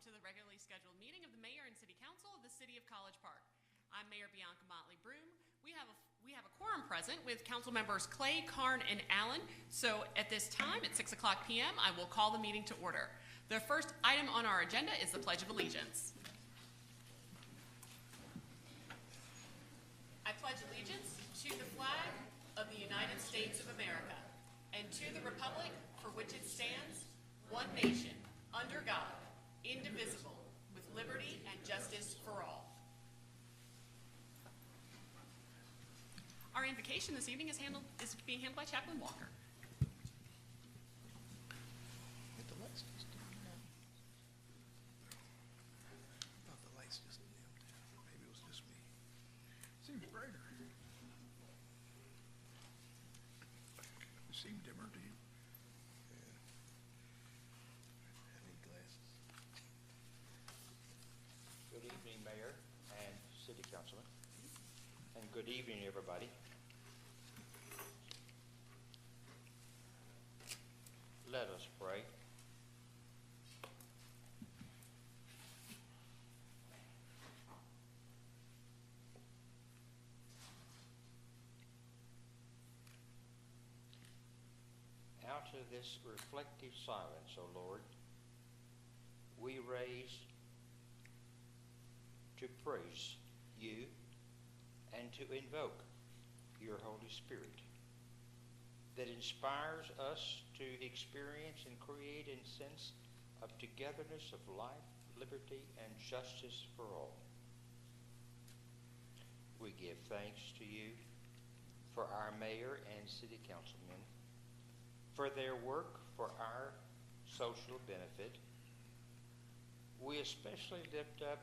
welcome to the regularly scheduled meeting of the Mayor and City Council of the City of College Park. I'm Mayor Bianca Motley-Broom. We have a quorum present with council members Clay, Karn, and Allen. So at this time, at 6 o'clock p.m., I will call the meeting to order. The first item on our agenda is the Pledge of Allegiance. I pledge allegiance to the flag of the United States of America and to the republic for which it stands, one nation, under God, indivisible, with liberty and justice for all. Our invocation this evening is being handled by Chaplain Walker. The lights just dimmed down. I thought the lights just dimmed down. Maybe it was just me. Seems brighter. It seemed dimmer to you. Yeah. I need glasses. Good evening, Mayor and City Councilman. And good evening, everybody. Let us pray. Out of this reflective silence, O Lord, we raise to praise you and to invoke your Holy Spirit that inspires us to experience and create a sense of togetherness of life, liberty, and justice for all. We give thanks to you for our mayor and city councilmen, for their work for our social benefit. We especially lift up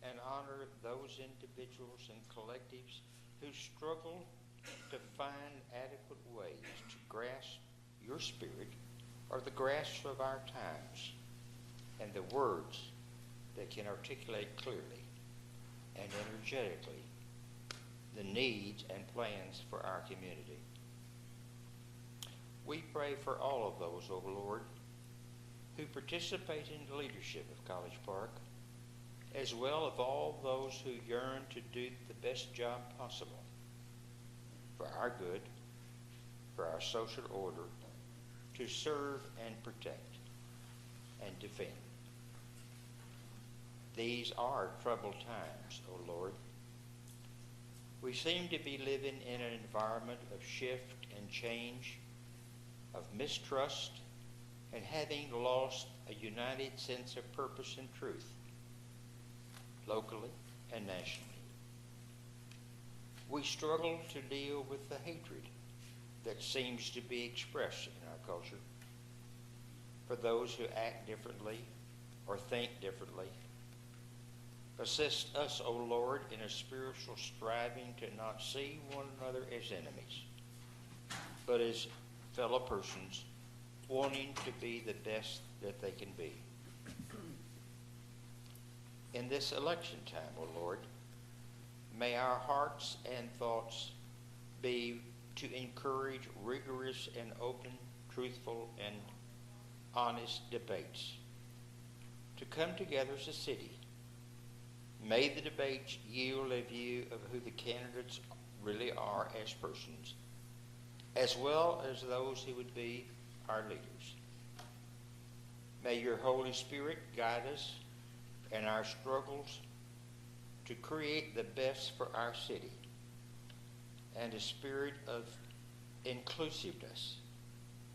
and honor those individuals and collectives who struggle to find adequate ways to grasp your spirit or the grasp of our times and the words that can articulate clearly and energetically the needs and plans for our community. We pray for all of those, O Lord, who participate in the leadership of College Park, as well as all those who yearn to do the best job possible for our good, for our social order, to serve and protect and defend. These are troubled times, O Lord. We seem to be living in an environment of shift and change, of mistrust, and having lost a united sense of purpose and truth, locally and nationally. We struggle to deal with the hatred that seems to be expressed in our culture for those who act differently or think differently. Assist us, O Lord, in a spiritual striving to not see one another as enemies, but as fellow persons wanting to be the best that they can be. In this election time, O Lord, may our hearts and thoughts be to encourage rigorous and open, truthful, and honest debates, to come together as a city. May the debates yield a view of who the candidates really are as persons, as well as those who would be our leaders. May your Holy Spirit guide us in our struggles to create the best for our city and a spirit of inclusiveness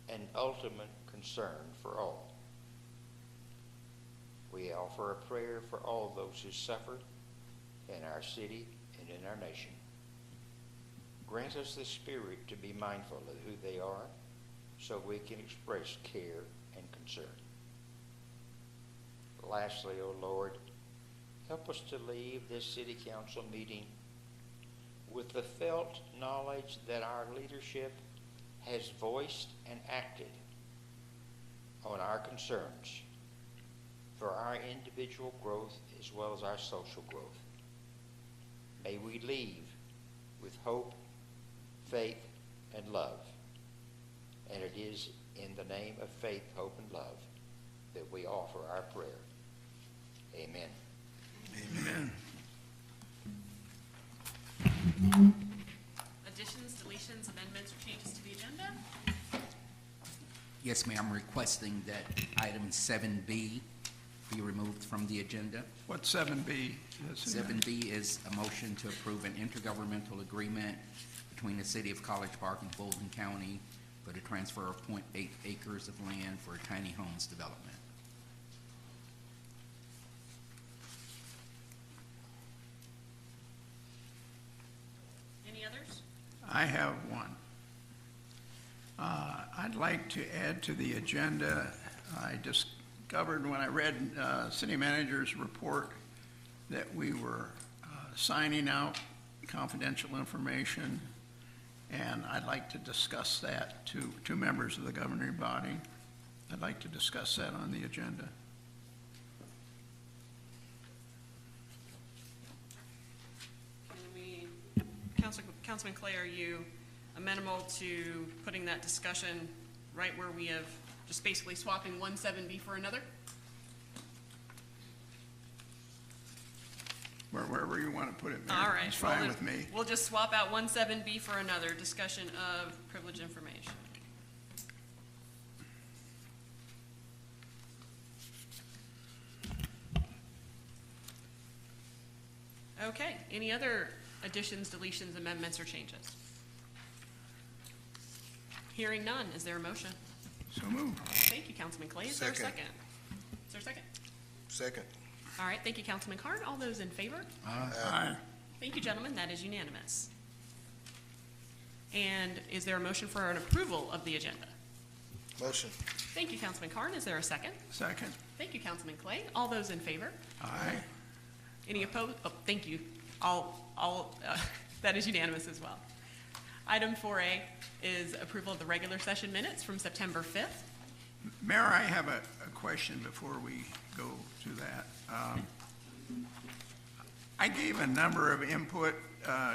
and ultimate concern for all. We offer a prayer for all those who suffer in our city and in our nation. Grant us the spirit to be mindful of who they are so we can express care and concern. Lastly, O Lord, help us to leave this city council meeting with the felt knowledge that our leadership has voiced and acted on our concerns for our individual growth as well as our social growth. May we leave with hope, faith, and love. And it is in the name of faith, hope, and love that we offer our prayer. Yes, Mayor, I'm requesting that item 7B be removed from the agenda. What's 7B? 7B is a motion to approve an intergovernmental agreement between the City of College Park and Fulton County for the transfer of .8 acres of land for tiny homes development. Any others? I have one. I'd like to add to the agenda, I discovered when I read city manager's report that we were signing out confidential information, and I'd like to discuss that to two members of the governing body. I'd like to discuss that on the agenda. Can we, Councilman Clay, are you amenable to putting that discussion right where we have just basically swapping 170 for another? Wherever you want to put it, Mayor. All right. It's well, fine then with me. We'll just swap out 17B for another, discussion of privileged information. Okay, any other additions, deletions, amendments, or changes? Hearing none, is there a motion? So moved. Thank you, Councilman Clay. Is there a Second. second? Is there a second? Second. All right, thank you, Councilman Carn. All those in favor? Aye. Thank you, gentlemen. That is unanimous. And is there a motion for an approval of the agenda? Motion. Thank you, Councilman Carn. Is there a second? Second. Thank you, Councilman Clay. All those in favor? Aye. Any opposed? Oh, thank you. That is unanimous as well. Item 4A is approval of the regular session minutes from September 5th. Mayor, I have a question before we go to that. I gave a number of input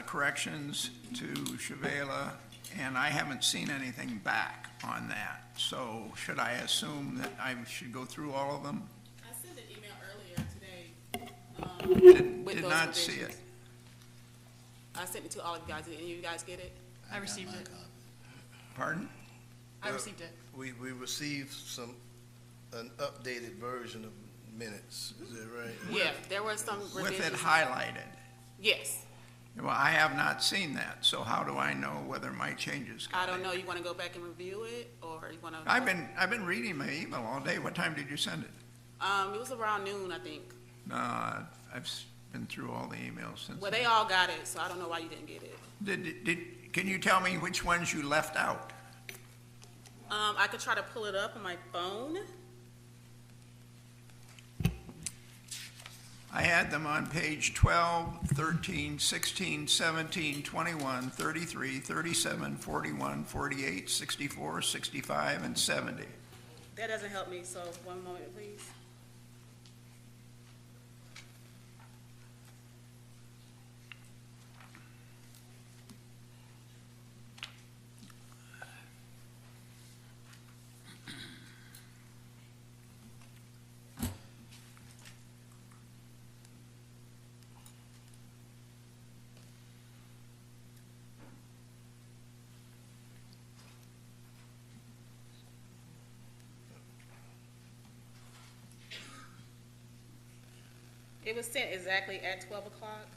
corrections to Shavela, and I haven't seen anything back on that. So should I assume that I should go through all of them? I sent an email earlier today. With Did those not see revisions. it. I sent it to all of you guys. Did any of you guys get it? I received it. Pardon? I received it. We received an updated version of minutes, is that right? Yeah, there were some With revisions. it highlighted. Yes. Well, I have not seen that, so how do I know whether my changes got I don't it? know. You want to go back and review it, or you want to? I've been reading my email all day. What time did you send it? It was around noon, I think. I've been through all the emails since. Well, then. they all got it, so I don't know why you didn't get it. Can you tell me which ones you left out? I could try to pull it up on my phone. I had them on page 12, 13, 16, 17, 21, 33, 37, 41, 48, 64, 65, and 70. That doesn't help me. So one moment, please. It was sent exactly at 12 o'clock.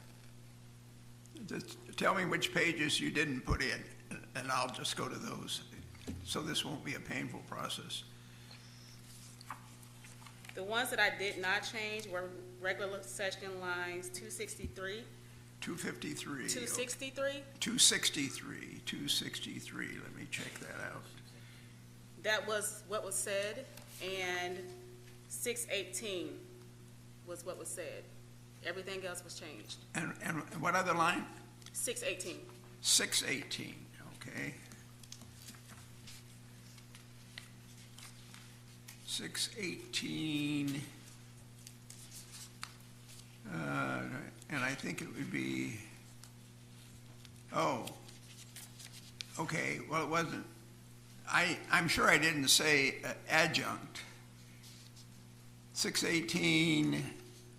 Just tell me which pages you didn't put in, and I'll just go to those, so this won't be a painful process. The ones that I did not change were regular session lines 263, 253. 263. 263, let me check that out. That was what was said, and 618 was what was said. Everything else was changed. And what other line? 618. 618, okay. 618, and I think it would be, oh, okay, well, it wasn't, I'm sure I didn't say adjunct. 618,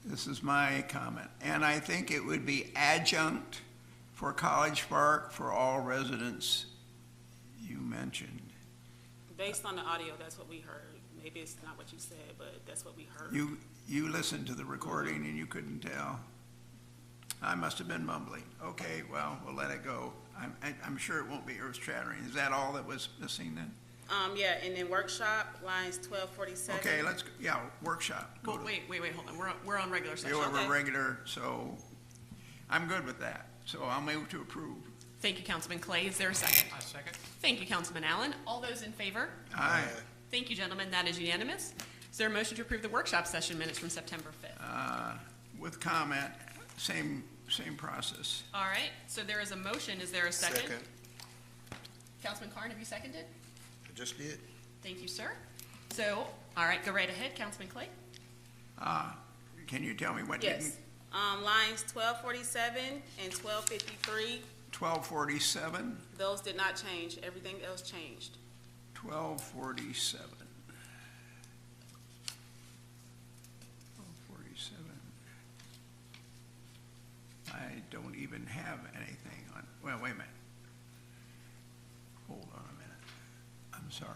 this is my comment, and I think it would be adjunct for College Park for all residents you mentioned. Based on the audio, that's what we heard. Maybe it's not what you said, but that's what we heard. You listened to the recording and you couldn't tell? I must have been mumbling. Okay, well, we'll let it go. I'm sure it won't be earth-shattering. Is that all that was missing then? Yeah, and then workshop, lines 1247. Okay, workshop. Go Well, to- wait, hold on. We're on regular session. You Okay. have a regular, so I'm good with that. So I'll move to approve. Thank you, Councilman Clay. Is there a second? I second. Thank you, Councilman Allen. All those in favor? Aye. Thank you, gentlemen. That is unanimous. Is there a motion to approve the workshop session minutes from September 5th? With comment, same process. All right, so there is a motion. Is there a second? Second. Councilman Carn, have you seconded? I just did. Thank you, sir. So, all right, go right ahead, Councilman Clay. Can you tell me what didn't? Yes. Lines 1247 and 1253, 1247, those did not change. Everything else changed. 1247. 1247. I don't even have anything on, well, wait a minute. Hold on a minute. I'm sorry.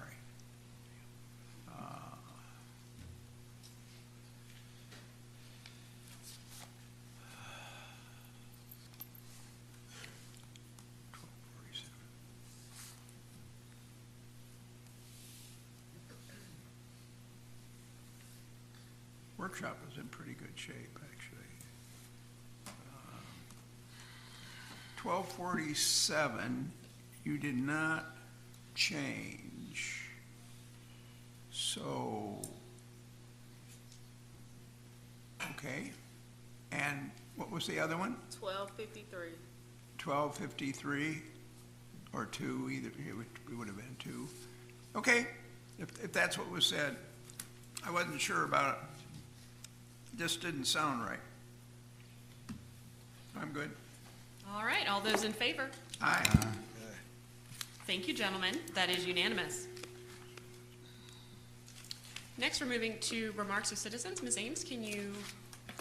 Workshop was in pretty good shape, actually. 1247, you did not change. So, okay. And what was the other one? 1253. 1253 or 2, either, it would have been 2. Okay, if that's what was said. I wasn't sure about it. This didn't sound right. I'm good. All right, all those in favor? Aye. Thank you, gentlemen. That is unanimous. Next, we're moving to remarks of citizens. Ms. Ames, can you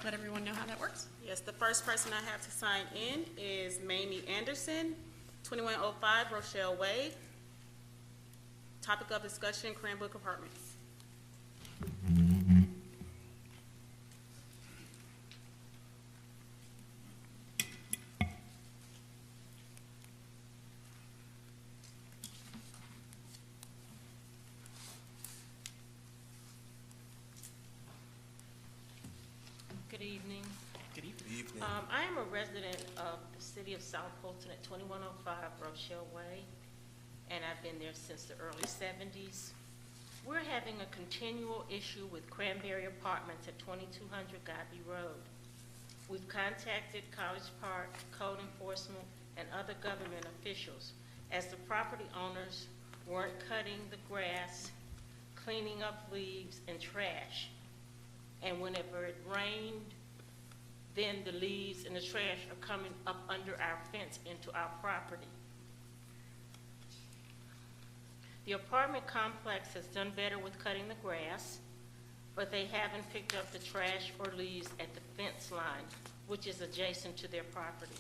let everyone know how that works? Yes, the first person I have to sign in is Mamie Anderson, 2105 Rochelle Way. Topic of discussion, Cranbrook Apartments. Good evening. Good evening. Good evening. I am a resident of the city of South Fulton at 2105 Rochelle Way, and I've been there since the early 70s. We're having a continual issue with Cranberry Apartments at 2200 Godby Road. We've contacted College Park, code enforcement, and other government officials, as the property owners weren't cutting the grass, cleaning up leaves and trash. And whenever it rained, then the leaves and the trash are coming up under our fence into our property. The apartment complex has done better with cutting the grass, but they haven't picked up the trash or leaves at the fence line, which is adjacent to their property.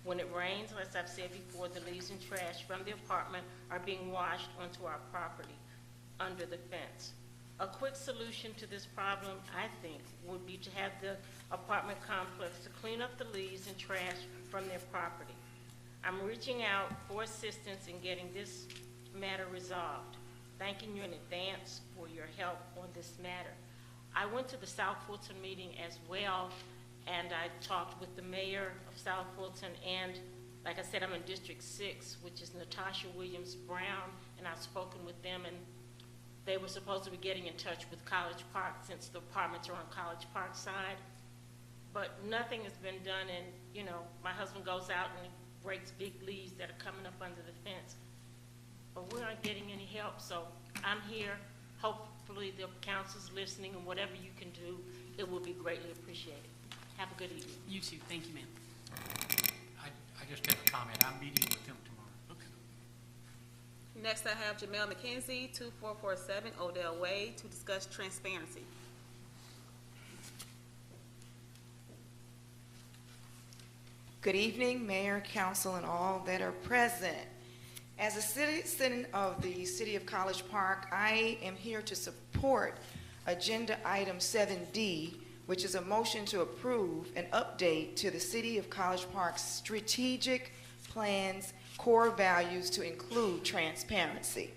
When it rains, as I've said before, the leaves and trash from the apartment are being washed onto our property under the fence. A quick solution to this problem, I think, would be to have the apartment complex to clean up the leaves and trash from their property. I'm reaching out for assistance in getting this matter resolved. Thanking you in advance for your help on this matter. I went to the South Fulton meeting as well, and I talked with the mayor of South Fulton, and like I said, I'm in District 6, which is Natasha Williams Brown, and I've spoken with them, and they were supposed to be getting in touch with College Park since the apartments are on College Park side. But nothing has been done, and, you know, my husband goes out and he breaks big leaves that are coming up under the fence. But we aren't getting any help, so I'm here. Hopefully the council's listening, and whatever you can do, it will be greatly appreciated. Have a good evening. You too. Thank you, ma'am. I just have a comment. I'm meeting with them tomorrow. Okay. Next, I have Jamel McKenzie, 2447 Odell Way, to discuss transparency. Good evening, Mayor, Council, and all that are present. As a citizen of the City of College Park, I am here to support Agenda Item 7D, which is a motion to approve an update to the City of College Park's strategic plans, core values to include transparency.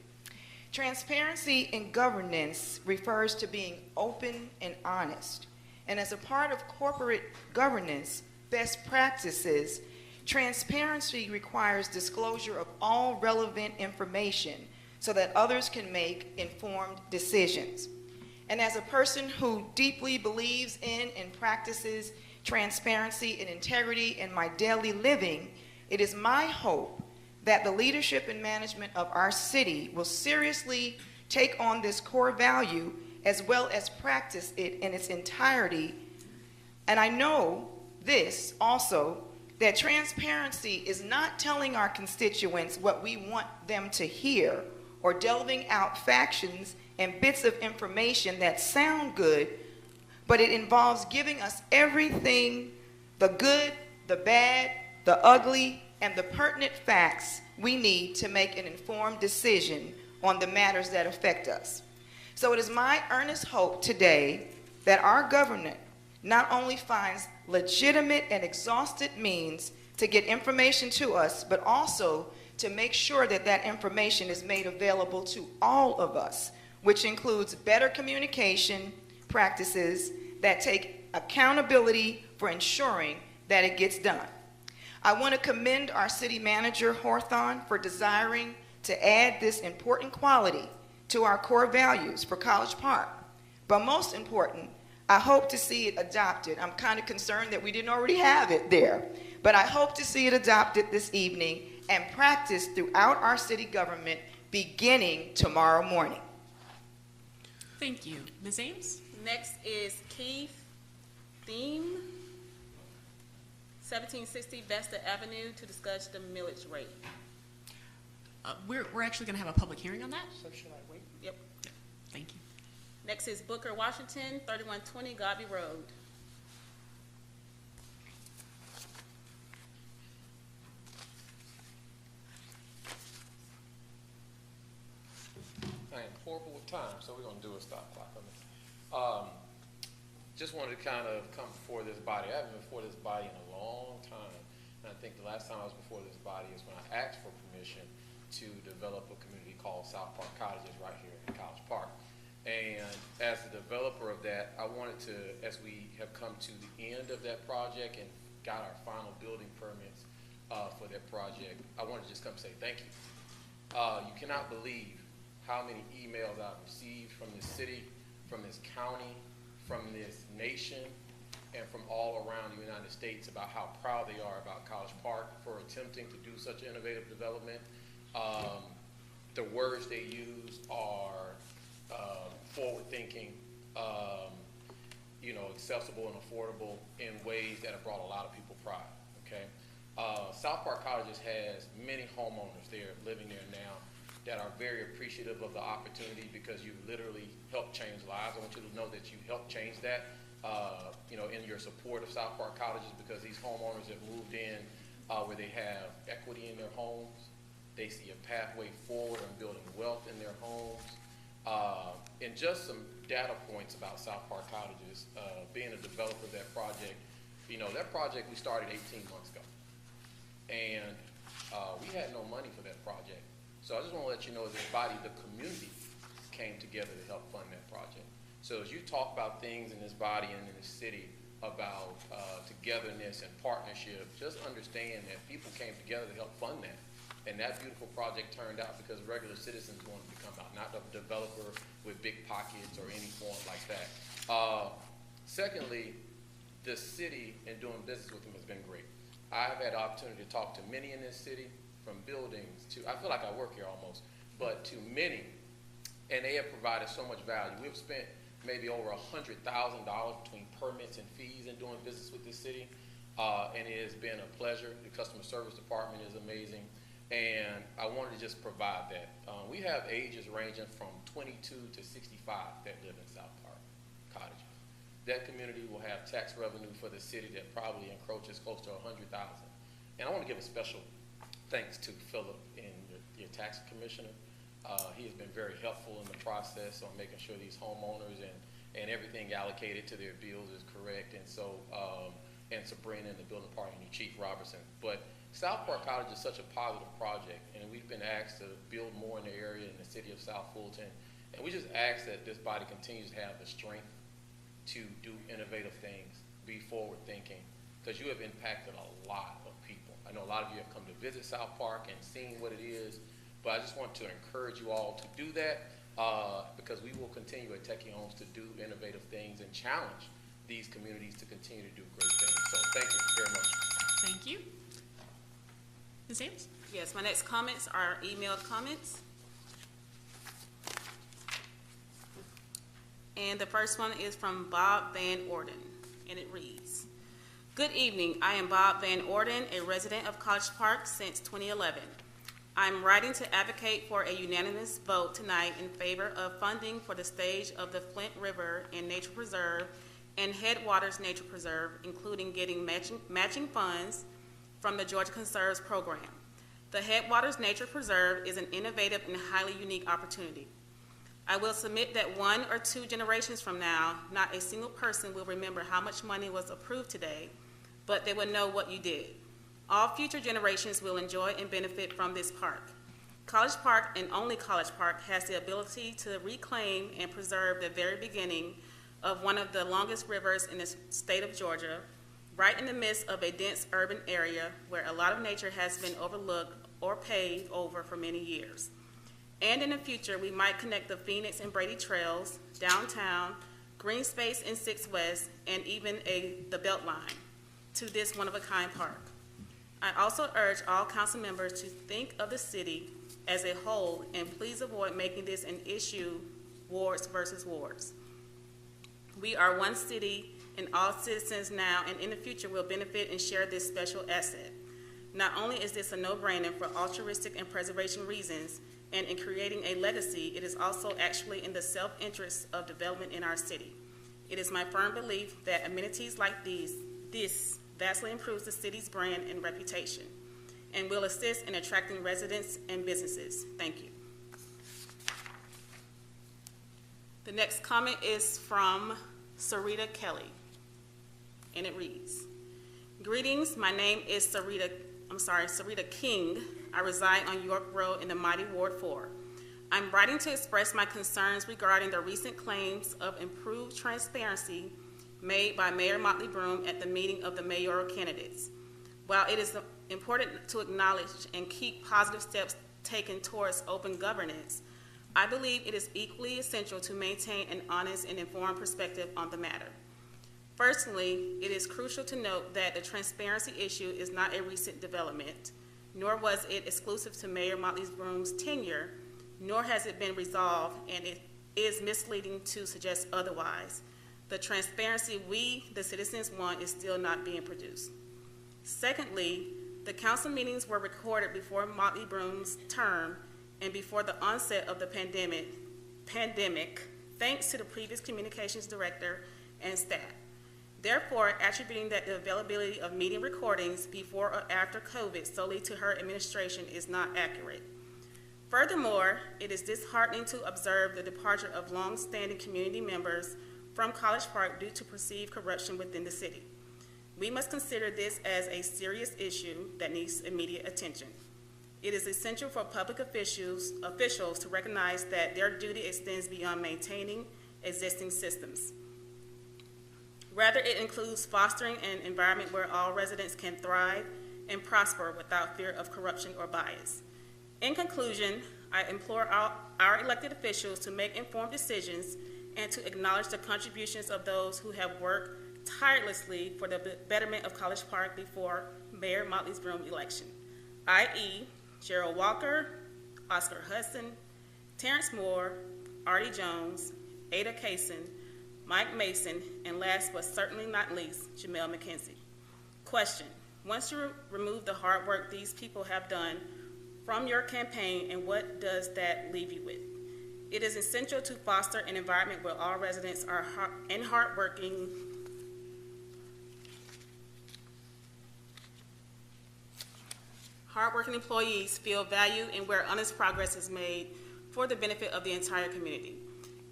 Transparency in governance refers to being open and honest. And as a part of corporate governance best practices, transparency requires disclosure of all relevant information so that others can make informed decisions. And as a person who deeply believes in and practices transparency and integrity in my daily living, it is my hope that the leadership and management of our city will seriously take on this core value as well as practice it in its entirety. And I know this also, that transparency is not telling our constituents what we want them to hear or delving out factions and bits of information that sound good, but it involves giving us everything, the good, the bad, the ugly, and the pertinent facts we need to make an informed decision on the matters that affect us. So it is my earnest hope today that our government not only finds legitimate and exhaustive means to get information to us, but also to make sure that that information is made available to all of us, which includes better communication practices that take accountability for ensuring that it gets done. I want to commend our city manager, Hawthorne, for desiring to add this important quality to our core values for College Park. But most important, I hope to see it adopted. I'm kind of concerned that we didn't already have it there, but I hope to see it adopted this evening and practiced throughout our city government beginning tomorrow morning. Thank you. Ms. Ames? Next is Keith Theme, 1760 Vesta Avenue, to discuss the millage rate. We're actually going to have a public hearing on that? So should I wait? Yep. Thank you. Next is Booker Washington, 3120 Garvey Road. I am horrible with time, so we're gonna do a stop clock on this. Just wanted to kind of come before this body. I haven't been before this body in a long time. And I think the last time I was before this body is when I asked for permission to develop a community called South Park Cottages right here in College Park. And as the developer of that, I wanted to, as we have come to the end of that project and got our final building permits for that project, I wanted to just come say thank you. You cannot believe how many emails I've received from this city, from this county, from this nation, and from all around the United States about how proud they are about College Park for attempting to do such innovative development. The words they use are forward-thinking, accessible and affordable in ways that have brought a lot of people pride, okay? South Park Cottages has many homeowners there living there now that are very appreciative of the opportunity because you literally helped change lives. I want you to know that you helped change that, in your support of South Park Cottages, because these homeowners have moved in where they have equity in their homes. They see a pathway forward on building wealth in their homes. And just some data points about South Park Cottages, being a developer of that project, that project we started 18 months ago. And we had no money for that project. So I just want to let you know, as a body, the community came together to help fund that project. So as you talk about things in this body and in this city about togetherness and partnership, just understand that people came together to help fund that. And that beautiful project turned out because regular citizens wanted to come out, not a developer with big pockets or any form like that. Secondly, the city and doing business with them has been great. I've had the opportunity to talk to many in this city, from buildings to, I feel like I work here almost, but to many, and they have provided so much value. We've spent maybe over $100,000 between permits and fees in doing business with this city, and it has been a pleasure. The customer service department is amazing, and I wanted to just provide that. We have ages ranging from 22 to 65 that live in South Park Cottages. That community will have tax revenue for the city that probably encroaches close to $100,000. And I want to give a special thanks to Philip and your tax commissioner. He has been very helpful in the process on making sure these homeowners and everything allocated to their bills is correct. And so, and Sabrina and the building department, and Chief Robertson. But South Park College is such a positive project, and we've been asked to build more in the area in the city of South Fulton. And we just ask that this body continues to have the strength to do innovative things, be forward thinking, because you have impacted a lot of people. I know a lot of you have come to visit South Park and seen what it is, but I just want to encourage you all to do that because we will continue at Techie Homes to do innovative things and challenge these communities to continue to do great things. So thank you very much. Thank you. Ms. Ames? Yes, my next comments are emailed comments. And the first one is from Bob Van Orden, and it reads, "Good evening. I am Bob Van Orden, a resident of College Park since 2011. I'm writing to advocate for a unanimous vote tonight in favor of funding for the stage of the Flint River and Nature Preserve and Headwaters Nature Preserve, including getting matching funds from the Georgia Conserves program. The Headwaters Nature Preserve is an innovative and highly unique opportunity. I will submit that 1 or 2 generations from now, not a single person will remember how much money was approved today, but they will know what you did. All future generations will enjoy and benefit from this park. College Park, and only College Park, has the ability to reclaim and preserve the very beginning of one of the longest rivers in the state of Georgia, right in the midst of a dense urban area where a lot of nature has been overlooked or paved over for many years. And in the future, we might connect the Phoenix and Brady trails, downtown, green space in 6 West, and even the Beltline to this one-of-a-kind park. I also urge all council members to think of the city as a whole and please avoid making this an issue, wards versus wards. We are one city, and all citizens now and in the future will benefit and share this special asset. Not only is this a no-brainer for altruistic and preservation reasons, and in creating a legacy, it is also actually in the self-interest of development in our city. It is my firm belief that amenities like this vastly improves the city's brand and reputation, and will assist in attracting residents and businesses. Thank you." The next comment is from Sarita Kelly, and it reads, "Greetings, my name is Sarita King. I reside on York Road in the mighty Ward 4. I'm writing to express my concerns regarding the recent claims of improved transparency made by Mayor Motley Broom at the meeting of the mayoral candidates. While it is important to acknowledge and keep positive steps taken towards open governance, I believe it is equally essential to maintain an honest and informed perspective on the matter. Personally, it is crucial to note that the transparency issue is not a recent development, nor was it exclusive to Mayor Motley Broom's tenure, nor has it been resolved, and it is misleading to suggest otherwise. The transparency we, the citizens, want is still not being produced. Secondly, the council meetings were recorded before Motley Broom's term and before the onset of the pandemic, thanks to the previous communications director and staff. Therefore, attributing that the availability of meeting recordings before or after COVID solely to her administration is not accurate. Furthermore, it is disheartening to observe the departure of long-standing community members from College Park due to perceived corruption within the city. We must consider this as a serious issue that needs immediate attention. It is essential for public officials to recognize that their duty extends beyond maintaining existing systems. Rather, it includes fostering an environment where all residents can thrive and prosper without fear of corruption or bias. In conclusion, I implore our elected officials to make informed decisions and to acknowledge the contributions of those who have worked tirelessly for the betterment of College Park before Mayor Motley Broom's election, i.e. Gerald Walker, Oscar Hudson, Terrence Moore, Artie Jones, Ada Kaysen, Mike Mason, and last but certainly not least, Jamel McKenzie. Question: once you remove the hard work these people have done from your campaign, and what does that leave you with? It is essential to foster an environment where all residents are hardworking. hardworking employees feel valued and where honest progress is made for the benefit of the entire community.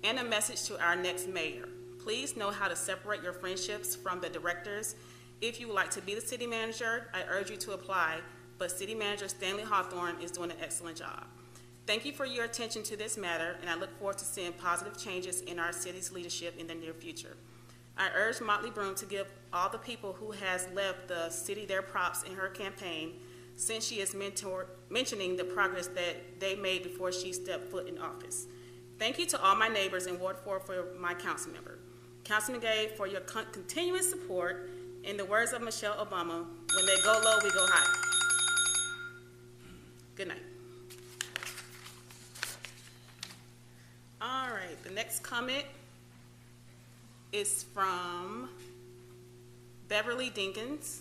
And a message to our next mayor. Please know how to separate your friendships from the directors. If you would like to be the city manager, I urge you to apply, but City Manager Stanley Hawthorne is doing an excellent job. Thank you for your attention to this matter, and I look forward to seeing positive changes in our city's leadership in the near future. I urge Motley Broom to give all the people who has left the city their props in her campaign, since she is mentioning the progress that they made before she stepped foot in office. Thank you to all my neighbors in Ward 4 for my council member. Councilman Gay, for your continuous support. In the words of Michelle Obama, when they go low, we go high. Good night. All right, the next comment is from Beverly Dinkins,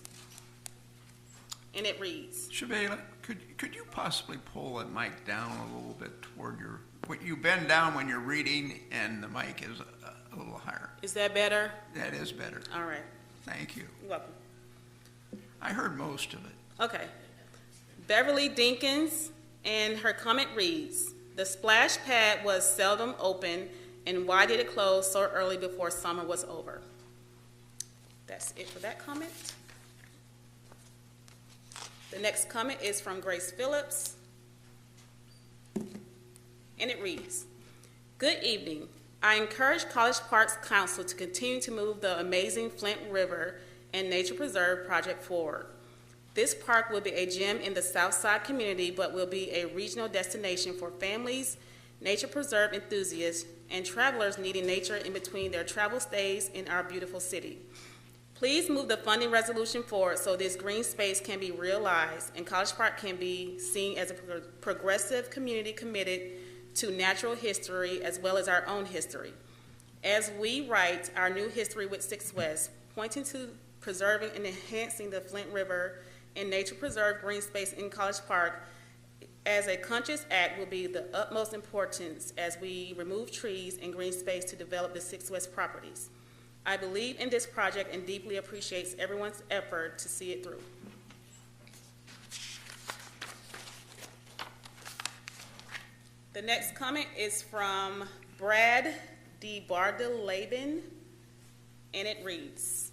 and it reads, Shavela, could you possibly pull that mic down a little bit toward your, you bend down when you're reading and the mic is a little higher. Is that better? That is better. All right. Thank you. You're welcome. I heard most of it. Okay. Beverly Dinkins, and her comment reads, the splash pad was seldom open, and why did it close so early before summer was over? That's it for that comment. The next comment is from Grace Phillips, and it reads, good evening. I encourage College Park's Council to continue to move the amazing Flint River and Nature Preserve project forward. This park will be a gem in the Southside community, but will be a regional destination for families, nature preserve enthusiasts, and travelers needing nature in between their travel stays in our beautiful city. Please move the funding resolution forward so this green space can be realized and College Park can be seen as a progressive community committed to natural history as well as our own history. As we write our new history with 6 West, pointing to preserving and enhancing the Flint River and nature preserve green space in College Park as a conscious act will be the utmost importance as we remove trees and green space to develop the 6 West properties. I believe in this project and deeply appreciates everyone's effort to see it through. The next comment is from Brad D. Bardelabin, and it reads,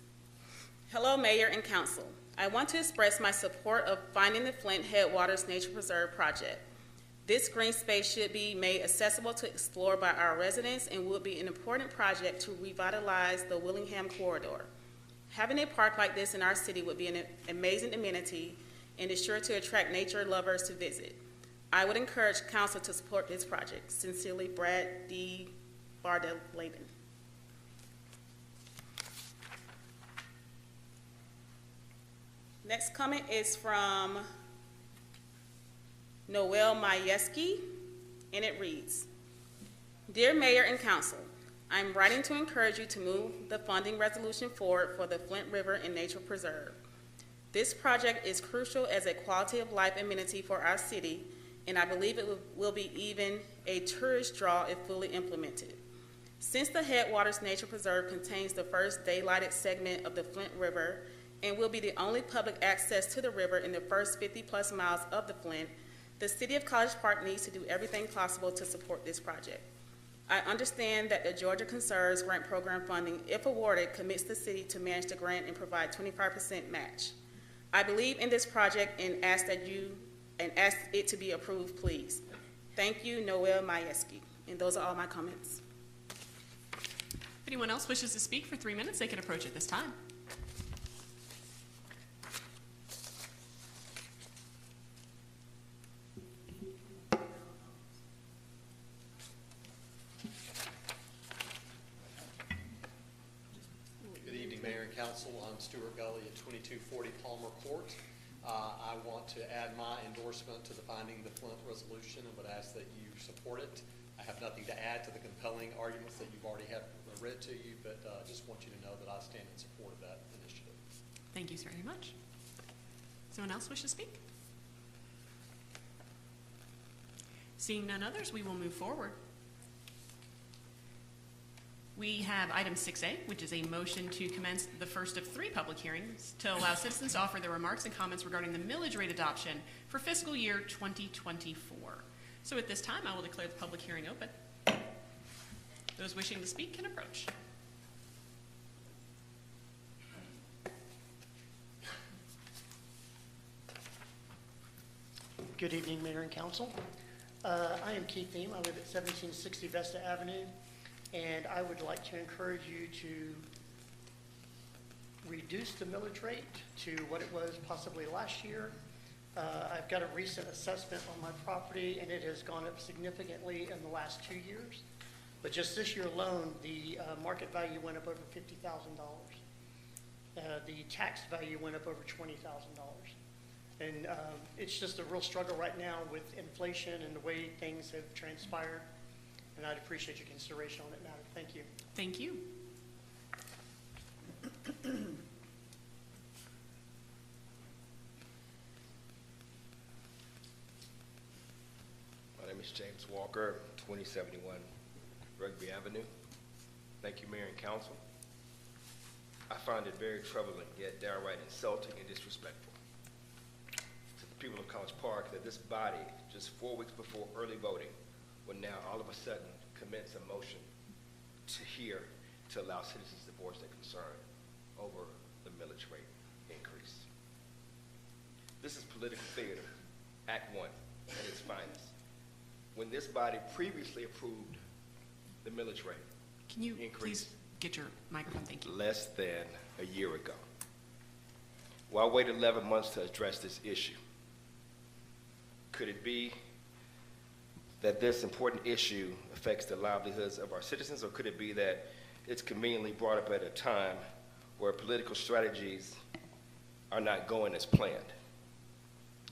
hello, Mayor and Council. I want to express my support of finding the Flint Headwaters Nature Preserve project. This green space should be made accessible to explore by our residents and would be an important project to revitalize the Willingham corridor. Having a park like this in our city would be an amazing amenity and is sure to attract nature lovers to visit. I would encourage council to support this project. Sincerely, Brad D. Bardelabin. Next comment is from Noel Majewski, and it reads, Dear Mayor and Council, I'm writing to encourage you to move the funding resolution forward for the Flint River and Nature Preserve. This project is crucial as a quality of life amenity for our city, and I believe it will be even a tourist draw if fully implemented. Since the Headwaters Nature Preserve contains the first daylighted segment of the Flint River and will be the only public access to the river in the first 50-plus miles of the Flint, the City of College Park needs to do everything possible to support this project. I understand that the Georgia Conserves Grant Program funding, if awarded, commits the city to manage the grant and provide 25% match. I believe in this project and ask it to be approved, please. Thank you, Noel Majewski. And those are all my comments. If anyone else wishes to speak for 3 minutes, they can approach at this time. Council, I'm Stuart Gully at 2240 Palmer Court. I want to add my endorsement to the finding the Flint resolution and would ask that you support it. I have nothing to add to the compelling arguments that you've already read to you, but just want you to know that I stand in support of that initiative. Thank you very much. Someone else wish to speak? Seeing none others, we will move forward. We have item 6A, which is a motion to commence the first of 3 public hearings to allow citizens to offer their remarks and comments regarding the millage rate adoption for fiscal year 2024. So at this time, I will declare the public hearing open. Those wishing to speak can approach. Good evening, Mayor and Council. I am Keith Thiem. I live at 1760 Vesta Avenue, and I would like to encourage you to reduce the millage rate to what it was possibly last year. I've got a recent assessment on my property, and it has gone up significantly in the last 2 years. But just this year alone, the market value went up over $50,000. The tax value went up over $20,000. And it's just a real struggle right now with inflation and the way things have transpired. And I'd appreciate your consideration on that matter. Thank you. Thank you. My name is James Walker, 2071 Rugby Avenue. Thank you, Mayor and Council. I find it very troubling, yet downright insulting and disrespectful to the people of College Park that this body, just 4 weeks before early voting, will now all of a sudden commence a motion to allow citizens to voice their concern over the millage rate increase. This is political theater, Act 1, at its finest. When this body previously approved the millage rate Can you increase please get your microphone? Thank you. less than a year ago. Why wait 11 months to address this issue? Could it be that this important issue affects the livelihoods of our citizens, or could it be that it's conveniently brought up at a time where political strategies are not going as planned?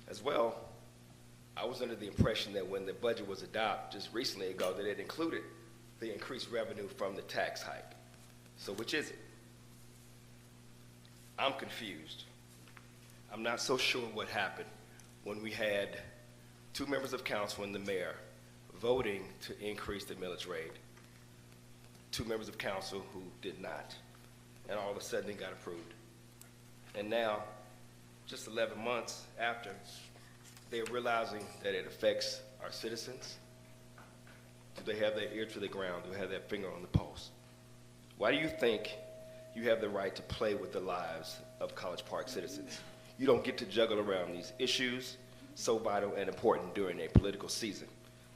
As well, I was under the impression that when the budget was adopted just recently ago, that it included the increased revenue from the tax hike. So which is it? I'm confused. I'm not so sure what happened when we had 2 members of council and the mayor voting to increase the millage rate, 2 members of council who did not, and all of a sudden it got approved. And now, just 11 months after, they're realizing that it affects our citizens. Do they have their ear to the ground? Do they have their finger on the pulse? Why do you think you have the right to play with the lives of College Park citizens? You don't get to juggle around these issues so vital and important during a political season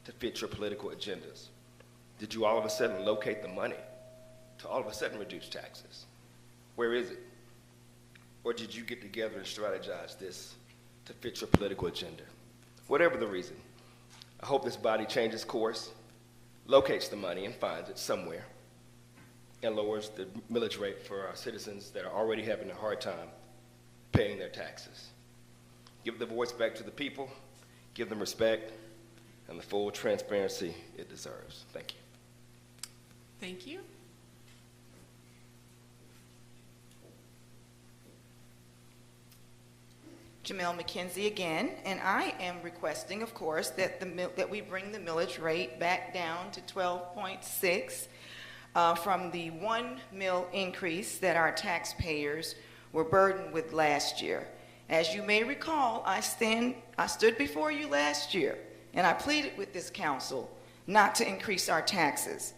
to fit your political agendas. Did you all of a sudden locate the money to all of a sudden reduce taxes? Where is it? Or did you get together and strategize this to fit your political agenda? Whatever the reason, I hope this body changes course, locates the money and finds it somewhere, and lowers the millage rate for our citizens that are already having a hard time paying their taxes. Give the voice back to the people, give them respect, and the full transparency it deserves. Thank you. Thank you. Jamel McKenzie again, and I am requesting, of course, that that we bring the millage rate back down to 12.6 from the 1 mil increase that our taxpayers were burdened with last year. As you may recall, I stood before you last year, and I pleaded with this council not to increase our taxes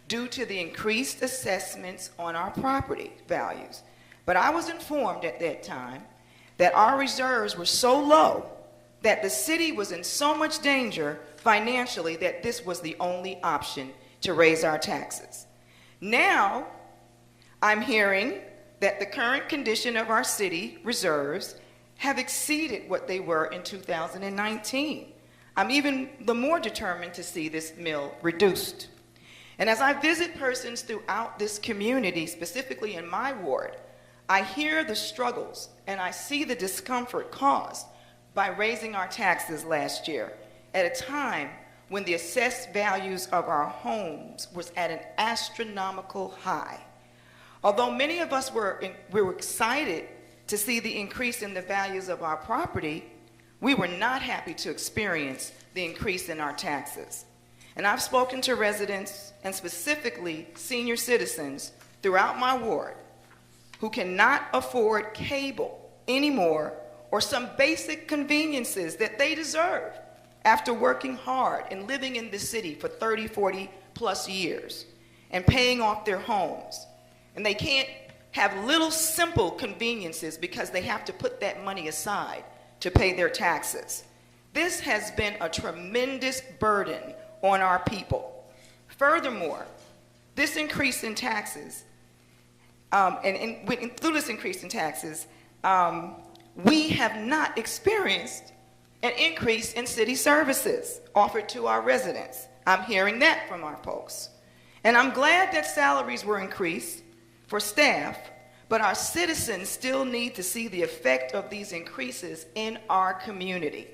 due to the increased assessments on our property values. But I was informed at that time that our reserves were so low that the city was in so much danger financially that this was the only option to raise our taxes. Now, I'm hearing that the current condition of our city reserves have exceeded what they were in 2019. I'm even the more determined to see this mill reduced. And as I visit persons throughout this community, specifically in my ward, I hear the struggles and I see the discomfort caused by raising our taxes last year at a time when the assessed values of our homes was at an astronomical high. Although many of us were excited to see the increase in the values of our property, we were not happy to experience the increase in our taxes. And I've spoken to residents, and specifically senior citizens throughout my ward, who cannot afford cable anymore or some basic conveniences that they deserve after working hard and living in this city for 30, 40 plus years and paying off their homes. And they can't have little simple conveniences because they have to put that money aside to pay their taxes. This has been a tremendous burden on our people. Furthermore, this increase in taxes, through this increase in taxes, we have not experienced an increase in city services offered to our residents. I'm hearing that from our folks. And I'm glad that salaries were increased for staff, but our citizens still need to see the effect of these increases in our community.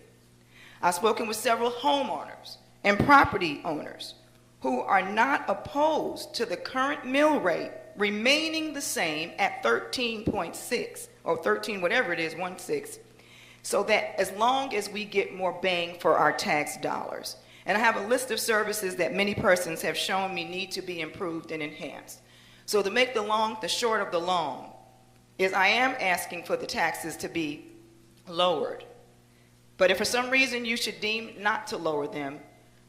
I've spoken with several homeowners and property owners who are not opposed to the current mill rate remaining the same at 13.6 or 13 whatever it is, 1.6, so that as long as we get more bang for our tax dollars. And I have a list of services that many persons have shown me need to be improved and enhanced. So to make the short of the long is I am asking for the taxes to be lowered. But if for some reason you should deem not to lower them,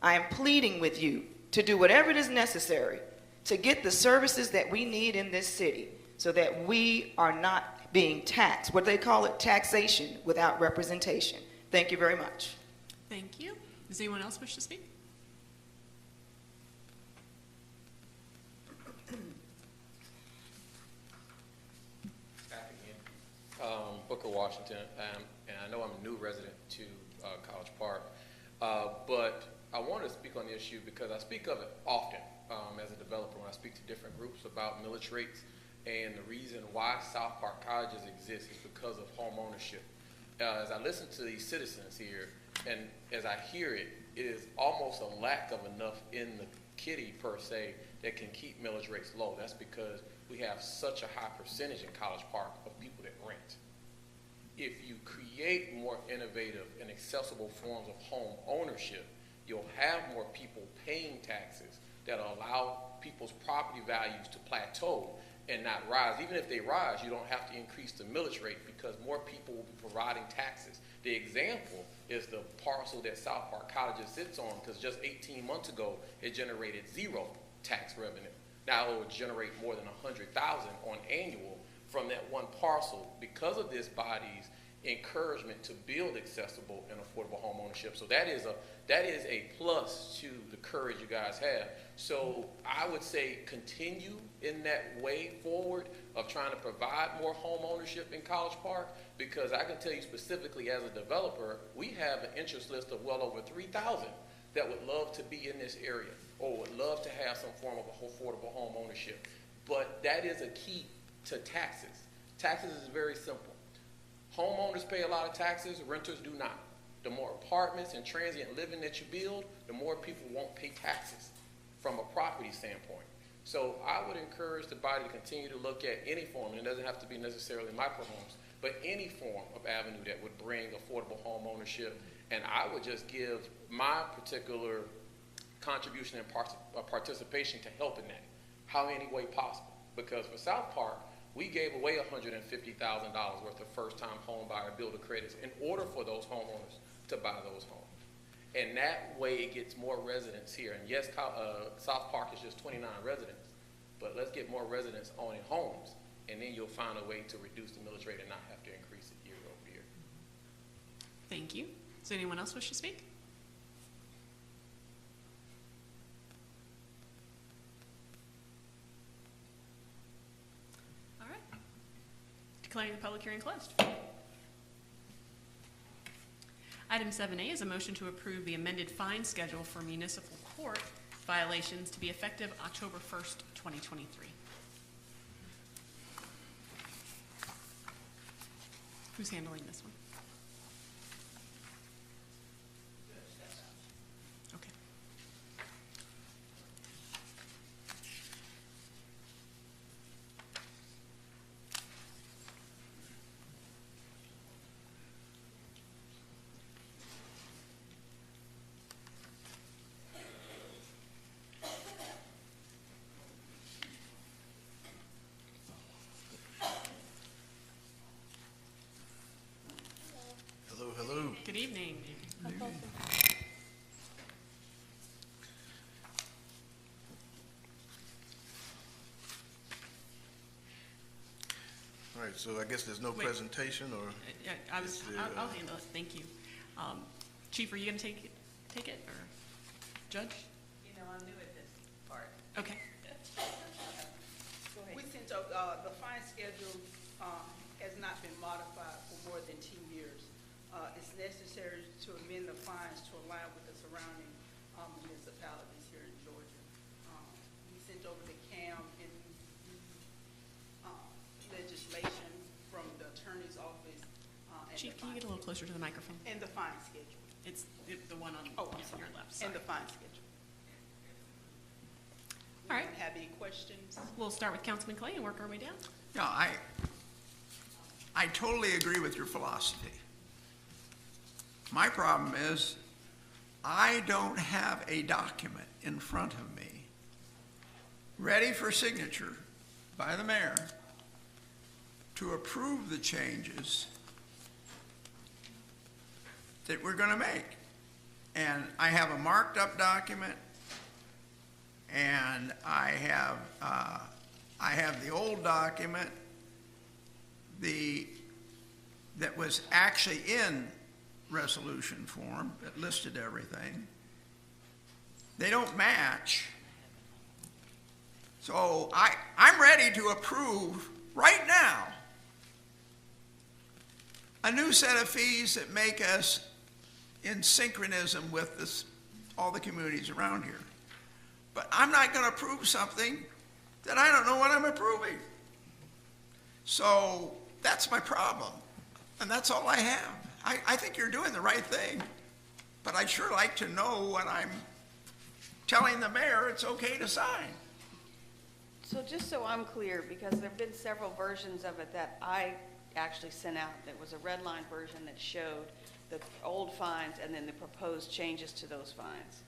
I am pleading with you to do whatever it is necessary to get the services that we need in this city so that we are not being taxed. What do they call it? Taxation without representation. Thank you very much. Thank you. Does anyone else wish to speak? Back again. Booker Washington, and I know I'm a new resident to College Park, but I want to speak on the issue because I speak of it often as a developer when I speak to different groups about millage rates, and the reason why South Park colleges exist is because of home ownership. As I listen to these citizens here, and as I hear it, it is almost a lack of enough in the kitty per se that can keep millage rates low. That's because we have such a high percentage in College Park of people that rent. If you create more innovative and accessible forms of home ownership, you'll have more people paying taxes that allow people's property values to plateau and not rise. Even if they rise, you don't have to increase the millage rate because more people will be providing taxes. The example is the parcel that South Park Colleges sits on, because just 18 months ago, it generated 0 tax revenue. Now it will generate more than $100,000 on annual from that one parcel because of this body's encouragement to build accessible and affordable home ownership. So that is a plus to the courage you guys have. So I would say continue in that way forward of trying to provide more home ownership in College Park, because I can tell you specifically as a developer, we have an interest list of well over 3,000 that would love to be in this area or would love to have some form of affordable home ownership. But that is a key to taxes. Taxes is very simple. Homeowners pay a lot of taxes, renters do not. The more apartments and transient living that you build, the more people won't pay taxes from a property standpoint. So I would encourage the body to continue to look at any form, and it doesn't have to be necessarily microhomes, but any form of avenue that would bring affordable home ownership. And I would just give my particular contribution and participation to help in that, how any way possible. Because for South Park, we gave away $150,000 worth of first-time home buyer builder credits in order for those homeowners to buy those homes. And that way it gets more residents here. And yes, South Park is just 29 residents, but let's get more residents owning homes, and then you'll find a way to reduce the millage rate and not have to increase it year over year. Thank you. Does anyone else wish to speak? All right. Declaring the public hearing closed. Item 7A is a motion to approve the amended fine schedule for municipal court violations to be effective October 1st, 2023. Who's handling this one? Okay. evening. All right, so I guess there's no Wait. presentation, or? Yeah, Is there, I'll handle it, thank you. Chief, are you gonna take it, or Judge? You know, I'm new at this part. Okay. Go ahead. We sent out, the fine schedule, has not been modified for more than 2 years. It's necessary to amend the fines to align with the surrounding, municipalities here in Georgia. We sent over the CAM and, legislation from the attorney's office, and Chief, the can you get a little closer to the microphone? and the fine schedule. It's the one on Oh, I'm your sorry. left And side. the fine schedule. All right. Have any questions? We'll start with Councilman Clay and work our way down. Yeah, I totally agree with your philosophy. My problem is, I don't have a document in front of me ready for signature by the mayor to approve the changes that we're going to make. And I have a marked up document, and I have the old document, that was actually in resolution form, that listed everything. They don't match. So I'm ready to approve right now a new set of fees that make us in synchronism with all the communities around here. But I'm not going to approve something that I don't know what I'm approving. So that's my problem, and that's all I have. I think you're doing the right thing, but I'd sure like to know what I'm telling the mayor it's okay to sign. So just so I'm clear, because there have been several versions of it that I actually sent out. There was a red line version that showed the old fines and then the proposed changes to those fines.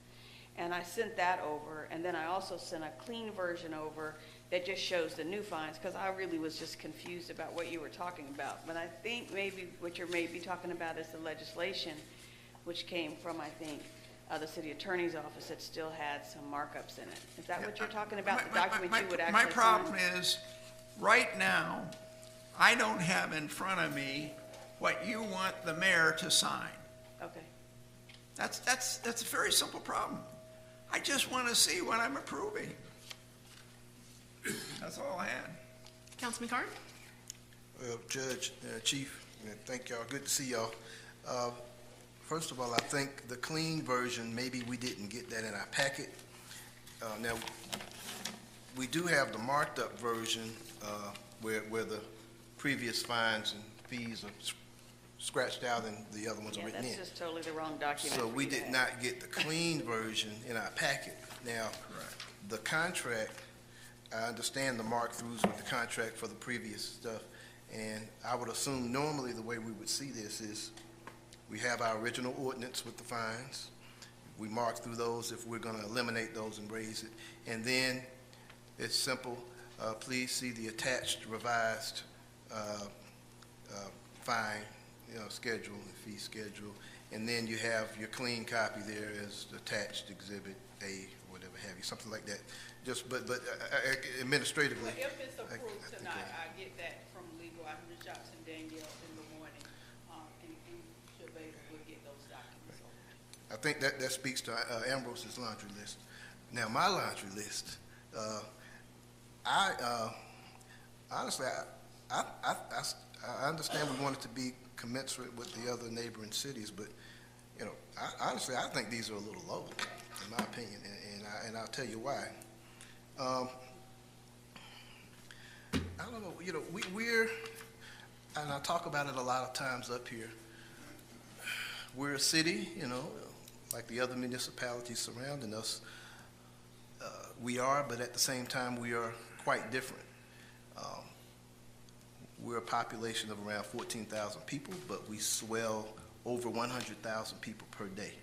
And I sent that over, and then I also sent a clean version over that just shows the new fines, because I really was just confused about what you were talking about. But I think maybe what you're maybe talking about is the legislation, which came from, I think, the city attorney's office that still had some markups in it. Is that what you're talking about, the document you would actually My sign? problem is, right now, I don't have in front of me what you want the mayor to sign. Okay. That's a very simple problem. I just want to see what I'm approving. That's all I had. Councilman Carn? Well, Judge, Chief, thank y'all. Good to see y'all. First of all, I think the clean version, maybe we didn't get that in our packet. Now, we do have the marked up version where the previous fines and fees are scratched out and the other ones are Yeah, written in. that's just totally the wrong document. So for we you to did have. not get the clean version in our packet. Now, the contract, I understand the mark-throughs with the contract for the previous stuff, and I would assume normally the way we would see this is we have our original ordinance with the fines. We mark through those if we're going to eliminate those and raise it. And then it's simple. Please see the attached revised fine, schedule, and fee schedule. And then you have your clean copy there as attached exhibit A, or whatever have you, something like that. Just, but administratively. Well, if it's approved I think tonight, I get that from legal. I can reach out to Danielle in the morning, and Shabeta will get those documents over. I think that speaks to Ambrose's laundry list. Now, my laundry list, honestly, I understand we want it to be commensurate with the other neighboring cities, but, honestly, I think these are a little low, in my opinion, and I'll tell you why. I don't know, we're, and I talk about it a lot of times up here, we're a city, like the other municipalities surrounding us. We are, but at the same time, we are quite different. We're a population of around 14,000 people, but we swell over 100,000 people per day.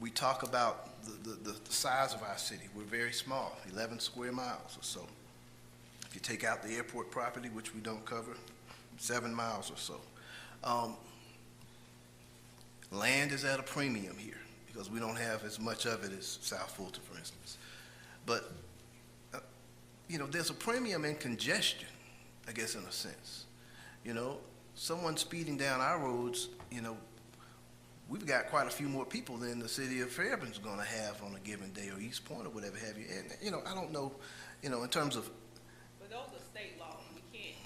We talk about the size of our city. We're very small, 11 square miles or so. If you take out the airport property, which we don't cover, 7 miles or so. Land is at a premium here because we don't have as much of it as South Fulton, for instance. But, there's a premium in congestion, I guess, in a sense. Someone speeding down our roads, we've got quite a few more people than the city of Fairbairn's going to have on a given day, or East Point, or whatever have you. And, I don't know, in terms of. But those are state laws, we can't.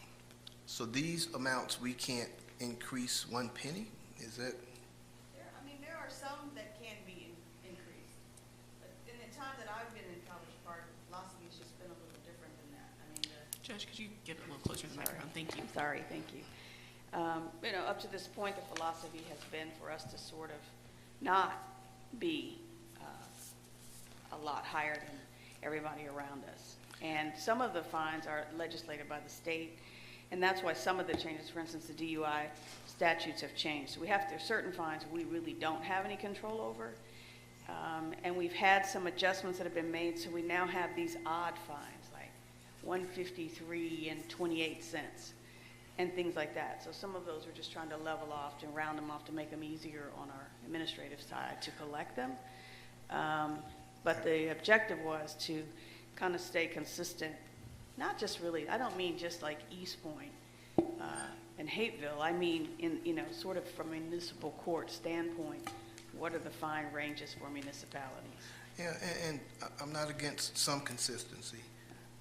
So these amounts, we can't increase 1 penny? Is that? There are some that can be increased. But in the time that I've been in College Park, philosophy's just been a little different than that. Judge, could you get a little closer to the microphone? Thank you. Sorry, thank you. Up to this point, the philosophy has been for us to sort of not be a lot higher than everybody around us. And some of the fines are legislated by the state, and that's why some of the changes, for instance, the DUI statutes have changed. So there's certain fines we really don't have any control over. And we've had some adjustments that have been made, so we now have these odd fines, like $153 and 28 cents. And things like that. So some of those we're just trying to level off and round them off to make them easier on our administrative side to collect them. But the objective was to kind of stay consistent, not just really, I don't mean just like East Point and Hateville. I mean, sort of from a municipal court standpoint, what are the fine ranges for municipalities? Yeah, and I'm not against some consistency.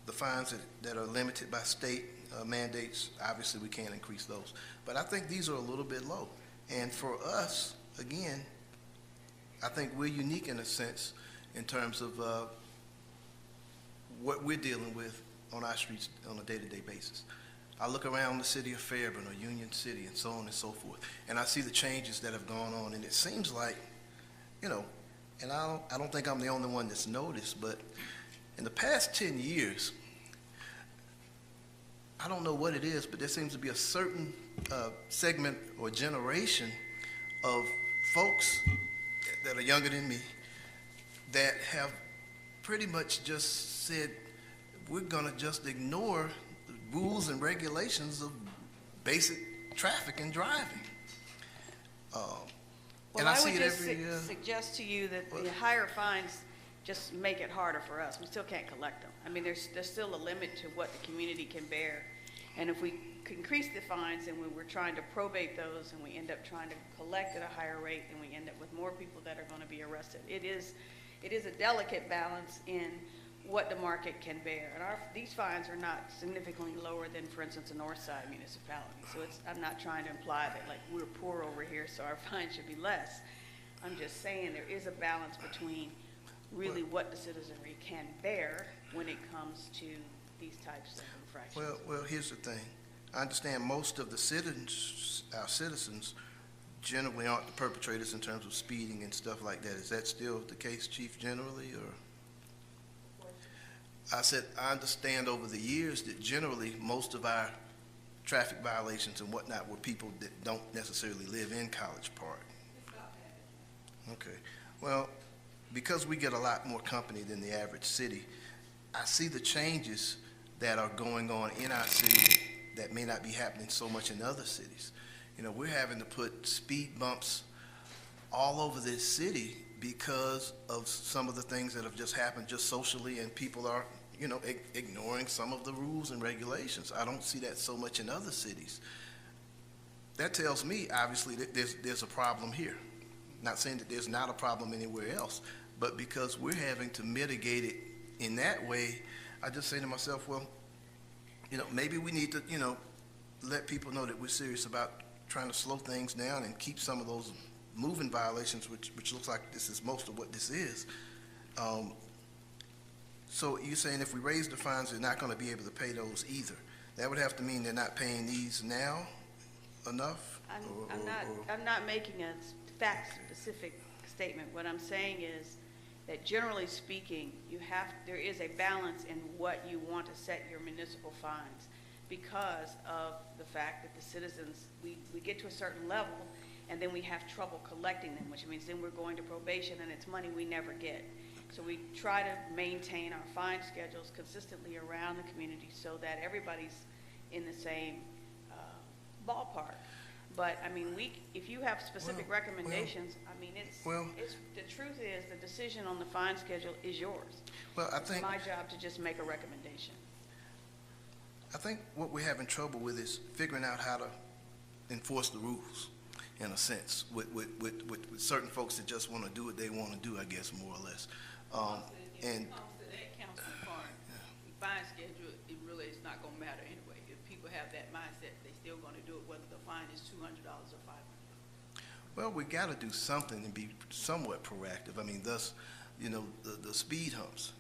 The fines that are limited by state mandates, obviously we can't increase those. But I think these are a little bit low. And for us, again, I think we're unique in a sense in terms of what we're dealing with on our streets on a day-to-day basis. I look around the city of Fairburn or Union City and so on and so forth, and I see the changes that have gone on, and it seems like, and I don't think I'm the only one that's noticed, but in the past 10 years, I don't know what it is, but there seems to be a certain segment or generation of folks that are younger than me that have pretty much just said, we're going to just ignore the rules and regulations of basic traffic and driving. And I see it every year. Suggest to you that the higher fines just make it harder for us. We still can't collect them. There's still a limit to what the community can bear. And if we increase the fines and we're trying to probate those and we end up trying to collect at a higher rate, then we end up with more people that are going to be arrested. It is a delicate balance in what the market can bear. And these fines are not significantly lower than, for instance, a north side municipality. So I'm not trying to imply that like we're poor over here, so our fines should be less. I'm just saying there is a balance between really what the citizenry can bear when it comes to these types of infractions. Well, here's the thing. I understand most of the citizens, our citizens, generally aren't the perpetrators in terms of speeding and stuff like that. Is that still the case, Chief, generally, or? I said, I understand over the years that generally most of our traffic violations and whatnot were people that don't necessarily live in College Park. Okay. Well, because we get a lot more company than the average city, I see the changes that are going on in our city that may not be happening so much in other cities. We're having to put speed bumps all over this city because of some of the things that have just happened just socially, and people are, ignoring some of the rules and regulations. I don't see that so much in other cities. That tells me, obviously, that there's a problem here. Not saying that there's not a problem anywhere else, but because we're having to mitigate it in that way, I just say to myself, well, maybe we need to, let people know that we're serious about trying to slow things down and keep some of those moving violations, which looks like this is most of what this is. So you're saying if we raise the fines, they're not going to be able to pay those either. That would have to mean they're not paying these now enough? I'm not making a fact-specific statement. What I'm saying is that generally speaking, there is a balance in what you want to set your municipal fines because of the fact that the citizens, we get to a certain level and then we have trouble collecting them, which means then we're going to probation and it's money we never get. So we try to maintain our fine schedules consistently around the community so that everybody's in the same ballpark. But, I mean, if you have specific recommendations, I mean, the truth is, the decision on the fine schedule is yours. Well, I It's think, my job to just make a recommendation. I think what we're having trouble with is figuring out how to enforce the rules, in a sense, with certain folks that just want to do what they want to do, I guess, more or less. If it comes to that, Councilman Carn, the fine schedule, it really is not gonna matter anyway. If people have that mindset, they still gonna do it, whether the fine is $200 or $500. Well, we got to do something and be somewhat proactive. I mean, thus, you know, the speed humps.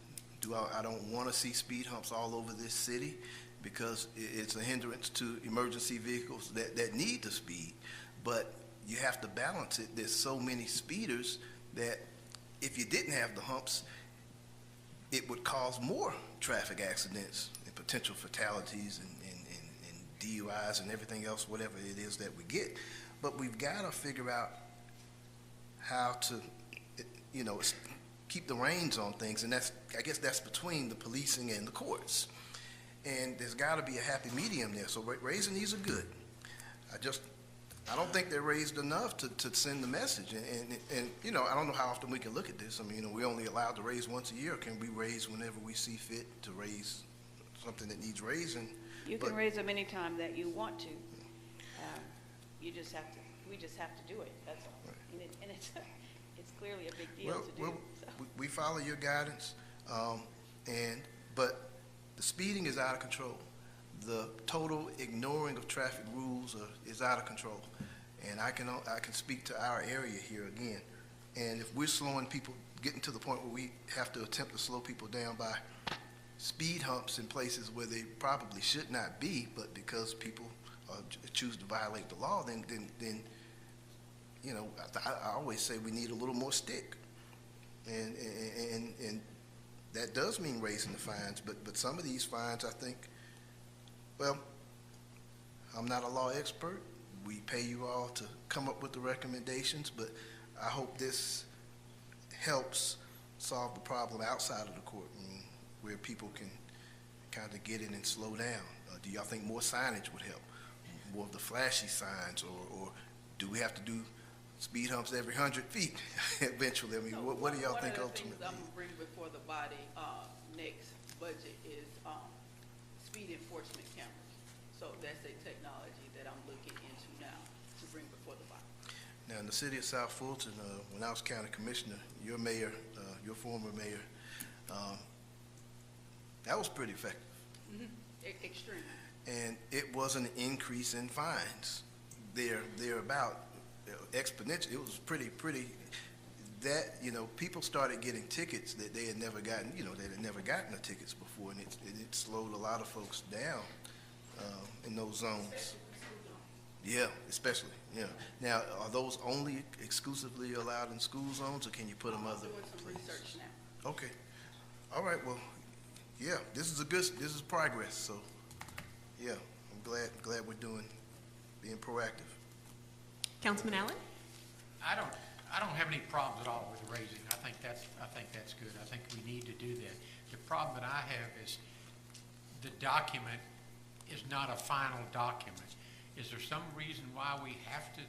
I don't want to see speed humps all over this city, because it's a hindrance to emergency vehicles that need to speed. But you have to balance it. There's so many speeders that if you didn't have the humps, it would cause more traffic accidents and potential fatalities and DUIs and everything else, whatever it is that we get. But we've got to figure out how to, you know, keep the reins on things, and I guess that's between the policing and the courts. And there's got to be a happy medium there. So raising these are good. I don't think they're raised enough to send the message. And you know, I don't know how often we can look at this. I mean, you know, we're only allowed to raise once a year. Can we raise whenever we see fit to raise something that needs raising? You can raise them anytime that you want to. We just have to do it, that's all. Right. And it's clearly a big deal to do. Well, so. we follow your guidance, but the speeding is out of control. The total ignoring of traffic rules is out of control. And I can speak to our area here again. And if we're slowing people, getting to the point where we have to attempt to slow people down by speed humps in places where they probably should not be, but because people choose to violate the law, then you know, I always say we need a little more stick. And that does mean raising the fines, but some of these fines, I think, well, I'm not a law expert. We pay you all to come up with the recommendations, but I hope this helps solve the problem outside of the courtroom where people can kind of get in and slow down. Do y'all think more signage would help? More of the flashy signs, or do we have to do speed humps every 100 feet eventually? I mean, what do y'all think ultimately? One of the things I'm gonna bring before the body next budget is speed enforcement cameras. So that's a technology that I'm looking into now to bring before the body. Now, in the city of South Fulton, when I was county commissioner, your mayor, your former mayor, that was pretty effective. Mm-hmm. Extremely. And it was an increase in fines. They're about exponential. It was pretty, that, you know, people started getting tickets that they had never gotten, you know, they had never gotten the tickets before, and it slowed a lot of folks down in those zones. Yeah, especially, yeah. Now, are those only exclusively allowed in school zones, or can you put them other places? I'm doing some research now. Okay. All right, well, yeah, this is progress, so, yeah, I'm glad we're being proactive. Councilman Allen? I don't have any problems at all with raising. I think that's good. I think we need to do that. The problem that I have is the document is not a final document. Is there some reason why we have to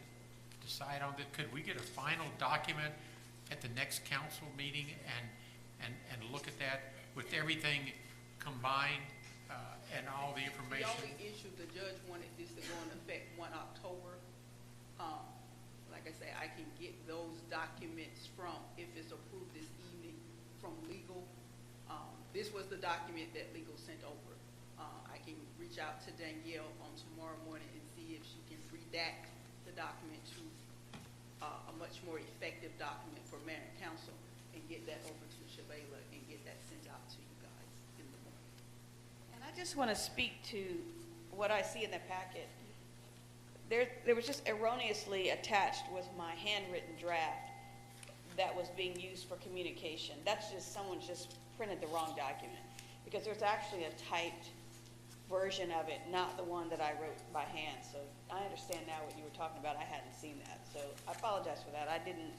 decide on that? Could we get a final document at the next council meeting and look at that with everything combined and all the information? The only issue, the judge wanted this to go into effect 1 October. Like I say, I can get those documents from, if it's approved this evening, from legal. This was the document that legal sent over. I can reach out to Danielle on tomorrow morning and see if she can redact the document to a much more effective document for mayor and council, and get that over to Shabela and get that sent out to you guys in the morning. And I just want to speak to what I see in the packet. There was just erroneously attached was my handwritten draft that was being used for communication. That's just, someone's just printed the wrong document, because there's actually a typed version of it, not the one that I wrote by hand. So I understand now what you were talking about. I hadn't seen that, so I apologize for that. I didn't,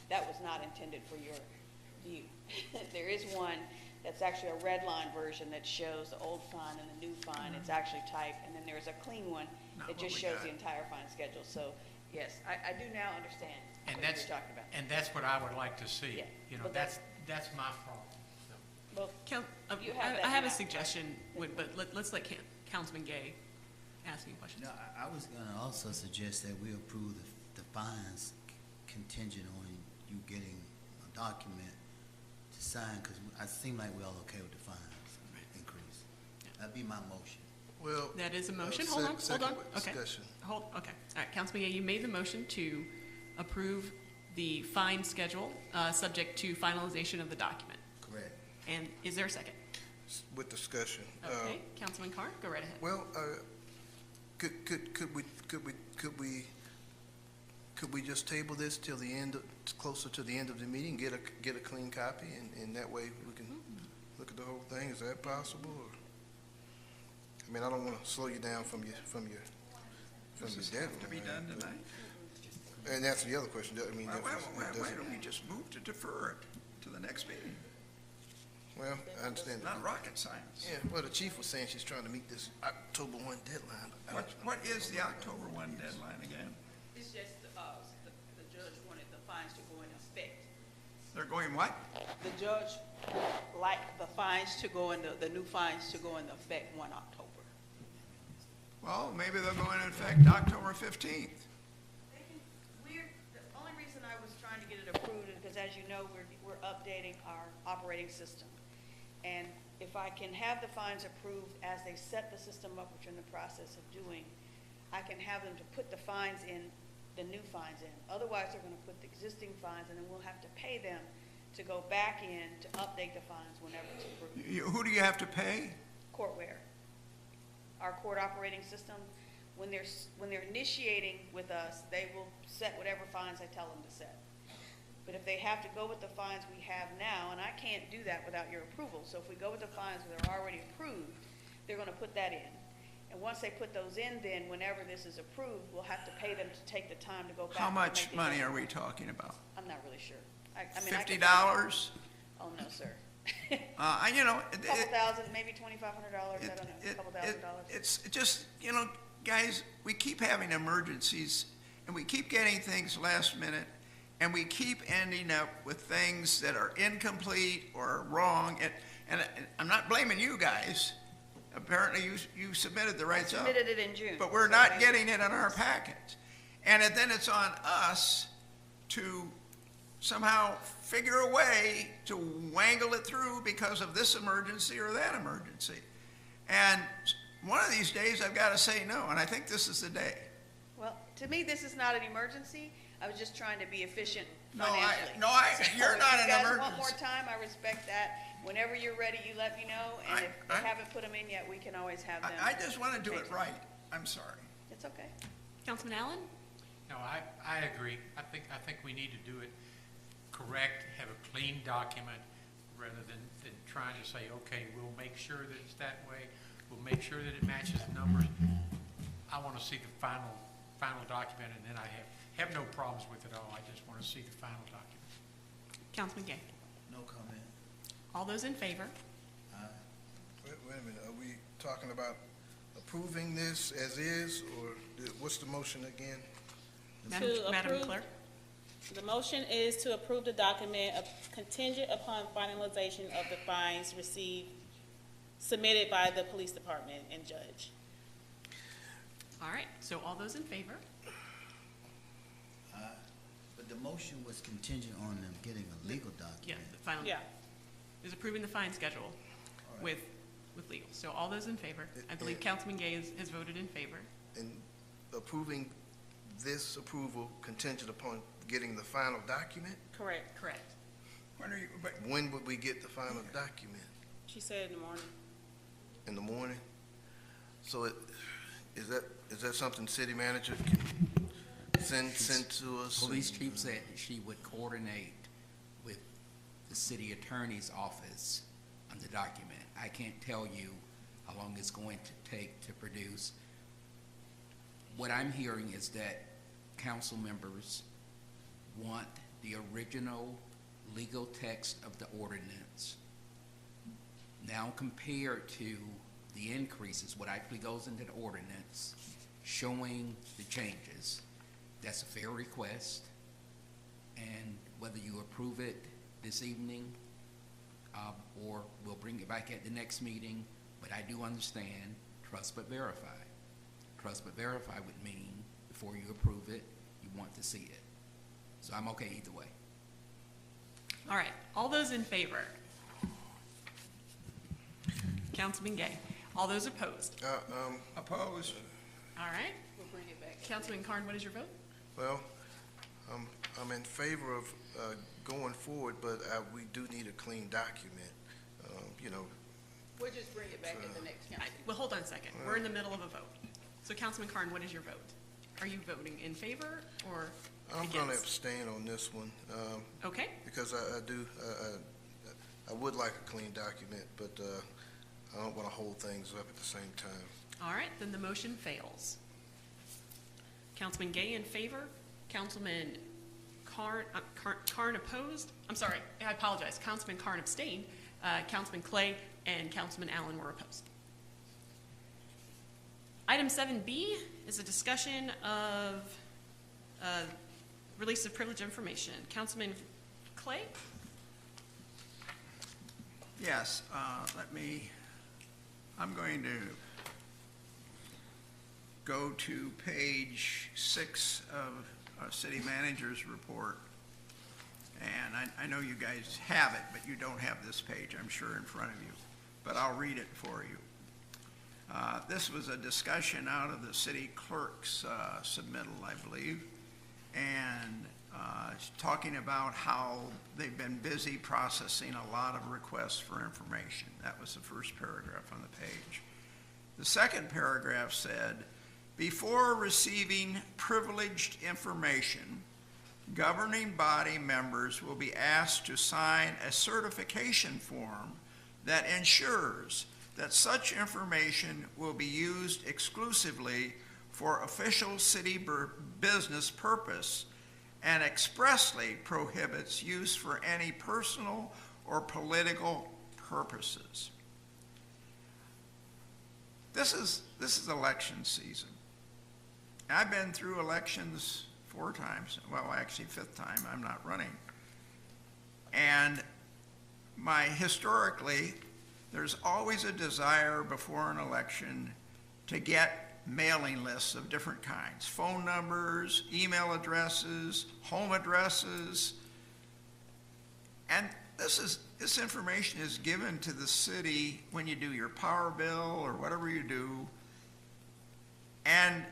that was not intended for your view. There is one that's actually a red line version that shows the old fine and the new fine. It's actually typed, and then there's a clean one Not It what just we shows got. the entire fine schedule. So, yes, I do now understand And what that's, you're talking about. and that's what I would like to see. Yeah, You know, but that's my problem. So. Well, you I have that have a now. suggestion, but let's let Councilman Gay ask any questions. No, I was gonna also suggest that we approve the fines contingent on you getting a document to sign, because I seem like we're all okay with the fines increase. That'd be my motion. Well. That is a motion. uh, Hold on. second with Okay. discussion. All right, Councilman Gay, you made the motion to approve the fine schedule, subject to finalization of the document. Correct. And is there a second? With discussion. Okay, Councilman Carr, go right ahead. Well, could we just table this till the end, closer to the end of the meeting, get a clean copy, and that way we can look at the whole thing? Is that possible? Or, I mean, I don't want to slow you down from your Does this deadline. have to be done tonight? And that's the other question. I mean, Why don't we just move to defer it to the next meeting? well, I understand. Not rocket science. Yeah, well, the chief was saying she's trying to meet this October 1 deadline. What is the October 1 deadline again? It's just, the judge wanted the fines to go in effect. They're going what? The judge liked the fines to go in, the new fines to go into effect 1 October. Well, maybe they'll go into effect October 15th. The only reason I was trying to get it approved is because, as you know, we're updating our operating system. And if I can have the fines approved as they set the system up, which we're in the process of doing, I can have them to put the fines in, the new fines in. Otherwise, they're gonna put the existing fines, and then we'll have to pay them to go back in to update the fines whenever it's approved. Who do you have to pay? Courtware, our court operating system, when they're initiating with us, they will set whatever fines I tell them to set. But if they have to go with the fines we have now, and I can't do that without your approval, so if we go with the fines that are already approved, they're gonna put that in. And once they put those in, then whenever this is approved, we'll have to pay them to take the time to go back. How and much make the money are we adjustments. talking about? I'm not really sure. I mean, I can- $50? Oh, no, sir. You know, Couple thousand, maybe $2,500, I don't know, a couple $1,000. it's just, you know, guys, we keep having emergencies, and we keep getting things last minute, and we keep ending up with things that are incomplete or wrong, and I'm not blaming you guys. Apparently, you submitted the right stuff. Submitted it in June. But we're not getting it in our packets. And then it's on us to somehow figure a way to wangle it through because of this emergency or that emergency. And one of these days, I've got to say no, and I think this is the day. Well, to me, this is not an emergency. I was just trying to be efficient No, financially. you're not an If you guys want more emergency. time, I respect that. Whenever you're ready, you let me know, and if they haven't put them in yet, we can always have them. I just want to do it changed. right. I'm sorry. It's okay. Councilman Allen? No, I agree. I think we need to do it correct, have a clean document, rather than trying to say, okay, we'll make sure that it's that way, we'll make sure that it matches the numbers. I want to see the final document, and then I have no problems with it all. I just want to see the final document. Councilman Gay? No comment. All those in favor? Wait a minute, are we talking about approving this as is, or what's the motion again? Madam approve- Clerk? The motion is to approve the document contingent upon finalization of the fines received, submitted by the police department and judge. All right, so all those in favor? But the motion was contingent on them getting a legal Yeah, document. the final. Yeah. Is approving the fine schedule with legal. So all those in favor? I believe Councilman Gay has voted in favor. And approving this approval contingent upon getting the final document? Correct. Correct. When would we get the final document? She said in the morning. In the morning? So is that something city manager can send to us? Police chief said she would coordinate with the city attorney's office on the document. I can't tell you how long it's going to take to produce. What I'm hearing is that council members want the original legal text of the ordinance, now compared to the increases, what actually goes into the ordinance, showing the changes. That's a fair request, and whether you approve it this evening, or we'll bring it back at the next meeting, but I do understand trust but verify. Trust but verify would mean before you approve it, you want to see it. So I'm okay either way. All right, all those in favor? Councilman Gay. All those opposed? Opposed? All right. We'll bring it back. Councilman Carn, what is your vote? Well, I'm in favor of going forward, but we do need a clean document, you know. We'll just bring it back at the next council. Well, hold on a second. We're in the middle of a vote. So Councilman Carn, what is your vote? Are you voting in favor or I'm against? going to abstain on this one. Okay. Because I would like a clean document, but I don't want to hold things up at the same time. All right, then the motion fails. Councilman Gay in favor, Councilman Carn opposed. I'm sorry, I apologize. Councilman Carn abstained, Councilman Clay and Councilman Allen were opposed. Item 7B is a discussion of release of privileged information. Councilman Clay? Yes, I'm going to go to page 6 of our city manager's report. And I know you guys have it, but you don't have this page, I'm sure, in front of you. But I'll read it for you. This was a discussion out of the city clerk's submittal, I believe, and talking about how they've been busy processing a lot of requests for information. That was the first paragraph on the page. The second paragraph said, before receiving privileged information, governing body members will be asked to sign a certification form that ensures that such information will be used exclusively for official city business purpose and expressly prohibits use for any personal or political purposes. This is election season. I've been through elections 4 times, well, actually 5th time, I'm not running. And historically, there's always a desire before an election to get mailing lists of different kinds, phone numbers, email addresses, home addresses. And this information is given to the city when you do your power bill or whatever you do. And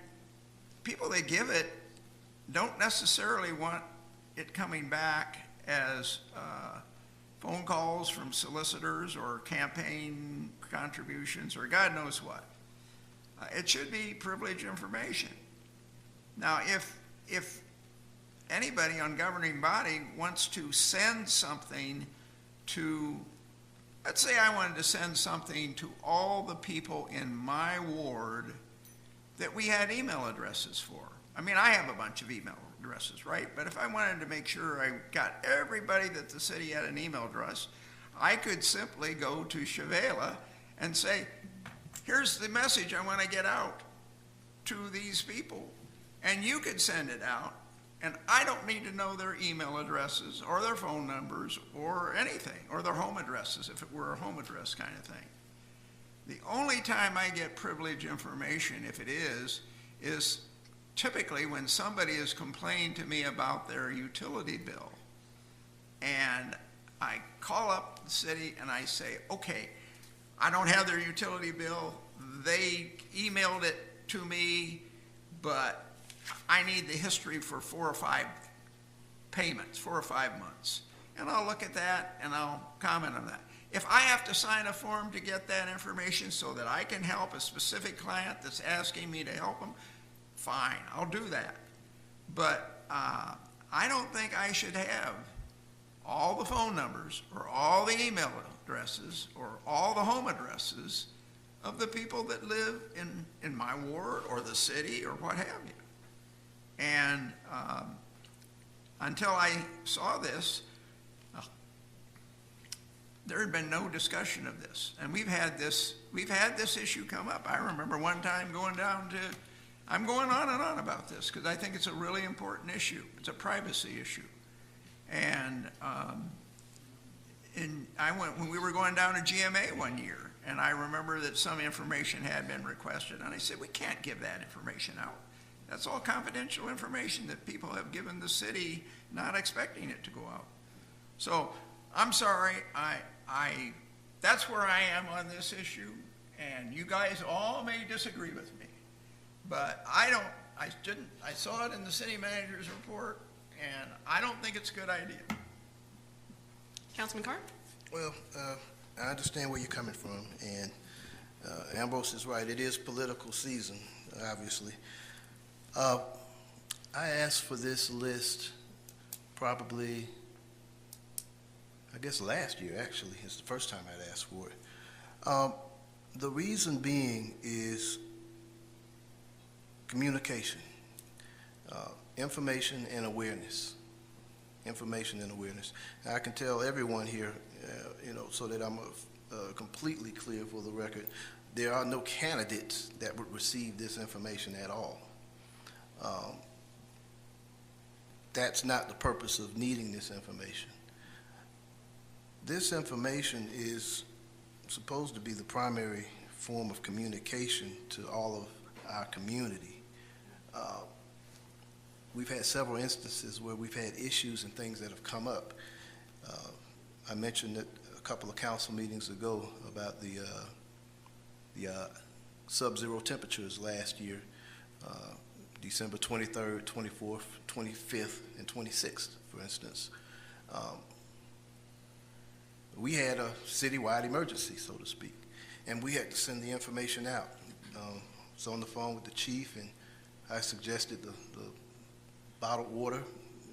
people that give it don't necessarily want it coming back as phone calls from solicitors or campaign contributions or God knows what. It should be privileged information. Now, if anybody on governing body wants to send something to, let's say I wanted to send something to all the people in my ward that we had email addresses for. I mean, I have a bunch of email addresses, right? But if I wanted to make sure I got everybody that the city had an email address, I could simply go to Shavela and say, here's the message I want to get out to these people. And you could send it out, and I don't need to know their email addresses or their phone numbers or anything, or their home addresses if it were a home address kind of thing. The only time I get privileged information, if it is typically when somebody has complained to me about their utility bill. And I call up the city and I say, okay, I don't have their utility bill. They emailed it to me, but I need the history for 4 or 5 payments, 4 or 5 months. And I'll look at that and I'll comment on that. If I have to sign a form to get that information so that I can help a specific client that's asking me to help them, fine, I'll do that. But I don't think I should have all the phone numbers or all the email addresses or all the home addresses of the people that live in my ward or the city or what have you. And until I saw this, there had been no discussion of this. And we've had this issue come up. I remember one time going down to I'm going on and on about this because I think it's a really important issue. It's a privacy issue. And when we were going down to GMA one year, and I remember that some information had been requested, and I said, we can't give that information out. That's all confidential information that people have given the city, not expecting it to go out. So I'm sorry, that's where I am on this issue, and you guys all may disagree with me, but I saw it in the city manager's report, and I don't think it's a good idea. Councilman Carr? Well, I understand where you're coming from, and Ambrose is right. It is political season, obviously. I asked for this list probably, I guess last year, actually. It's the first time I'd asked for it. The reason being is communication, information and awareness. Information and awareness. Now, I can tell everyone here, so that I'm completely clear for the record, there are no candidates that would receive this information at all. That's not the purpose of needing this information. This information is supposed to be the primary form of communication to all of our community. We've had several instances where we've had issues and things that have come up. I mentioned it a couple of council meetings ago about the sub-zero temperatures last year, December 23rd, 24th, 25th, and 26th, for instance. We had a citywide emergency, so to speak, and we had to send the information out. I was on the phone with the chief, and I suggested the bottled water,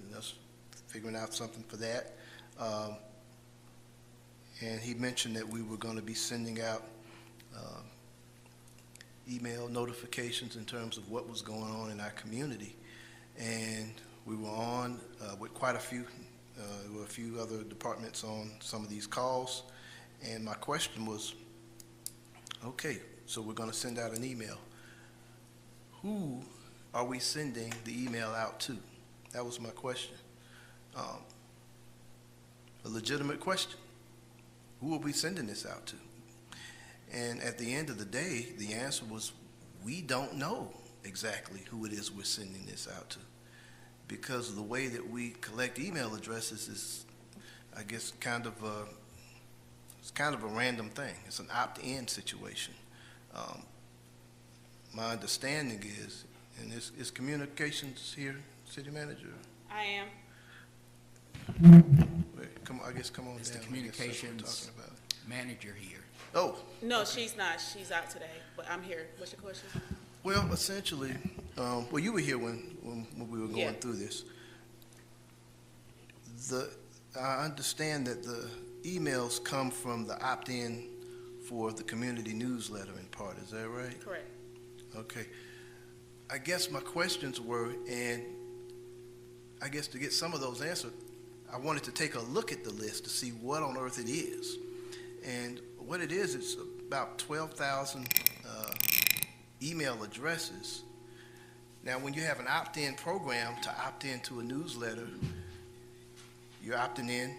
and us figuring out something for that. And he mentioned that we were going to be sending out email notifications in terms of what was going on in our community. And we were on with quite a few, there were a few other departments on some of these calls. And my question was, okay, so we're going to send out an email. Who are we sending the email out to? That was my question. A legitimate question. Who are we sending this out to? And at the end of the day, the answer was, we don't know exactly who it is we're sending this out to, because of the way that we collect email addresses is, I guess, it's kind of a random thing. It's an opt-in situation. My understanding is, and is communications here, city manager? I am. Wait, come on down. Is the communications manager here? Oh. No, she's not. She's out today, but I'm here. What's your question? Well, essentially, well, you were here when we were going through this. I understand that the emails come from the opt-in for the community newsletter in part. Is that right? Correct. Okay. I guess my questions were, and I guess to get some of those answered, I wanted to take a look at the list to see what on earth it is. And what it is, it's about 12,000 email addresses. Now, when you have an opt-in program to opt into a newsletter, you're opting in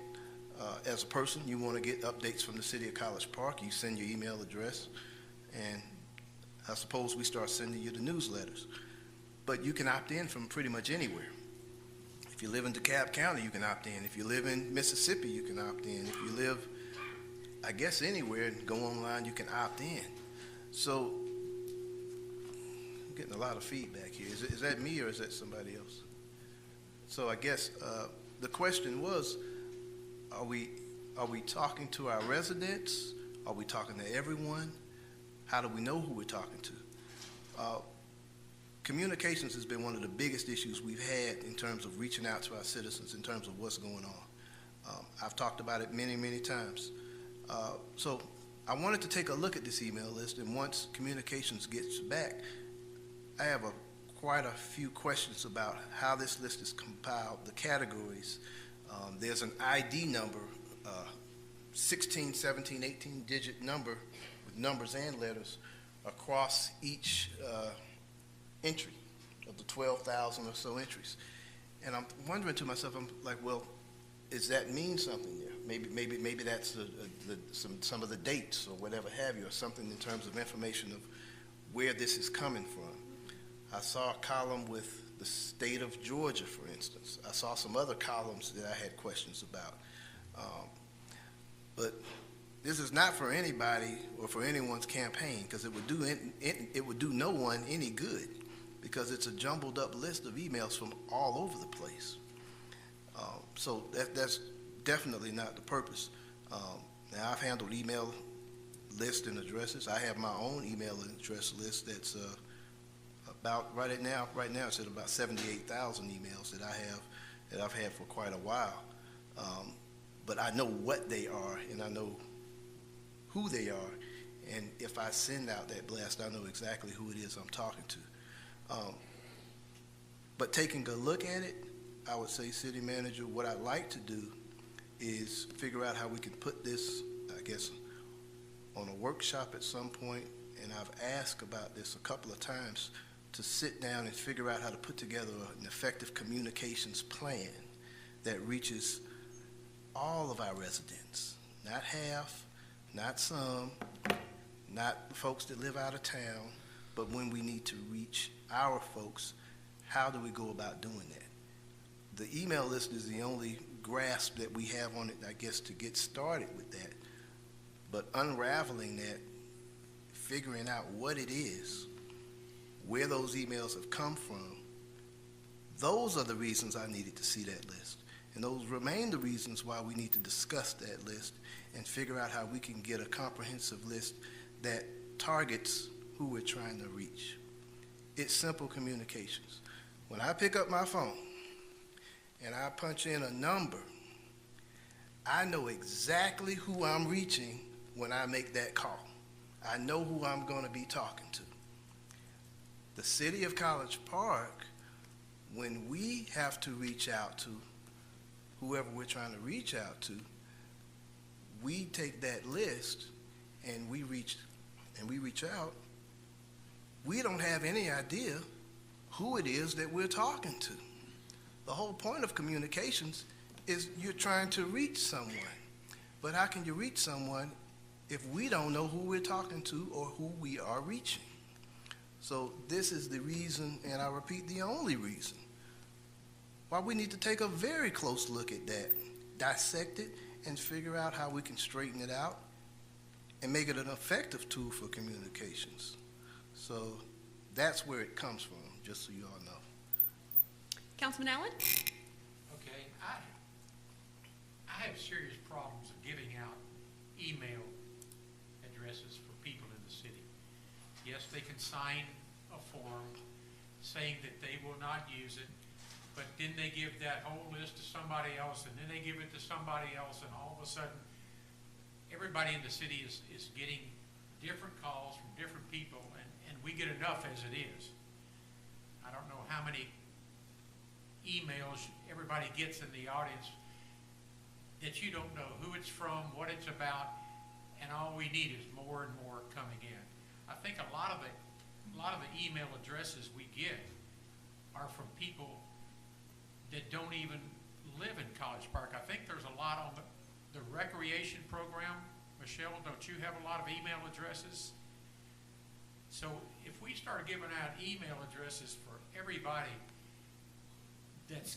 as a person. You want to get updates from the city of College Park. You send your email address, and I suppose we start sending you the newsletters. But you can opt in from pretty much anywhere. If you live in DeKalb County, you can opt in. If you live in Mississippi, you can opt in. If you live, I guess, anywhere and go online, you can opt in. So I'm getting a lot of feedback here. Is that me or is that somebody else? So I guess the question was, are we talking to our residents? Are we talking to everyone? How do we know who we're talking to? Communications has been one of the biggest issues we've had in terms of reaching out to our citizens in terms of what's going on. I've talked about it many, many times. So I wanted to take a look at this email list, and once communications gets back, I have quite a few questions about how this list is compiled, the categories. There's an ID number, 16, 17, 18-digit number with numbers and letters across each entry of the 12,000 or so entries. And I'm wondering to myself, I'm like, well, does that mean something there? Maybe that's some of the dates or whatever have you, or something in terms of information of where this is coming from. I saw a column with the state of Georgia, for instance. I saw some other columns that I had questions about. But this is not for anybody or for anyone's campaign, because it would do no one any good, because it's a jumbled up list of emails from all over the place. So that's definitely not the purpose. Now, I've handled email lists and addresses. I have my own email address list that's about right now it's at about 78,000 emails that I've had for quite a while. But I know what they are, and I know who they are, and if I send out that blast, I know exactly who it is I'm talking to. But taking a look at it, I would say, City Manager, what I'd like to do is figure out how we can put this, I guess, on a workshop at some point, and I've asked about this a couple of times, to sit down and figure out how to put together an effective communications plan that reaches all of our residents, not half, not some, not the folks that live out of town, but when we need to reach our folks, how do we go about doing that? The email list is the only grasp that we have on it, I guess, to get started with that. But unraveling that, figuring out what it is, where those emails have come from, those are the reasons I needed to see that list. And those remain the reasons why we need to discuss that list and figure out how we can get a comprehensive list that targets who we're trying to reach. It's simple communications. When I pick up my phone and I punch in a number, I know exactly who I'm reaching when I make that call. I know who I'm going to be talking to. The City of College Park, when we have to reach out to whoever we're trying to reach out to, we take that list and we reach out. We don't have any idea who it is that we're talking to. The whole point of communications is you're trying to reach someone. But how can you reach someone if we don't know who we're talking to or who we are reaching? So this is the reason, and I repeat, the only reason, why we need to take a very close look at that, dissect it, and figure out how we can straighten it out and make it an effective tool for communications. So that's where it comes from, just so you all know. Councilman Allen? Okay, I have serious problems of giving out email addresses for people in the city. Yes, they can sign a form saying that they will not use it, but then they give that whole list to somebody else, and then they give it to somebody else, and all of a sudden, everybody in the city is getting different calls from different people, and we get enough as it is. I don't know how many emails everybody gets in the audience that you don't know who it's from, what it's about, and all we need is more and more coming in. I think a lot of the email addresses we get are from people that don't even live in College Park. I think there's a lot on the recreation program. Michelle, don't you have a lot of email addresses? So if we start giving out email addresses for everybody that's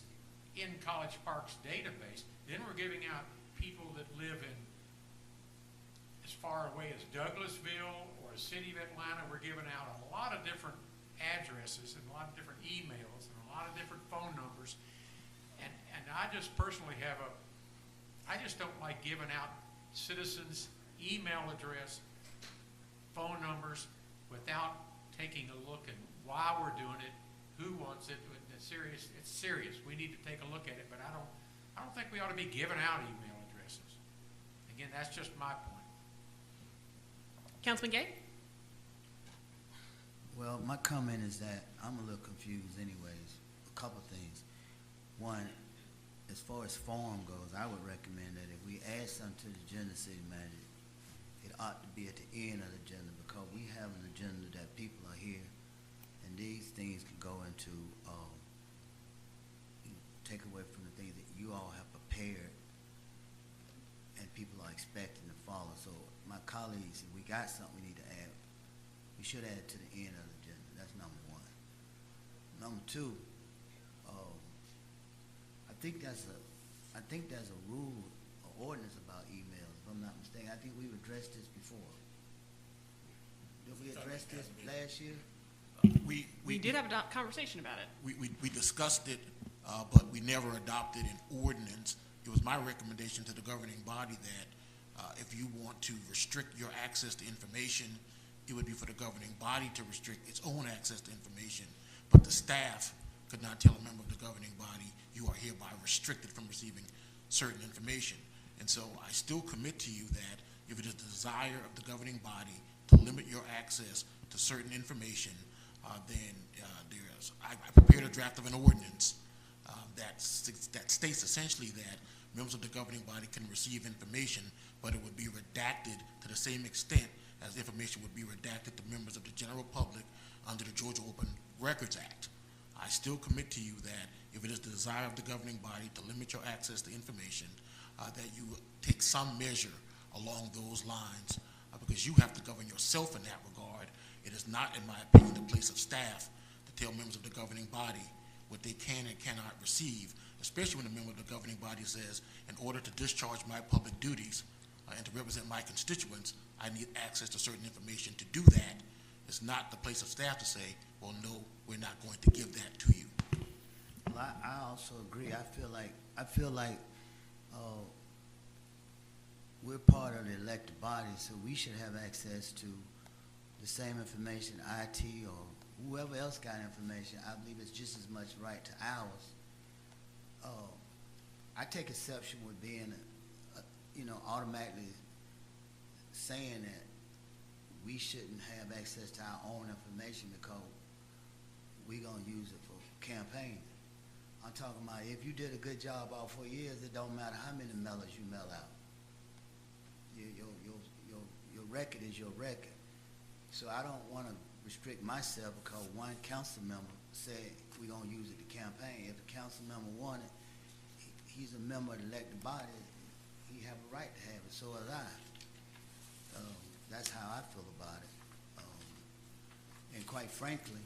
in College Park's database, then we're giving out people that live in as far away as Douglasville or the city of Atlanta. We're giving out a lot of different addresses and a lot of different emails and a lot of different phone numbers. And I just personally I just don't like giving out citizens' email address, phone numbers, without taking a look at why we're doing it, who wants it. It's serious. We need to take a look at it, but I don't think we ought to be giving out email addresses. Again, that's just my point. Councilman Gay? Well, my comment is that I'm a little confused anyways. A couple things. One, as far as form goes, I would recommend that if we add something to the agenda, City Manager, it ought to be at the end of the agenda, because we have an agenda that people are here And these things can go into, take away from the things that you all have prepared and people are expecting to follow. So my colleagues, if we got something we need to add, we should add it to the end of the agenda. That's number one. Number two, I think there's a rule or ordinance about emails, if I'm not mistaken. I think we've addressed this before. Did we address this last year? We did have a conversation about it. We discussed it, but we never adopted an ordinance. It was my recommendation to the governing body that if you want to restrict your access to information, it would be for the governing body to restrict its own access to information. But the staff could not tell a member of the governing body, you are hereby restricted from receiving certain information. And so I still commit to you that if it is the desire of the governing body to limit your access to certain information, then I prepared a draft of an ordinance that states essentially that members of the governing body can receive information, but it would be redacted to the same extent as information would be redacted to members of the general public under the Georgia Open Records Act. I still commit to you that if it is the desire of the governing body to limit your access to information, that you take some measure along those lines, because you have to govern yourself in that regard. It is not, in my opinion, the place of staff to tell members of the governing body what they can and cannot receive, especially when a member of the governing body says, in order to discharge my public duties and to represent my constituents, I need access to certain information. To do that, it's not the place of staff to say, well, no, we're not going to give that to you. Well, I also agree. I feel like we're part of the elected body, so we should have access to the same information IT or whoever else got information. I believe it's just as much right to ours. I take exception with being, automatically saying that we shouldn't have access to our own information because we're going to use it for campaigning. I'm talking about if you did a good job all 4 years, it don't matter how many mailers you mail out. Your record is your record. So I don't want to restrict myself because one council member said we're going to use it to campaign. If the council member wanted, he's a member of the elected body, he have a right to have it, so as I. That's how I feel about it. And quite frankly,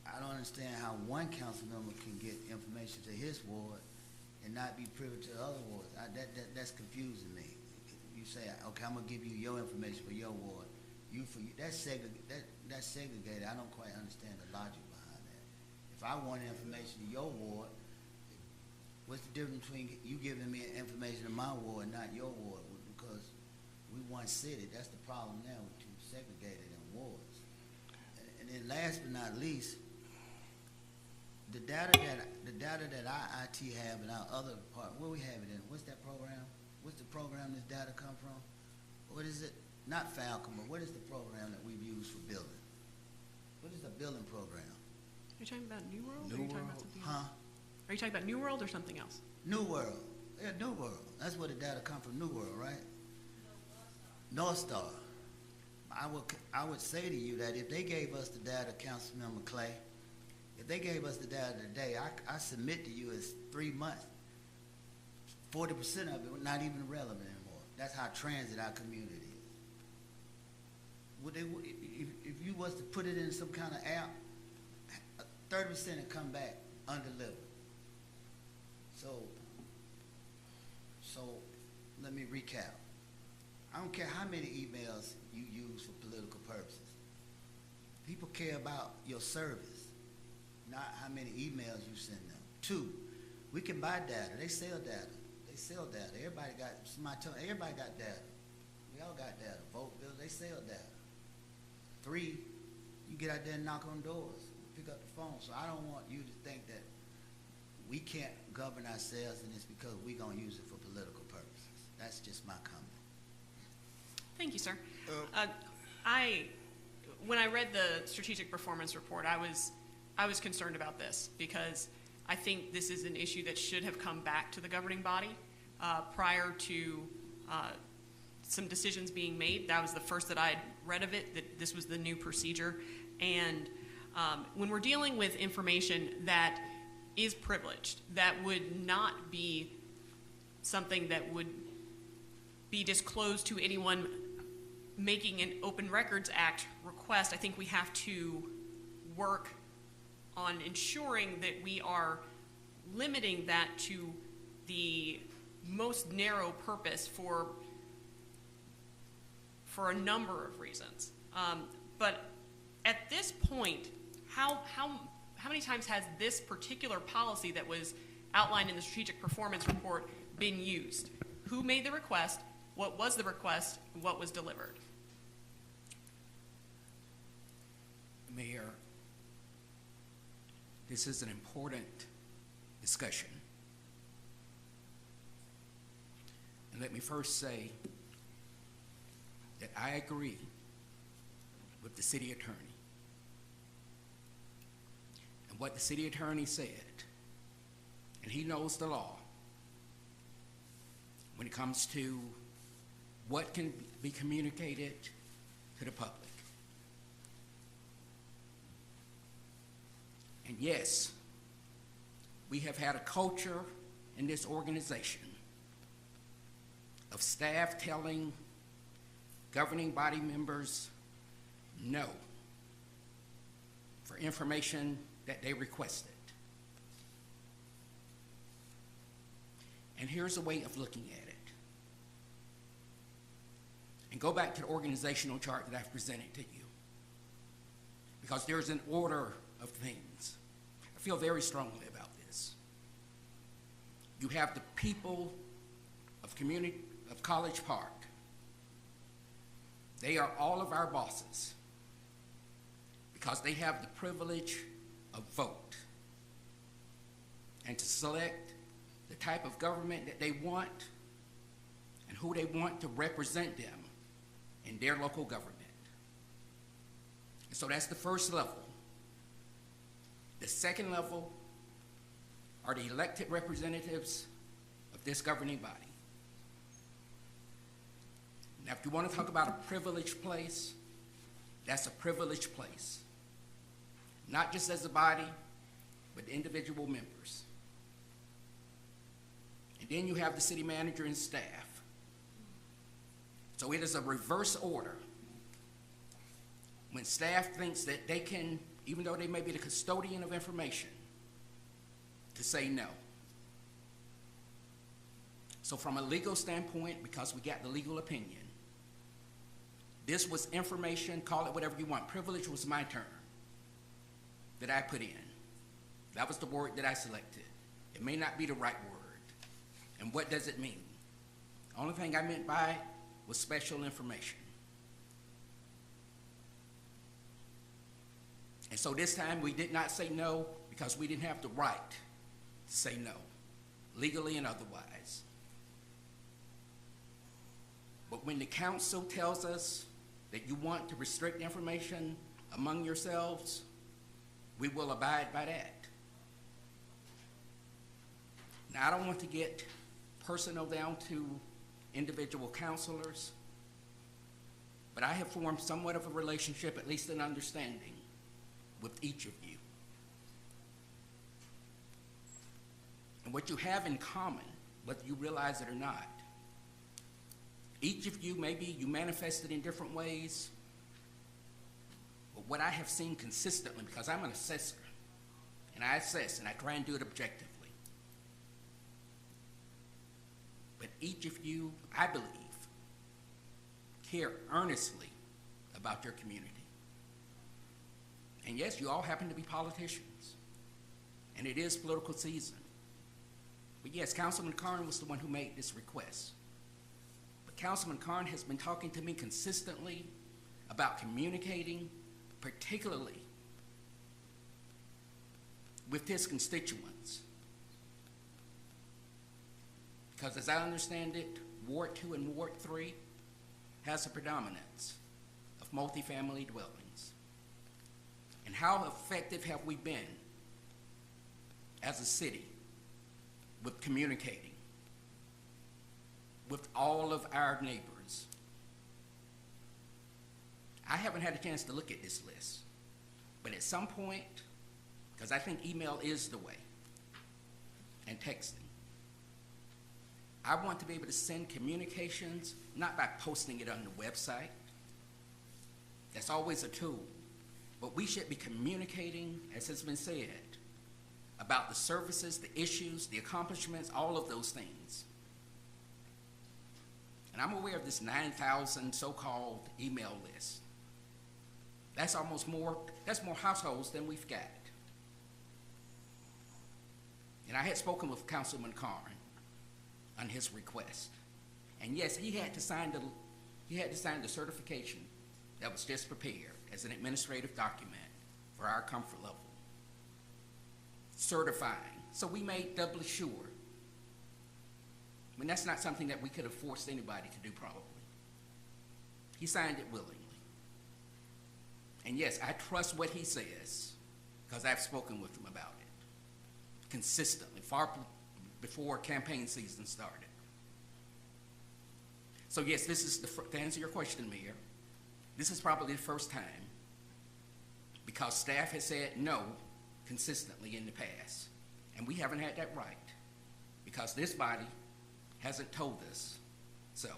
I don't understand how one council member can get information to his ward and not be privy to the other wards. That's confusing me. You say, okay, I'm gonna give you your information for your ward. That's segregated. I don't quite understand the logic behind that. If I want information to your ward, what's the difference between you giving me information in my ward and not your ward? Because we one city. That's the problem now. We're too segregated in wards. And then last but not least, the data that our IT have in our other part, where we have it in, what's that program? What's the program this data come from? What is it? Not Falcon, but what is the program that we've used for building? What is the building program? Are you talking about New World? New or are you talking World, about something huh? else? Are you talking about New World or something else? New World. Yeah, New World. That's where the data come from, New World, right? North Star. I would say to you that if they gave us the data, Councilmember Clay, if they gave us the data today, I submit to you as 3 months, 40% of it not even relevant anymore. That's how transit our community is. If you was to put it in some kind of app, 30% would come back undelivered. So let me recap. I don't care how many emails you use for political purposes. People care about your service, not how many emails you send them. 2, we can buy data. They sell data. Everybody got data. We all got data. Vote bills, they sell data. 3, you get out there and knock on doors, pick up the phone. So I don't want you to think that we can't govern ourselves and it's because we're going to use it for political purposes. That's just my comment. Thank you, sir. When I read the strategic performance report, I was concerned about this because I think this is an issue that should have come back to the governing body prior to some decisions being made. That was the first that I had read of it that this was the new procedure. And when we're dealing with information that is privileged, that would not be something that would be disclosed to anyone making an Open Records Act request, I think we have to work on ensuring that we are limiting that to the most narrow purpose for a number of reasons. But at this point, how many times has this particular policy that was outlined in the strategic performance report been used? Who made the request? What was the request? And what was delivered? Mayor, this is an important discussion. And let me first say that I agree with the city attorney. And what the city attorney said, and he knows the law when it comes to what can be communicated to the public. And yes, we have had a culture in this organization of staff telling governing body members no for information that they requested. And here's a way of looking at it. And go back to the organizational chart that I've presented to you, because there's an order of things. I feel very strongly about this. You have the people of College Park. They are all of our bosses because they have the privilege of vote and to select the type of government that they want and who they want to represent them in their local government. And so that's the first level. The second level are the elected representatives of this governing body. Now, if you want to talk about a privileged place, that's a privileged place. Not just as a body, but individual members. And then you have the city manager and staff. So it is a reverse order. When staff thinks that they can, even though they may be the custodian of information, to say no. So from a legal standpoint, because we got the legal opinion, this was information, call it whatever you want. Privilege was my term that I put in. That was the word that I selected. It may not be the right word. And what does it mean? The only thing I meant by it was special information. And so this time we did not say no because we didn't have the right to say no, legally and otherwise. But when the council tells us that you want to restrict information among yourselves, we will abide by that. Now, I don't want to get personal down to individual counselors, but I have formed somewhat of a relationship, at least an understanding, with each of you. And what you have in common, whether you realize it or not, each of you, maybe you manifest it in different ways, but what I have seen consistently, because I'm an assessor, and I assess and I try and do it objectively, but each of you, I believe, care earnestly about your community. And yes, you all happen to be politicians, and it is political season. But yes, Councilman Karn was the one who made this request. But Councilman Karn has been talking to me consistently about communicating, particularly with his constituents. Because as I understand it, Ward 2 and Ward 3 has a predominance of multifamily dwellings. And how effective have we been as a city with communicating with all of our neighbors? I haven't had a chance to look at this list, but at some point, because I think email is the way, and texting, I want to be able to send communications, not by posting it on the website. That's always a tool. But we should be communicating, as has been said, about the services, the issues, the accomplishments, all of those things. And I'm aware of this 9,000 so-called email list. That's more households than we've got. And I had spoken with Councilman Karn on his request. And yes, he had to sign the certification that was just prepared as an administrative document for our comfort level, certifying. So we made doubly sure. I mean, that's not something that we could have forced anybody to do, probably. He signed it willingly. And yes, I trust what he says, because I've spoken with him about it consistently, far before campaign season started. So yes, this is to answer your question, Mayor, this is probably the first time, because staff has said no consistently in the past, and we haven't had that right, because this body hasn't told us so.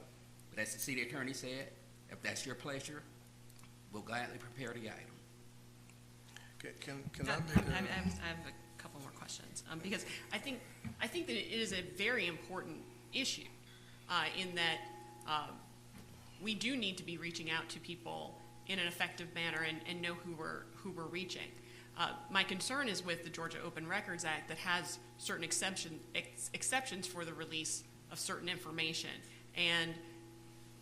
But as the city attorney said, if that's your pleasure, we'll gladly prepare the item. Can I make I have a couple more questions, because I think that it is a very important issue in that we do need to be reaching out to people in an effective manner and know who we're reaching. My concern is with the Georgia Open Records Act that has certain exceptions for the release of certain information, and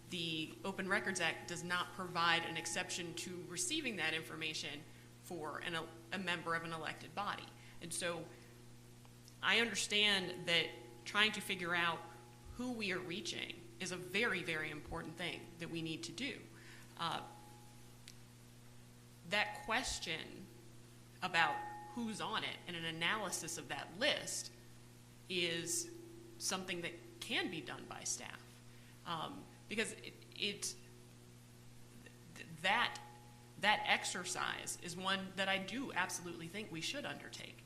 the Open Records Act does not provide an exception to receiving that information for a member of an elected body. And so I understand that trying to figure out who we are reaching is a very, very important thing that we need to do. That question about who's on it and an analysis of that list is something that can be done by staff. Because that exercise is one that I do absolutely think we should undertake.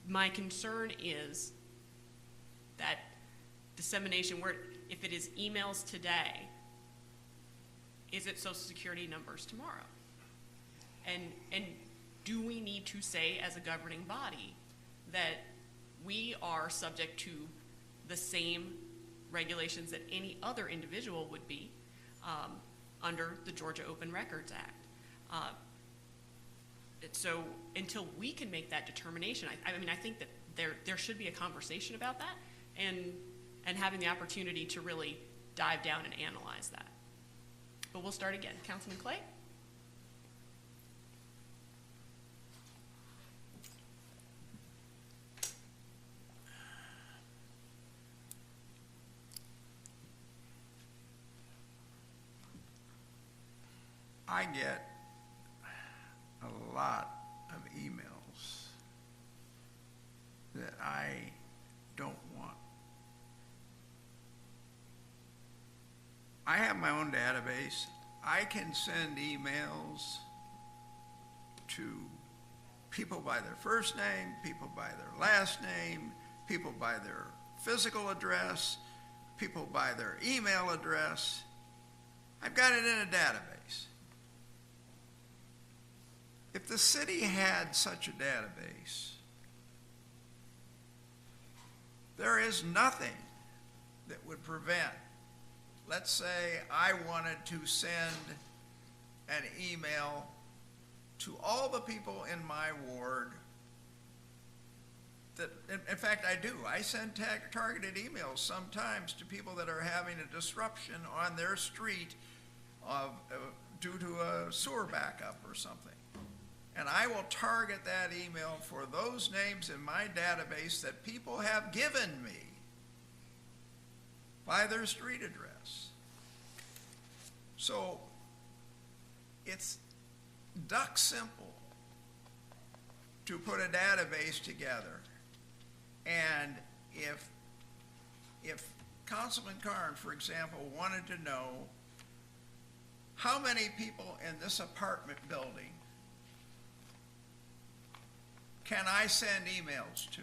My concern is that dissemination, where if it is emails today, is it Social Security numbers tomorrow? And do we need to say as a governing body that we are subject to the same regulations that any other individual would be under the Georgia Open Records Act? So until we can make that determination, I think that there should be a conversation about that and having the opportunity to really dive down and analyze that. But we'll start again. Councilman Clay? I get a lot of emails that I don't want. I have my own database. I can send emails to people by their first name, people by their last name, people by their physical address, people by their email address. I've got it in a database. If the city had such a database, there is nothing that would prevent, let's say I wanted to send an email to all the people in my ward that, in fact, I do. I send targeted emails sometimes to people that are having a disruption on their street due to a sewer backup or something. And I will target that email for those names in my database that people have given me by their street address. So it's duck simple to put a database together. And if Councilman Karn, for example, wanted to know how many people in this apartment building can I send emails to?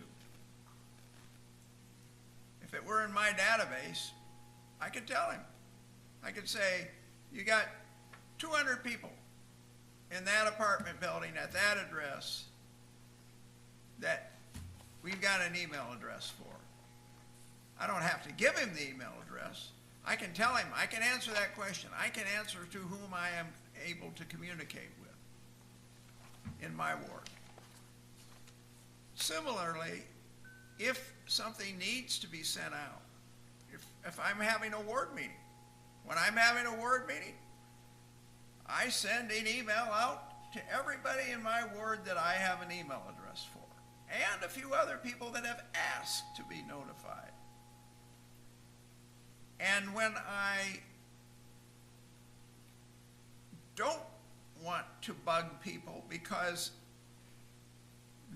If it were in my database, I could tell him. I could say, you got 200 people in that apartment building at that address that we've got an email address for. I don't have to give him the email address. I can tell him, I can answer that question. I can answer to whom I am able to communicate with in my ward. Similarly, if something needs to be sent out, if I'm having a ward meeting, when I'm having a ward meeting, I send an email out to everybody in my ward that I have an email address for, and a few other people that have asked to be notified. And when I don't want to bug people because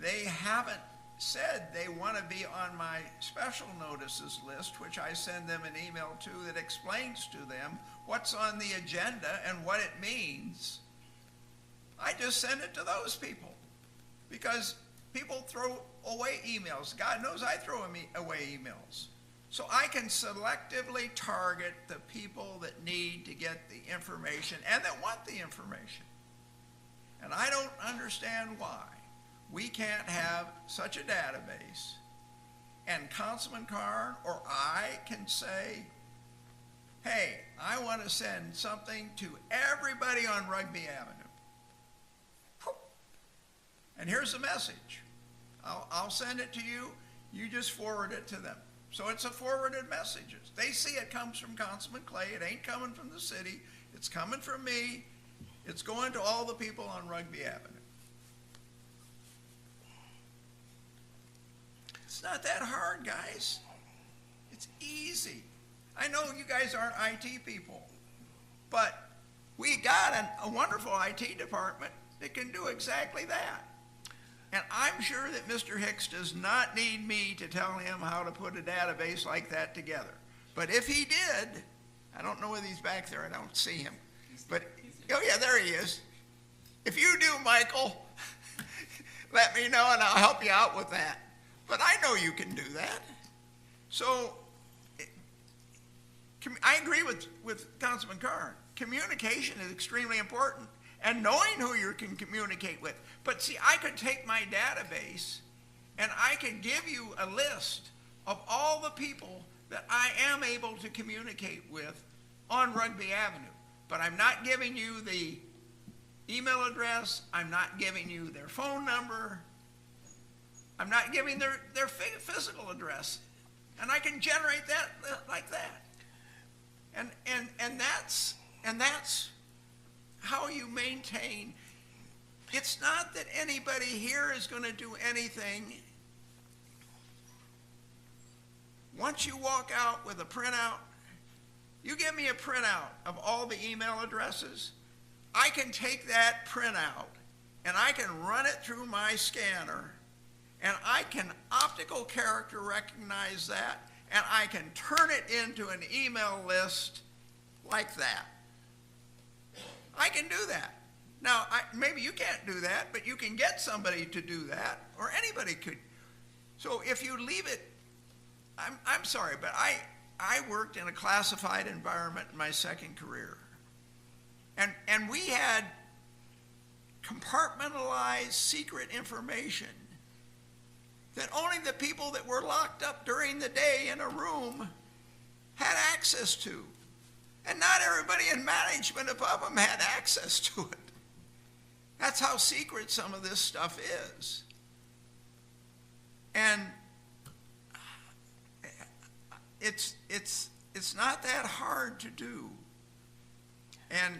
they haven't said they want to be on my special notices list, which I send them an email to that explains to them what's on the agenda and what it means, I just send it to those people. Because people throw away emails. God knows I throw away emails. So I can selectively target the people that need to get the information and that want the information. And I don't understand why we can't have such a database and Councilman Carn or I can say, hey, I want to send something to everybody on Rugby Avenue. And here's the message. I'll send it to you. You just forward it to them. So it's a forwarded messages. They see it comes from Councilman Clay. It ain't coming from the city. It's coming from me. It's going to all the people on Rugby Avenue. It's not that hard, guys. It's easy. I know you guys aren't IT people, but we got a wonderful IT department that can do exactly that. And I'm sure that Mr. Hicks does not need me to tell him how to put a database like that together. But if he did, I don't know whether he's back there, I don't see him. But, oh yeah, there he is. If you do, Michael, let me know and I'll help you out with that. But I know you can do that. So, I agree with Councilman Carn. Communication is extremely important. And knowing who you can communicate with. But see, I could take my database and I could give you a list of all the people that I am able to communicate with on Rugby Avenue. But I'm not giving you the email address. I'm not giving you their phone number. I'm not giving their physical address. And I can generate that like that. And that's how you maintain. It's not that anybody here is going to do anything. Once you walk out with a printout, you give me a printout of all the email addresses, I can take that printout and I can run it through my scanner and I can optical character recognize that and I can turn it into an email list like that. I can do that. Now, maybe you can't do that, but you can get somebody to do that, or anybody could. So if you leave it, I'm sorry, but I worked in a classified environment in my second career. And we had compartmentalized secret information that only the people that were locked up during the day in a room had access to. And not everybody in management above them had access to it. That's how secret some of this stuff is. And it's not that hard to do. And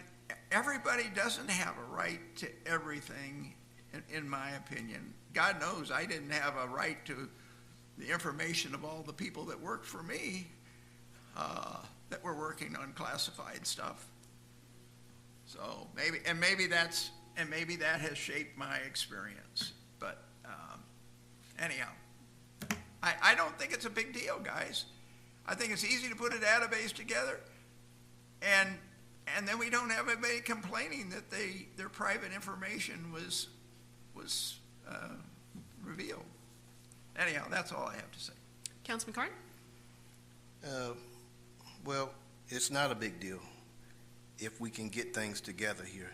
everybody doesn't have a right to everything, in my opinion. God knows I didn't have a right to the information of all the people that worked for me. That were working on classified stuff. So maybe that has shaped my experience. But anyhow, I don't think it's a big deal, guys. I think it's easy to put a database together, and And then we don't have anybody complaining that their private information was revealed. Anyhow, that's all I have to say. Councilman Carn? Well, it's not a big deal if we can get things together here.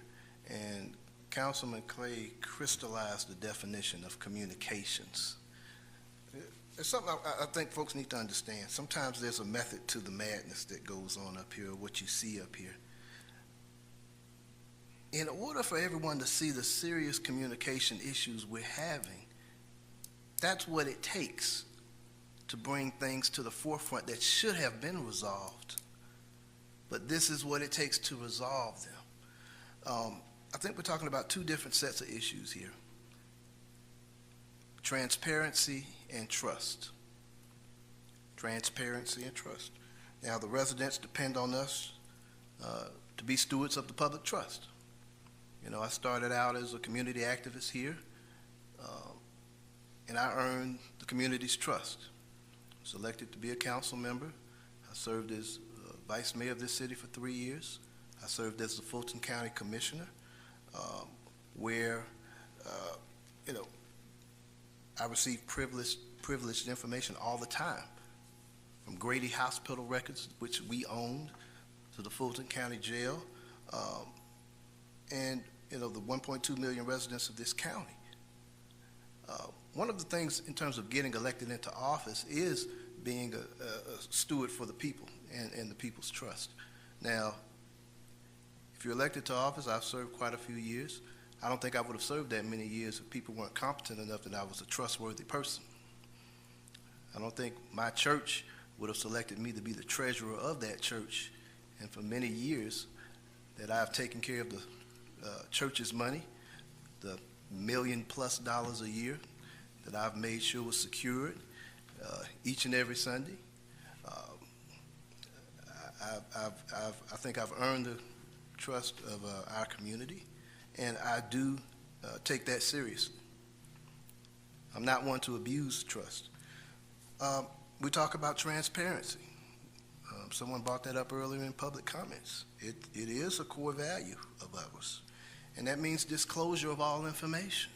And Councilman Clay crystallized the definition of communications. It's something I think folks need to understand. Sometimes there's a method to the madness that goes on up here, what you see up here. In order for everyone to see the serious communication issues we're having, that's what it takes to bring things to the forefront that should have been resolved. But this is what it takes to resolve them. I think we're talking about two different sets of issues here. Transparency and trust. Transparency and trust. Now, the residents depend on us to be stewards of the public trust. You know, I started out as a community activist here, and I earned the community's trust. I was elected to be a council member. I served as vice mayor of this city for 3 years. I served as the Fulton County Commissioner, where, you know, I received privileged information all the time, from Grady Hospital records, which we owned, to the Fulton County Jail, and, you know, the 1.2 million residents of this county. One of the things in terms of getting elected into office is being a steward for the people and the people's trust. Now, if you're elected to office, I've served quite a few years. I don't think I would have served that many years if people weren't competent enough that I was a trustworthy person. I don't think my church would have selected me to be the treasurer of that church, and for many years that I've taken care of the church's money, the $1 million+ a year that I've made sure was secured each and every Sunday. I think I've earned the trust of our community, and I do take that seriously. I'm not one to abuse trust. We talk about transparency. Someone brought that up earlier in public comments. It is a core value of ours, and that means disclosure of all information.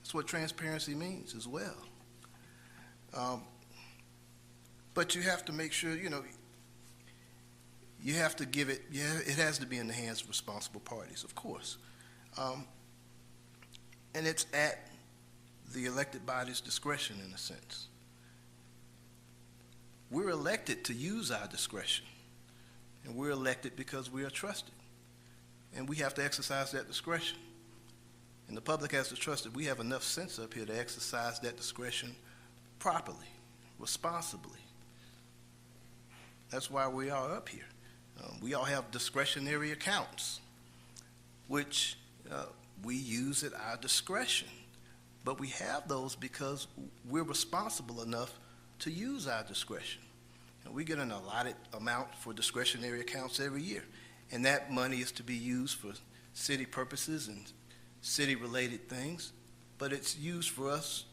That's what transparency means as well. But you have to make sure, you know, you have to give it, it has to be in the hands of responsible parties, of course. And it's at the elected body's discretion in a sense. We're elected to use our discretion, and we're elected because we are trusted, and we have to exercise that discretion. And the public has to trust that we have enough sense up here to exercise that discretion properly, responsibly. That's why we are up here. We all have discretionary accounts, which we use at our discretion. But we have those because we're responsible enough to use our discretion. And we get an allotted amount for discretionary accounts every year. And that money is to be used for city purposes and city-related things. But it's used for us,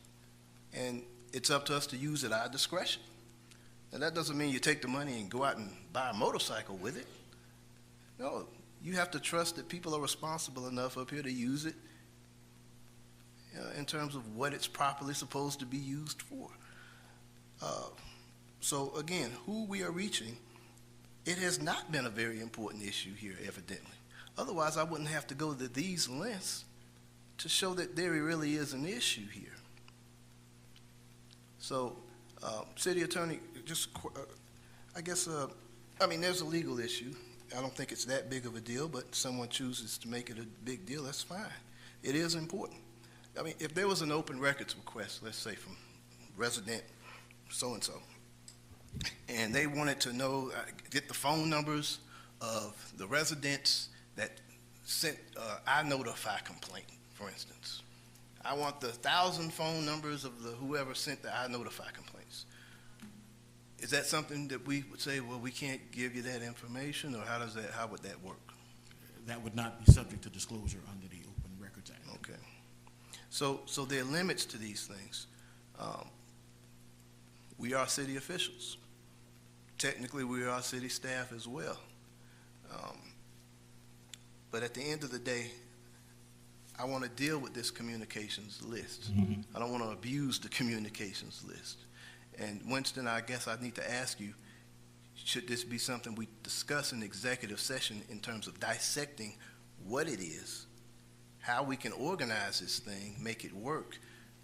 and it's up to us to use at our discretion. Now, that doesn't mean you take the money and go out and buy a motorcycle with it. No, you have to trust that people are responsible enough up here to use it in terms of what it's properly supposed to be used for. So again, who we are reaching, it has not been a very important issue here, evidently. Otherwise, I wouldn't have to go to these lengths to show that there really is an issue here. So, City Attorney, just, I guess, I mean, there's a legal issue. I don't think it's that big of a deal, but someone chooses to make it a big deal, that's fine. It is important. I mean, if there was an open records request, let's say from resident so-and-so, and they wanted to know, get the phone numbers of the residents that sent I notify complaint, for instance. I want the 1,000 phone numbers of the whoever sent the I notify complaints. Is that something that we would say, well, we can't give you that information, or how would that work? That would not be subject to disclosure under the Open Records Act. Okay. So there are limits to these things. We are city officials. Technically, we are city staff as well. But at the end of the day, I want to deal with this communications list. I don't want to abuse the communications list. And Winston, I guess I need to ask you, should this be something we discuss in executive session in terms of dissecting what it is, how we can organize this thing, make it work?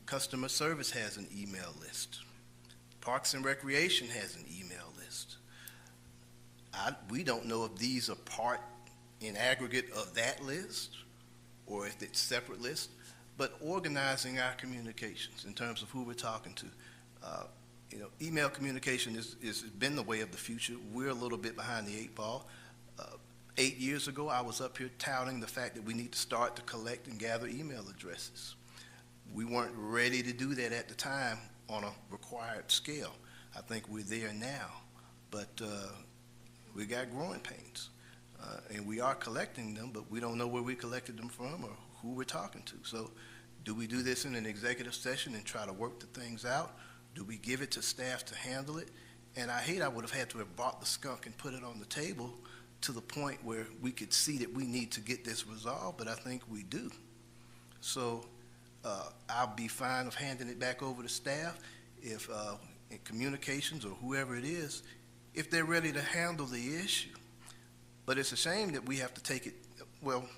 Customer service has an email list. Parks and Recreation has an email list. We don't know if these are part in aggregate of that list or if it's separate lists, but organizing our communications in terms of who we're talking to. Email communication has been the way of the future. We're a little bit behind the 8 ball. 8 years ago, I was up here touting the fact that we need to start to collect and gather email addresses. We weren't ready to do that at the time on a required scale. I think we're there now, but we got growing pains. And we are collecting them, but we don't know where we collected them from or who we're talking to. So do we do this in an executive session and try to work the things out? Do we give it to staff to handle it? And I would have had to have bought the skunk and put it on the table to the point where we could see that we need to get this resolved, but I think we do. So I'll be fine of handing it back over to staff if in communications or whoever it is, if they're ready to handle the issue. But it's a shame that we have to take it, well,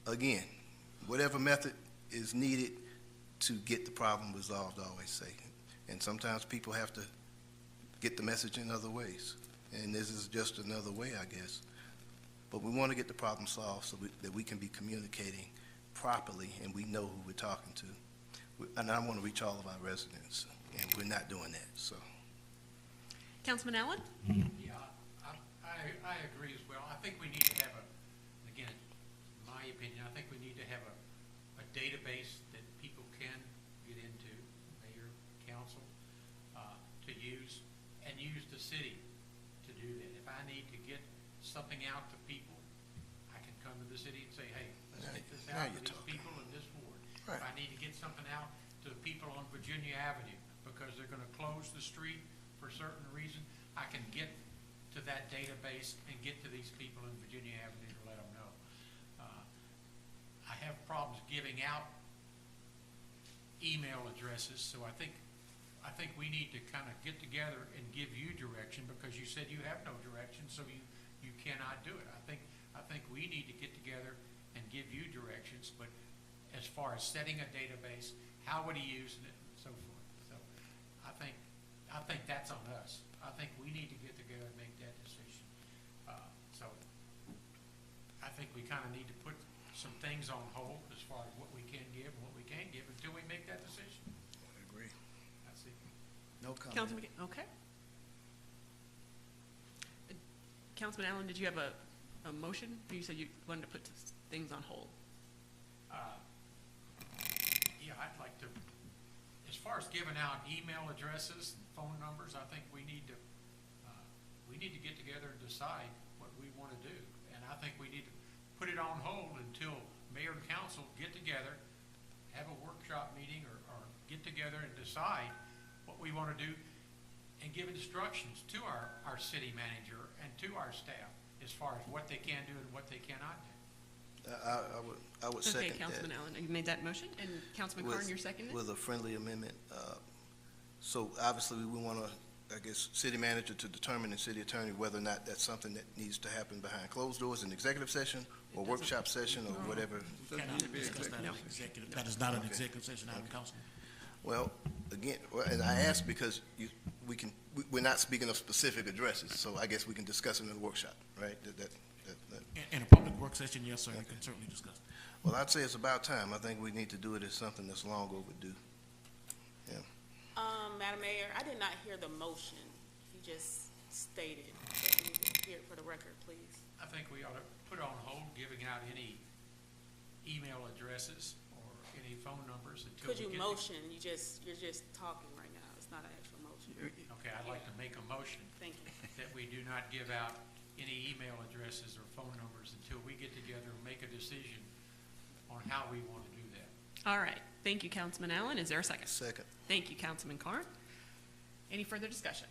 again, whatever method is needed to get the problem resolved, I always say. And sometimes people have to get the message in other ways. And this is just another way, I guess. But we want to get the problem solved so that we can be communicating properly and we know who we're talking to. And I want to reach all of our residents, and we're not doing that, so. Councilman Allen? Yeah, I agree as well. I think we need to have again, in my opinion, I think we need to have a database that people can get into, mayor, council, to use, and use the city to do that. If I need to get something out to people, I can come to the city and say, hey, let's get this out to these people in this ward. Right. If I need to get something out to the people on Virginia Avenue because they're going to close the street for a certain reason, I can get to that database and get to these people in Virginia Avenue to let them know. I have problems giving out email addresses, so I think we need to kind of get together and give you direction because you said you have no direction, so you cannot do it. I think we need to get together and give you directions, but as far as setting a database, how would he use it, and so forth. So I think that's on us. I think we need to get together and make that decision. So I think we kind of need to put some things on hold as far as what we can give and what we can't give until we make that decision. I agree. That's it. No comment. Councilman, okay. Councilman Allen, did you have a motion? You said you wanted to put things on hold. Yeah, I'd like to, as far as giving out email addresses, and phone numbers, I think we need to get together and decide what we want to do. And I think we need to put it on hold until mayor and council get together, have a workshop meeting or get together and decide what we want to do and give instructions to our city manager and to our staff as far as what they can do and what they cannot do. I would second Okay, Councilman Allen, you made that motion, and Councilman Carn, you're seconding it? With a friendly amendment. So obviously, we want to, I guess, city manager to determine and city attorney whether or not that's something that needs to happen behind closed doors in executive session or workshop session or whatever. That is not an executive session, Madam Councilman. Well, again, and I asked because we're not speaking of specific addresses, so I guess we can discuss it in the workshop, right? In a public work session, yes, sir, we can certainly discuss it. Well, I'd say it's about time. I think we need to do it as something that's long overdue. Yeah. Madam Mayor, I did not hear the motion. You just stated, so we need to hear it for the record, please. I think we ought to put on hold giving out any email addresses or any phone numbers until Could we you get motion? You're just talking right now. It's not an actual motion. Okay, I'd like to make a motion Thank you. that we do not give out any email addresses or phone numbers until we get together and make a decision on how we want to do that. All right, thank you, Councilman Allen. Is there a second? Second. Thank you, Councilman Carn. Any further discussion?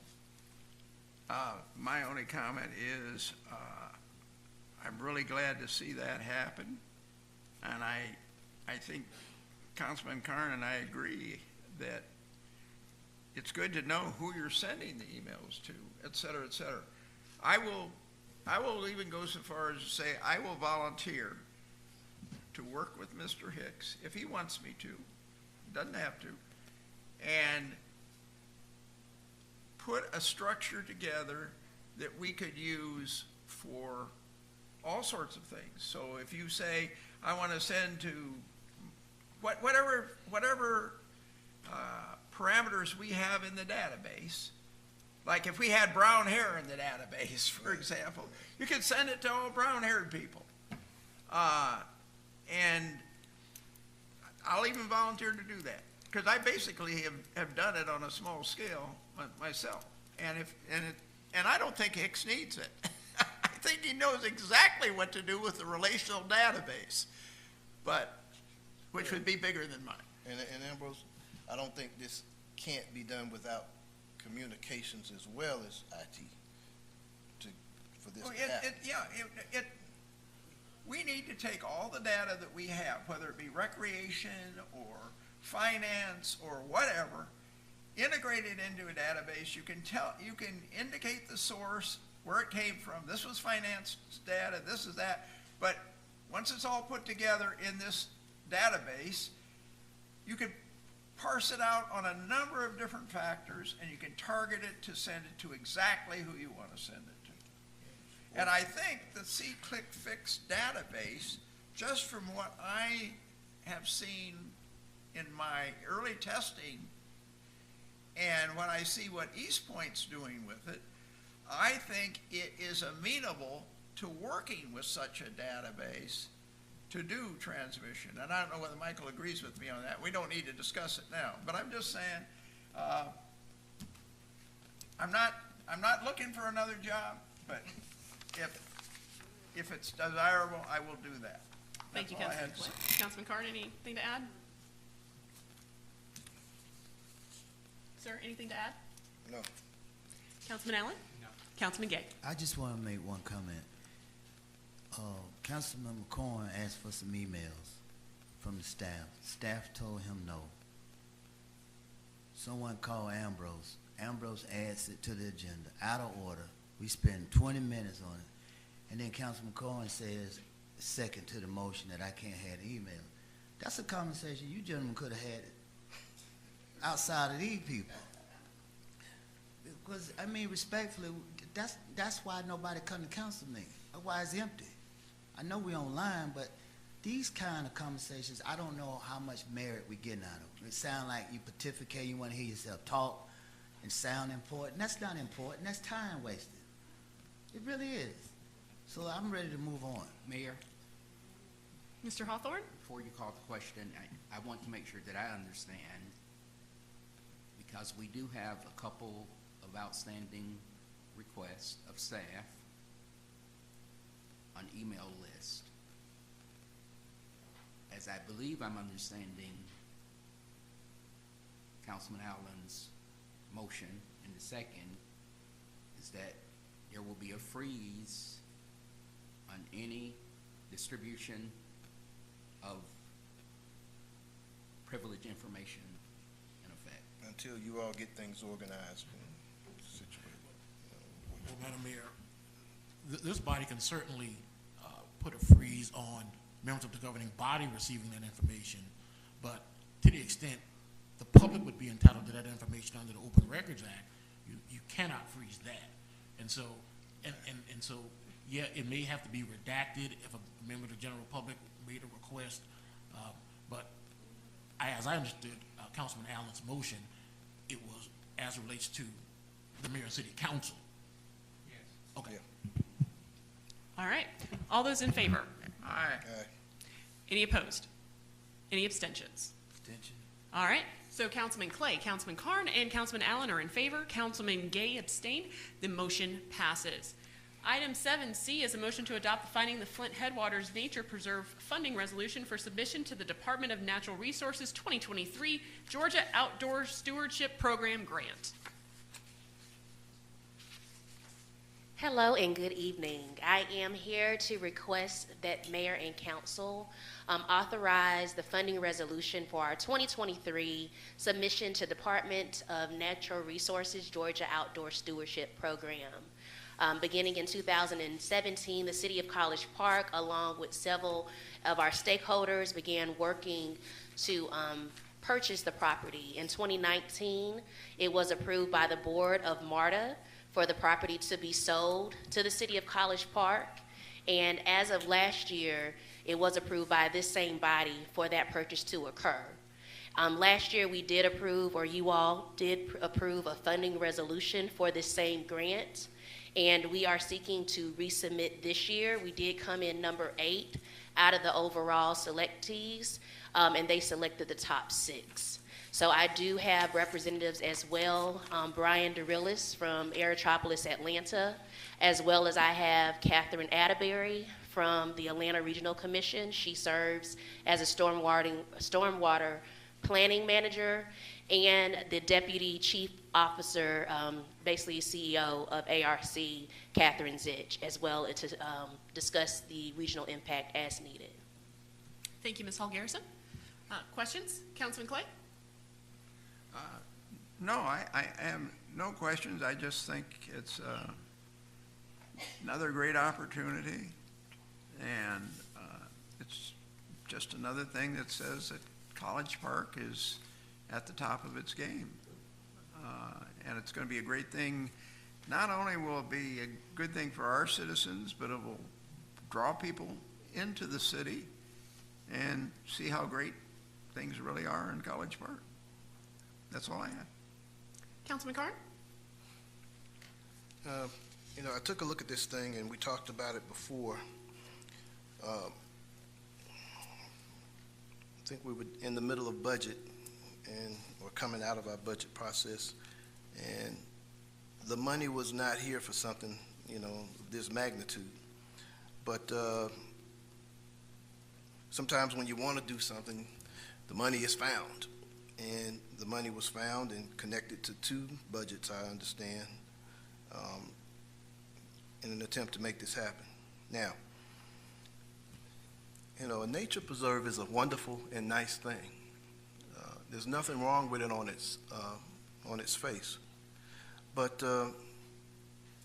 My only comment is, I'm really glad to see that happen. And I think Councilman Carn and I agree that it's good to know who you're sending the emails to, et cetera, et cetera. I will even go so far as to say I will volunteer to work with Mr. Hicks if he wants me to, doesn't have to, and put a structure together that we could use for all sorts of things. So if you say, I want to send to whatever parameters we have in the database, like if we had brown hair in the database, for example, you could send it to all brown-haired people. And I'll even volunteer to do that, because I basically have done it on a small scale myself. And I don't think Hicks needs it. I think he knows exactly what to do with the relational database, but which would be bigger than mine. And Ambrose, I don't think this can't be done without communications as well as IT for this to happen. We need to take all the data that we have, whether it be recreation or finance or whatever, integrate it into a database. You can indicate the source, where it came from. This was finance data, this is that. But once it's all put together in this database, you can parse it out on a number of different factors, and you can target it to send it to exactly who you want to send it to. And I think the C-Click-Fix database, just from what I have seen in my early testing and when I see what East Point's doing with it, I think it is amenable to working with such a database to do transmission. And I don't know whether Michael agrees with me on that. We don't need to discuss it now. But I'm just saying, I'm not looking for another job, but if it's desirable, I will do that. Thank you, Councilman Clay. Councilman Carn, anything to add? Sir, anything to add? No. Councilman Allen? No. Councilman Gay? I just want to make one comment. Councilman McCorn asked for some emails from the staff. Staff told him no. Someone called Ambrose. Ambrose adds it to the agenda, out of order. We spend 20 minutes on it. And then Councilman McCorn says, second to the motion, that I can't have the email. That's a conversation you gentlemen could have had outside of these people. Because, I mean, respectfully, that's why nobody come to council meeting. Otherwise, it's empty. I know we online, but these kind of conversations, I don't know how much merit we getting out of them. It sound like you pontificate, you want to hear yourself talk and sound important. That's not important. That's time wasted. It really is. So I'm ready to move on. Mayor, Mr. Hawthorne? before you call the question, I want to make sure that I understand, because we do have a couple of outstanding requests of staff on email list. As I believe I'm understanding Councilman Allen's motion in the second, is that there will be a freeze on any distribution of privileged information in effect. Until you all get things organized and situated. Well, Madam Mayor, this body can certainly put a freeze on members of the governing body receiving that information, but to the extent the public would be entitled to that information under the Open Records Act, you cannot freeze that. And so, and so, yeah, it may have to be redacted if a member of the general public made a request, but as I understood Councilman Allen's motion, it was as it relates to the mayor and city council. Yes. Okay. Yeah. All right. All those in favor? Aye. Any opposed? Any abstentions? Abstention. All right. So Councilman Clay, Councilman Carn, and Councilman Allen are in favor. Councilman Gay abstained. The motion passes. Item 7C is a motion to adopt the Finding the Flint Headwaters Nature Preserve Funding Resolution for submission to the Department of Natural Resources 2023 Georgia Outdoor Stewardship Program Grant. Hello and good evening. I am here to request that Mayor and Council authorize the funding resolution for our 2023 submission to Department of Natural Resources Georgia Outdoor Stewardship Program. Beginning in 2017, the City of College Park, along with several of our stakeholders, began working to purchase the property. In 2019, it was approved by the Board of MARTA for the property to be sold to the City of College Park. And as of last year, it was approved by this same body for that purchase to occur. Last year, we did approve, or you all did approve, a funding resolution for this same grant, and we are seeking to resubmit this year. We did come in number 8 out of the overall selectees, and they selected the top 6. So I do have representatives as well, Brian DeRillis from Aerotropolis, Atlanta, as well as I have Catherine Atterbury from the Atlanta Regional Commission. She serves as a stormwater planning manager, and the Deputy Chief Officer, basically CEO of ARC, Catherine Zich, as well to discuss the regional impact as needed. Thank you, Ms. Hall Garrison. Questions? Councilman Clay? No, I have no questions. I just think it's another great opportunity, and it's just another thing that says that College Park is at the top of its game. And it's going to be a great thing. Not only will it be a good thing for our citizens, but it will draw people into the city and see how great things really are in College Park. That's all I have. Councilman Carn? You know, I took a look at this thing, and we talked about it before. I think we were in the middle of budget, and we're coming out of our budget process, and the money was not here for something, you know, this magnitude. But sometimes when you want to do something, the money is found. And the money was found and connected to 2 budgets, I understand, in an attempt to make this happen. Now, you know, a nature preserve is a wonderful and nice thing. There's nothing wrong with it on its face. But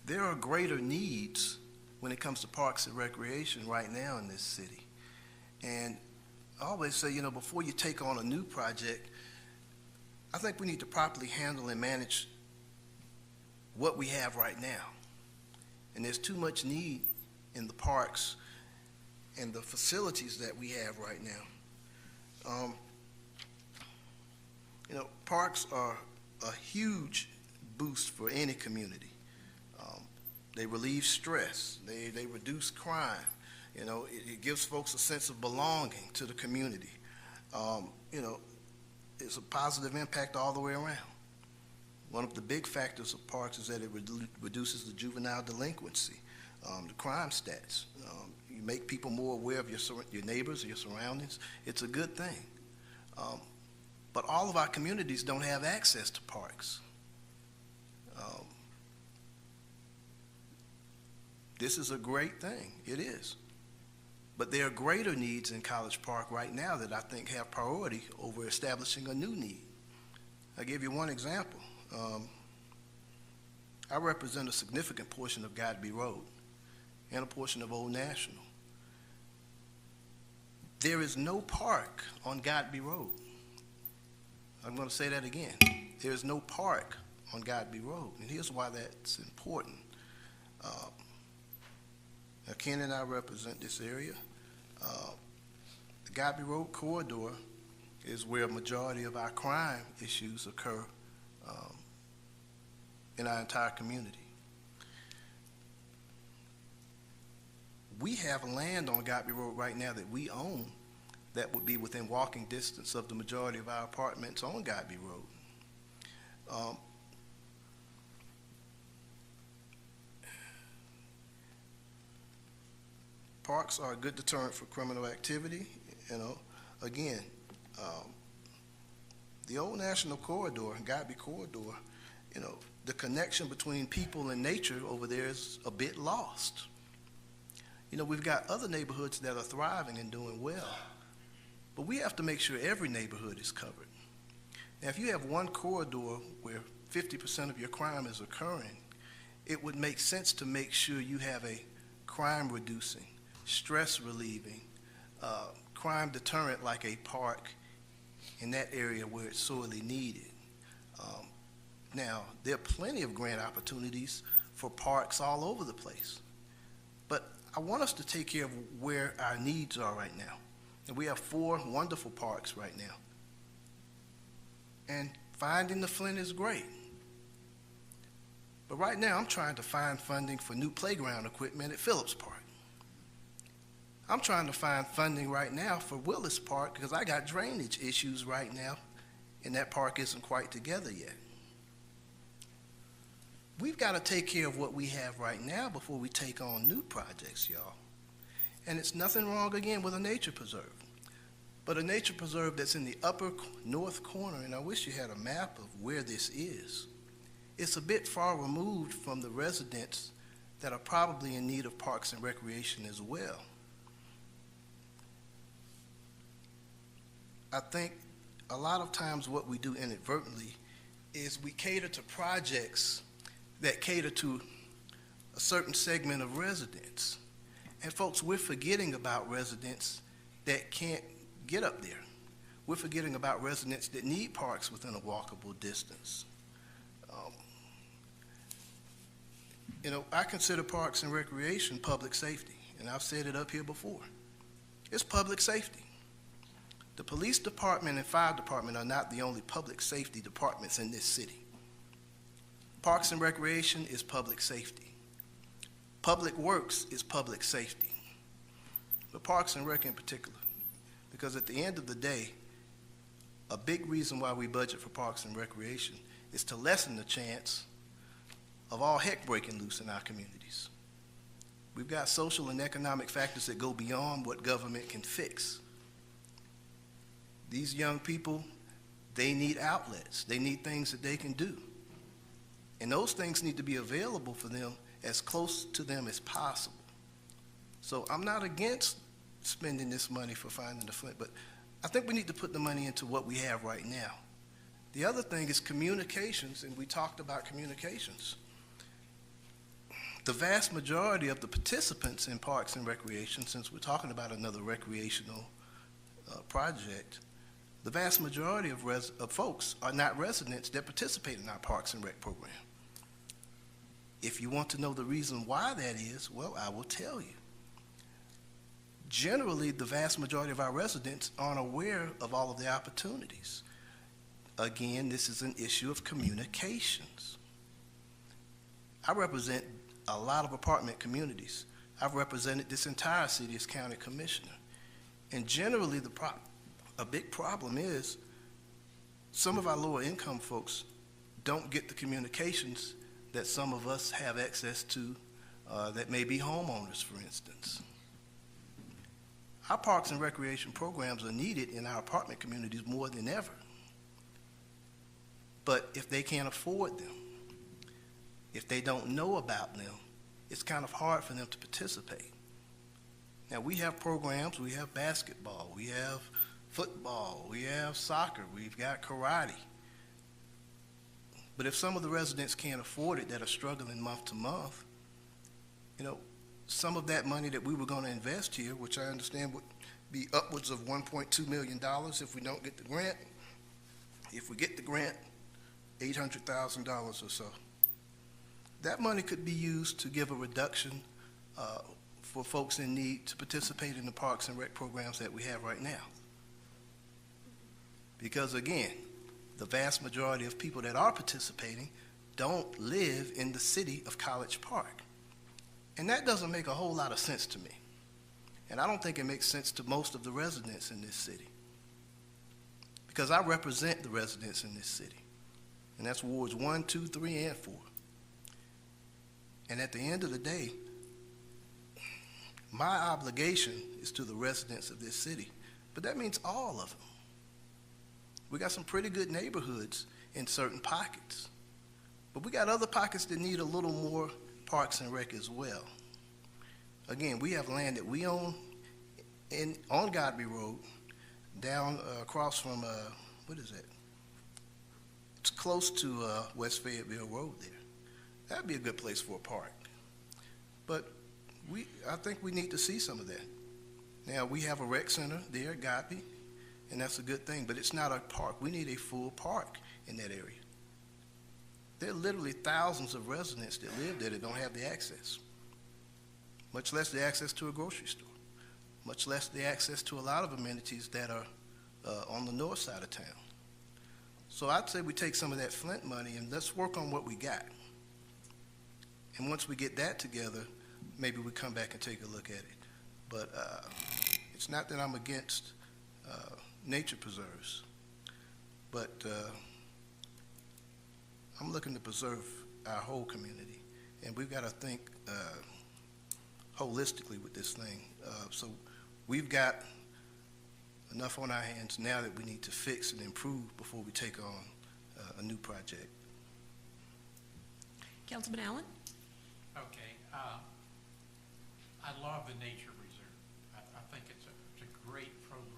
there are greater needs when it comes to parks and recreation right now in this city. And I always say, you know, before you take on a new project, I think we need to properly handle and manage what we have right now. And there's too much need in the parks and the facilities that we have right now. You know, parks are a huge boost for any community. They relieve stress. They reduce crime. You know, it gives folks a sense of belonging to the community. You know, it's a positive impact all the way around. One of the big factors of parks is that it reduces the juvenile delinquency, the crime stats. You make people more aware of your neighbors, your surroundings. It's a good thing. But all of our communities don't have access to parks. This is a great thing. It is. But there are greater needs in College Park right now that I think have priority over establishing a new need. I'll give you one example. I represent a significant portion of Godby Road and a portion of Old National. There is no park on Godby Road. I'm going to say that again. There is no park on Godby Road, and here's why that's important. Now, Ken and I represent this area. The Godby Road corridor is where a majority of our crime issues occur in our entire community. We have land on Godby Road right now that we own that would be within walking distance of the majority of our apartments on Godby Road. Parks are a good deterrent for criminal activity. You know, again, the Old National Corridor, Godby Corridor, you know, the connection between people and nature over there is a bit lost. You know, we've got other neighborhoods that are thriving and doing well, but we have to make sure every neighborhood is covered. Now, if you have one corridor where 50% of your crime is occurring, it would make sense to make sure you have a crime reducing, stress relieving, crime deterrent like a park in that area where it's sorely needed. Now, there are plenty of grant opportunities for parks all over the place, but I want us to take care of where our needs are right now. And we have 4 wonderful parks right now. And finding the Flint is great. But right now, I'm trying to find funding for new playground equipment at Phillips Park. I'm trying to find funding right now for Willis Park because I got drainage issues right now, and that park isn't quite together yet. We've got to take care of what we have right now before we take on new projects, y'all. And it's nothing wrong, again, with a nature preserve. But a nature preserve that's in the upper north corner, and I wish you had a map of where this is, it's a bit far removed from the residents that are probably in need of parks and recreation as well. I think a lot of times what we do inadvertently is we cater to projects that cater to a certain segment of residents. And folks, we're forgetting about residents that can't get up there. We're forgetting about residents that need parks within a walkable distance. You know, I consider parks and recreation public safety, and I've said it up here before. It's public safety. The police department and fire department are not the only public safety departments in this city. Parks and recreation is public safety. Public works is public safety. But parks and rec in particular, because at the end of the day, a big reason why we budget for parks and recreation is to lessen the chance of all heck breaking loose in our communities. We've got social and economic factors that go beyond what government can fix. These young people, they need outlets. They need things that they can do. And those things need to be available for them as close to them as possible. So I'm not against spending this money for finding the Flint, but I think we need to put the money into what we have right now. The other thing is communications, and we talked about communications. The vast majority of the participants in parks and recreation, since we're talking about another recreational project, the vast majority of folks are not residents that participate in our parks and rec program. If you want to know the reason why that is, well, I will tell you. Generally, the vast majority of our residents aren't aware of all of the opportunities. Again, this is an issue of communications. I represent a lot of apartment communities. I've represented this entire city as county commissioner. And generally, a big problem is some of our lower income folks don't get the communications that some of us have access to that may be homeowners, for instance. Our parks and recreation programs are needed in our apartment communities more than ever. But if they can't afford them, if they don't know about them, it's kind of hard for them to participate. Now, we have programs, we have basketball, we have football, we have soccer, we've got karate. But if some of the residents can't afford it that are struggling month to month, you know, some of that money that we were going to invest here, which I understand would be upwards of $1.2 million if we don't get the grant. If we get the grant, $800,000 or so. That money could be used to give a reduction for folks in need to participate in the parks and rec programs that we have right now. Because again, the vast majority of people that are participating don't live in the city of College Park. And that doesn't make a whole lot of sense to me. And I don't think it makes sense to most of the residents in this city. Because I represent the residents in this city. And that's wards 1, 2, 3, and 4. And at the end of the day, my obligation is to the residents of this city. But that means all of them. We got some pretty good neighborhoods in certain pockets. But we got other pockets that need a little more parks and rec as well. Again, we have land that we own on Godby Road, down across from, what is that? It's close to West Fayetteville Road there. That'd be a good place for a park. But I think we need to see some of that. Now, we have a rec center there at Godby, and that's a good thing, but it's not a park. We need a full park in that area. There are literally thousands of residents that live there that don't have the access, much less the access to a grocery store, much less the access to a lot of amenities that are on the north side of town. So I'd say we take some of that Flint money and let's work on what we got. And once we get that together, maybe we come back and take a look at it. But it's not that I'm against nature preserves, but I'm looking to preserve our whole community. And we've got to think holistically with this thing. So we've got enough on our hands now that we need to fix and improve before we take on a new project. Councilman Allen? Okay. I love the nature reserve. I think it's a great program.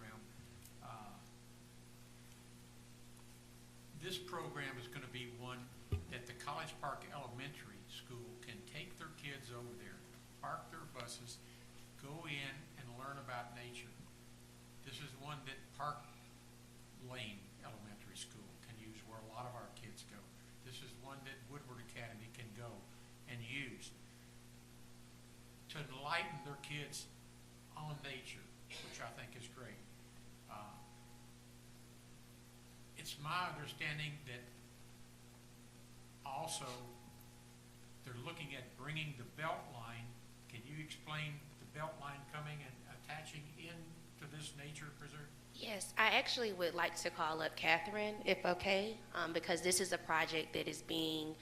This program is going to be one that the College Park Elementary School can take their kids over there, park their buses, go in and learn about nature. This is one that Park Lane Elementary School can use, where a lot of our kids go. This is one that Woodward Academy can go and use to enlighten their kids on nature, which I think is great. It's my understanding that also they're looking at bringing the belt line. Can you explain the belt line coming and attaching into this nature preserve? Yes, I actually would like to call up Catherine, if okay, because this is a project that is being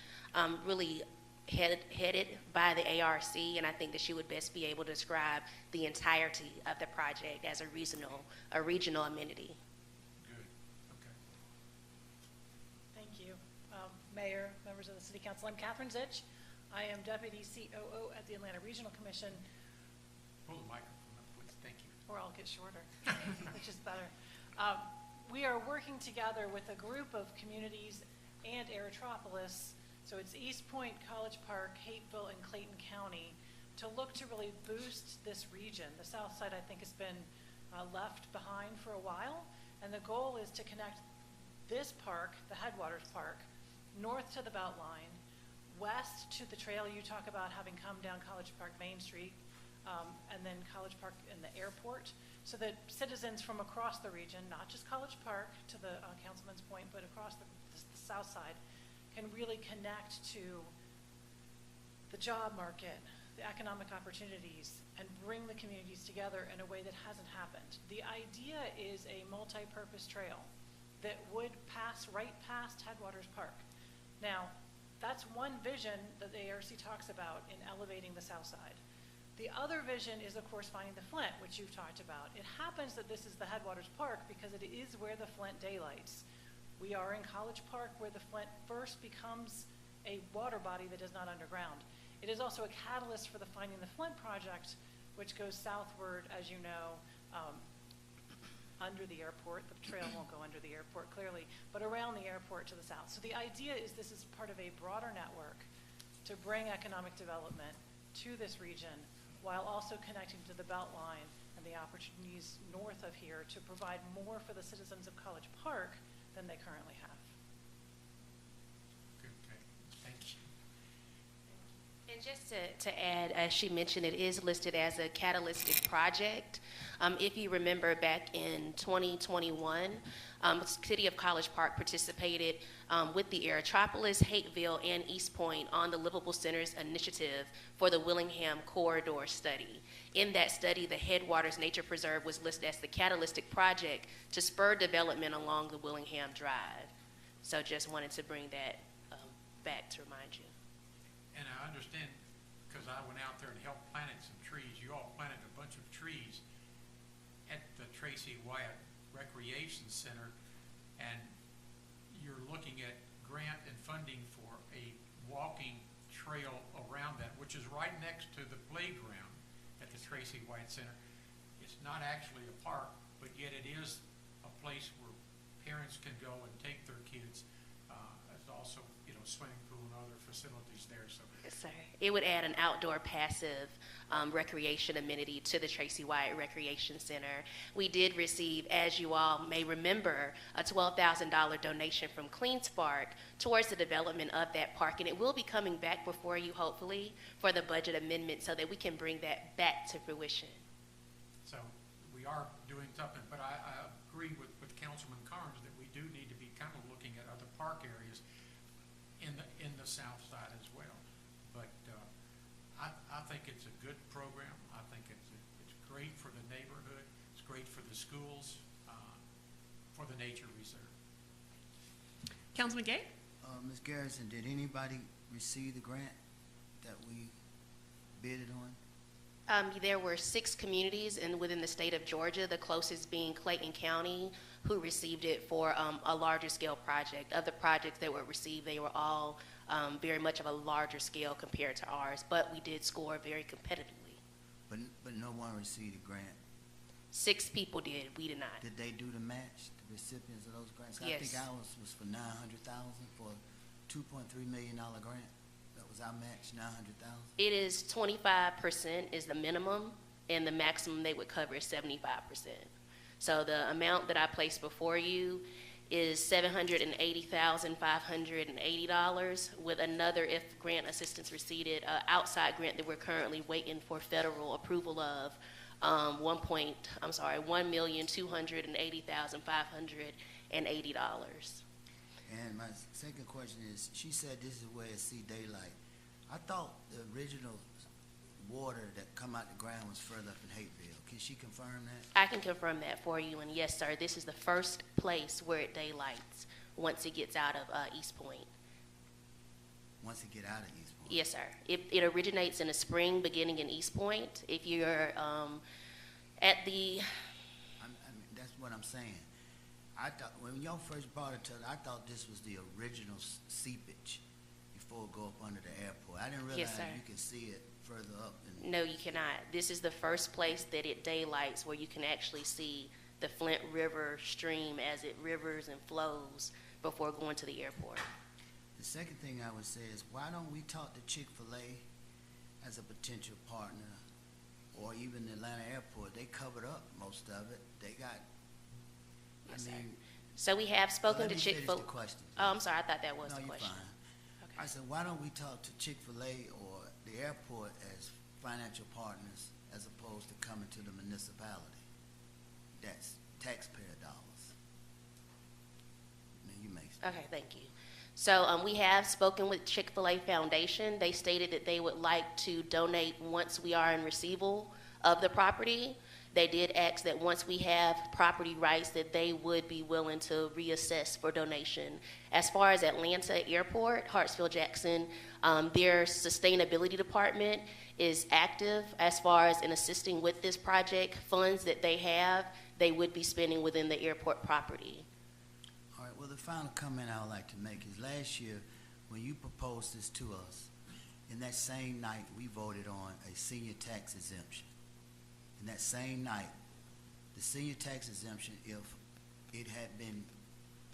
really headed by the ARC, and I think that she would best be able to describe the entirety of the project as a regional amenity. Good. Okay. Thank you. Mayor, members of the City Council, I'm Catherine Zitch. I am Deputy COO at the Atlanta Regional Commission. Pull the microphone up, please. Thank you. Or I'll get shorter, which is better. We are working together with a group of communities and Aerotropolis, so it's East Point, College Park, Hateville, and Clayton County, to look to really boost this region. The south side, I think, has been left behind for a while, and the goal is to connect this park, the Headwaters Park, north to the Beltline, west to the trail you talk about having come down College Park Main Street, and then College Park and the airport, so that citizens from across the region, not just College Park, to the councilman's point, but across the south side, can really connect to the job market, the economic opportunities, and bring the communities together in a way that hasn't happened. The idea is a multi-purpose trail that would pass right past Headwaters Park. Now, that's one vision that the ARC talks about in elevating the south side. The other vision is, of course, finding the Flint, which you've talked about. It happens that this is the Headwaters Park because it is where the Flint daylights. We are in College Park where the Flint first becomes a water body that is not underground. It is also a catalyst for the Finding the Flint project, which goes southward, as you know, under the airport. The trail won't go under the airport, clearly, but around the airport to the south. So the idea is this is part of a broader network to bring economic development to this region while also connecting to the Beltline and the opportunities north of here to provide more for the citizens of College Park than they currently have. Okay, thank you. And just to add, as she mentioned, it is listed as a catalytic project. If you remember back in 2021, City of College Park participated with the Aerotropolis, Hateville, and East Point on the Livable Centers initiative for the Willingham Corridor Study. In that study, the Headwaters Nature Preserve was listed as the catalytic project to spur development along the Willingham Drive. So just wanted to bring that back to remind you. And I understand, because I went out there and helped planting some trees. You all planted a bunch of trees at the Tracy Wyatt Recreation Center, and you're looking at grant and funding for a walking trail around that, which is right next to the playground at the Tracy White Center. It's not actually a park, but yet it is a place where parents can go and take their kids. There's also, swimming pool and other facilities there, so. Yes, sir. It would add an outdoor passive recreation amenity to the Tracy White Recreation Center. We did receive, as you all may remember, a $12,000 donation from CleanSpark towards the development of that park, and it will be coming back before you, hopefully, for the budget amendment so that we can bring that back to fruition. So we are doing something, but I agree with Councilman Carnes that we do need to be kind of looking at other park areas in the south side as well. But I think it's a good program. I think it's great for the neighborhood. It's great for the schools, for the nature reserve. Councilman Gay? Ms. Garrison, did anybody receive the grant that we bidded on? There were 6 communities within the state of Georgia, the closest being Clayton County, who received it for a larger scale project. Of the projects that were received, they were all very much of a larger scale compared to ours, but we did score very competitively. But no one received a grant? 6 people did, we did not. Did they do the match, the recipients of those grants? Yes. I think ours was for $900,000 for a $2.3 million grant. That was our match, $900,000. It is 25% is the minimum, and the maximum they would cover is 75%. So the amount that I placed before you is $780,580 with another, if grant assistance received, outside grant that we're currently waiting for federal approval of, $1,280,580. And my second question is, she said this is where it see daylight. I thought the original water that come out the ground was further up in Hateville. Can she confirm that? I can confirm that for you, and yes, sir, this is the first place where it daylights once it gets out of East Point. Once it get out of East Point? Yes, sir. It originates in the spring, beginning in East Point. If you're at the... that's what I'm saying. I thought, when y'all first brought it to us, I thought this was the original seepage before it go up under the airport. I didn't realize Yes, sir. you could see it further up. No, you cannot. This is the first place that it daylights where you can actually see the Flint River stream as it rivers and flows before going to the airport. The second thing I would say is, why don't we talk to Chick-fil-A as a potential partner, or even the Atlanta airport? They covered up most of it. They got, Yes, sir. So we have spoken to Chick-fil-A. the question. Oh, I'm sorry, I thought that was No, the you're question. fine. I said, why don't we talk to Chick-fil-A or the airport as financial partners as opposed to coming to the municipality? That's taxpayer dollars. Now, you may. Okay, thank you. So we have spoken with Chick-fil-A Foundation. They stated that they would like to donate once we are in receival of the property. They did ask that once we have property rights that they would be willing to reassess for donation. As far as Atlanta Airport, Hartsfield-Jackson, their sustainability department is active as far as in assisting with this project. Funds that they have, they would be spending within the airport property. All right, well, the final comment I would like to make is last year, when you proposed this to us, in that same night, we voted on a senior tax exemption. In that same night, the senior tax exemption, if it had been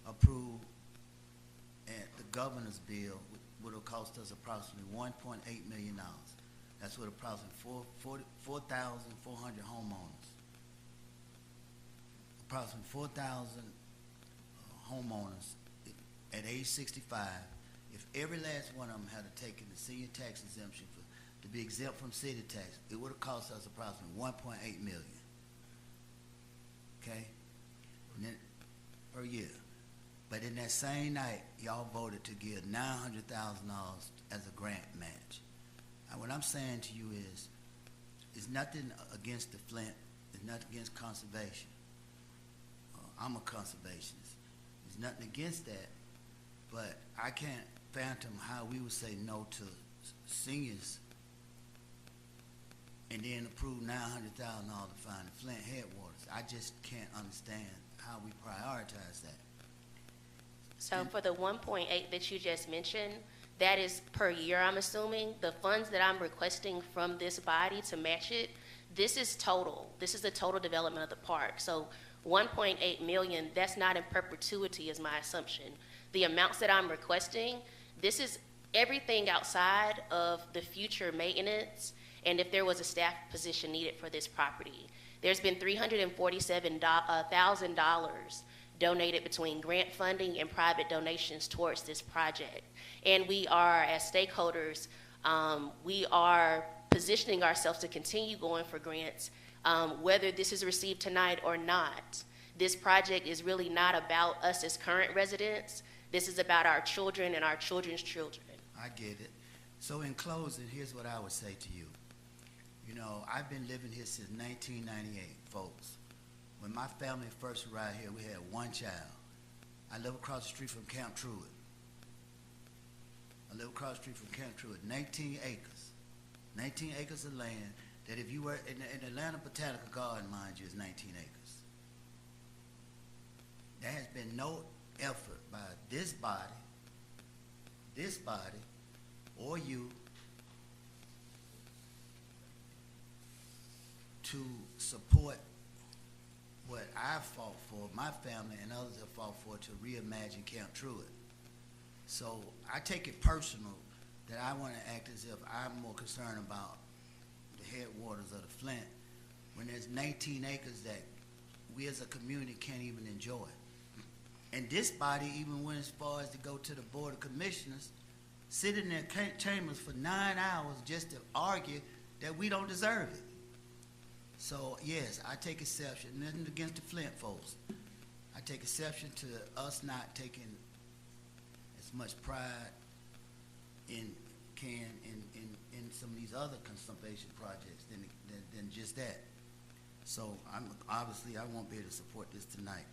approved at the governor's bill, would have cost us approximately $1.8 million. That's what approximately 4,400 homeowners. Approximately 4,000 homeowners at age 65. If every last one of them had taken the senior tax exemption to be exempt from city tax, it would have cost us approximately $1.8 million. Okay? And then, per year. But in that same night, y'all voted to give $900,000 as a grant match. And what I'm saying to you is, it's nothing against the Flint, it's nothing against conservation. I'm a conservationist. There's nothing against that, but I can't fathom how we would say no to seniors and then approve $900,000 to find the Flint headwaters. I just can't understand how we prioritize that. So for the 1.8 that you just mentioned, That is per year, I'm assuming. The funds that I'm requesting from this body to match it, this is total. This is the total development of the park. So 1.8 million, that's not in perpetuity is my assumption. The amounts that I'm requesting, this is everything outside of the future maintenance and if there was a staff position needed for this property. There's been $347,000 donated between grant funding and private donations towards this project. And we are, as stakeholders, we are positioning ourselves to continue going for grants, whether this is received tonight or not. This project is really not about us as current residents. This is about our children and our children's children. I get it. So in closing, here's what I would say to you. You know, I've been living here since 1998, folks. When my family first arrived here, we had one child. I live across the street from Camp Truett. 19 acres. 19 acres of land that if you were in the Atlanta Botanical Garden, mind you, is 19 acres. There has been no effort by this body, or you, to support what I fought for, my family and others have fought for, to reimagine Camp Truett. So I take it personal that I want to act as if I'm more concerned about the headwaters of the Flint when there's 19 acres that we as a community can't even enjoy. And this body even went as far as to go to the Board of Commissioners, sit in their chambers for 9 hours just to argue that we don't deserve it. So yes, I take exception, nothing against the Flint folks. I take exception to us not taking as much pride in some of these other conservation projects than just that. So obviously I won't be able to support this tonight.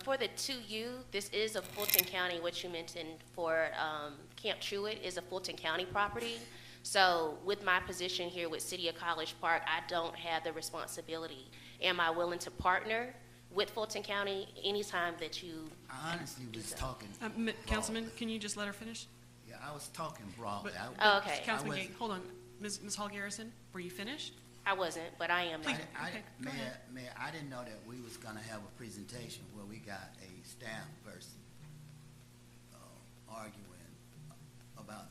For the 2U, this is a Fulton County, what you mentioned for Camp Truett is a Fulton County property. So with my position here with City of College Park, I don't have the responsibility. Am I willing to partner with Fulton County anytime that you? I honestly was talking. Councilman, can you just let her finish? Yeah, I was talking broadly. Okay. Councilman Gate, hold on. Ms. Hall Garrison, were you finished? I wasn't, but I am now. Mayor, I didn't know that we was gonna have a presentation where we got a staff person arguing about,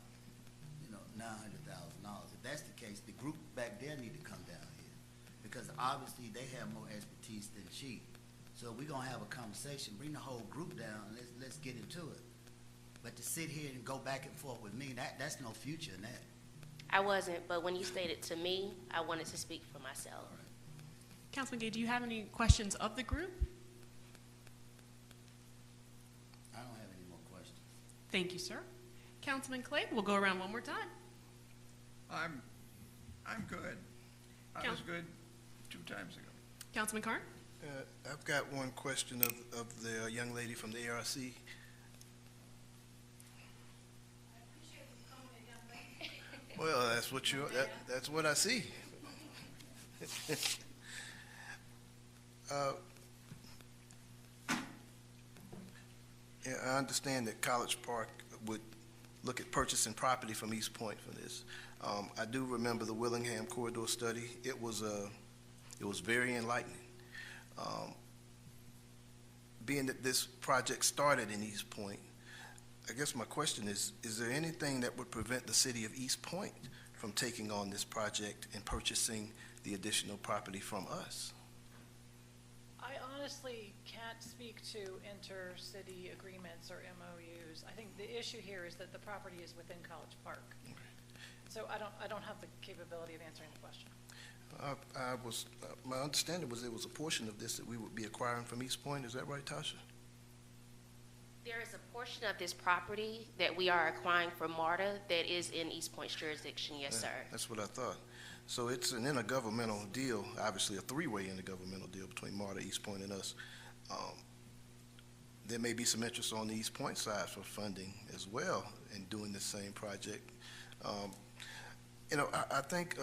$900,000. If that's the case, the group back there need to come down here because obviously they have more expertise than she. So we're gonna have a conversation, bring the whole group down, and let's get into it. But to sit here and go back and forth with me, that's no future in that. I wasn't, but when you stated to me, I wanted to speak for myself. Councilman Gay, do you have any questions of the group? I don't have any more questions. Thank you, sir. Councilman Clay, we'll go around one more time. I'm good. I was good 2 times ago. Councilman Carn? I've got one question of the young lady from the ARC. Well, that's what that's what I see. Yeah, I understand that College Park would look at purchasing property from East Point for this. I do remember the Willingham Corridor study. It was very enlightening. Being that this project started in East Point, I guess my question is there anything that would prevent the city of East Point from taking on this project and purchasing the additional property from us? I honestly can't speak to inter-city agreements or MOUs. I think the issue here is that the property is within College Park. So I don't have the capability of answering the question. My understanding was there was a portion of this that we would be acquiring from East Point. Is that right, Tasha? There is a portion of this property that we are acquiring from MARTA that is in East Point's jurisdiction, yes, sir. That's what I thought. So it's an intergovernmental deal, obviously a 3-way intergovernmental deal between MARTA, East Point, and us. There may be some interest on the East Point side for funding as well in doing the same project. I think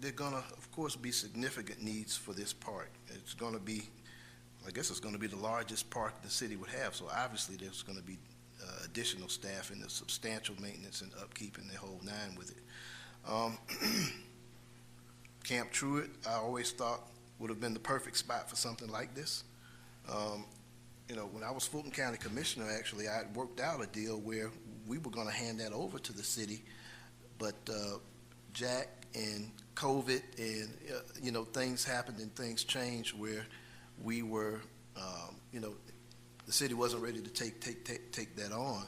there are gonna, of course, be significant needs for this park. It's gonna be, I guess it's gonna be the largest park the city would have, so obviously there's gonna be additional staff and the substantial maintenance and upkeep and the whole nine with it. Camp Truett, I always thought would have been the perfect spot for something like this. You know, when I was Fulton County Commissioner, actually, I had worked out a deal where we were gonna hand that over to the city, but Jack and COVID and, you know, things happened and things changed where we were, you know, the city wasn't ready to take that on.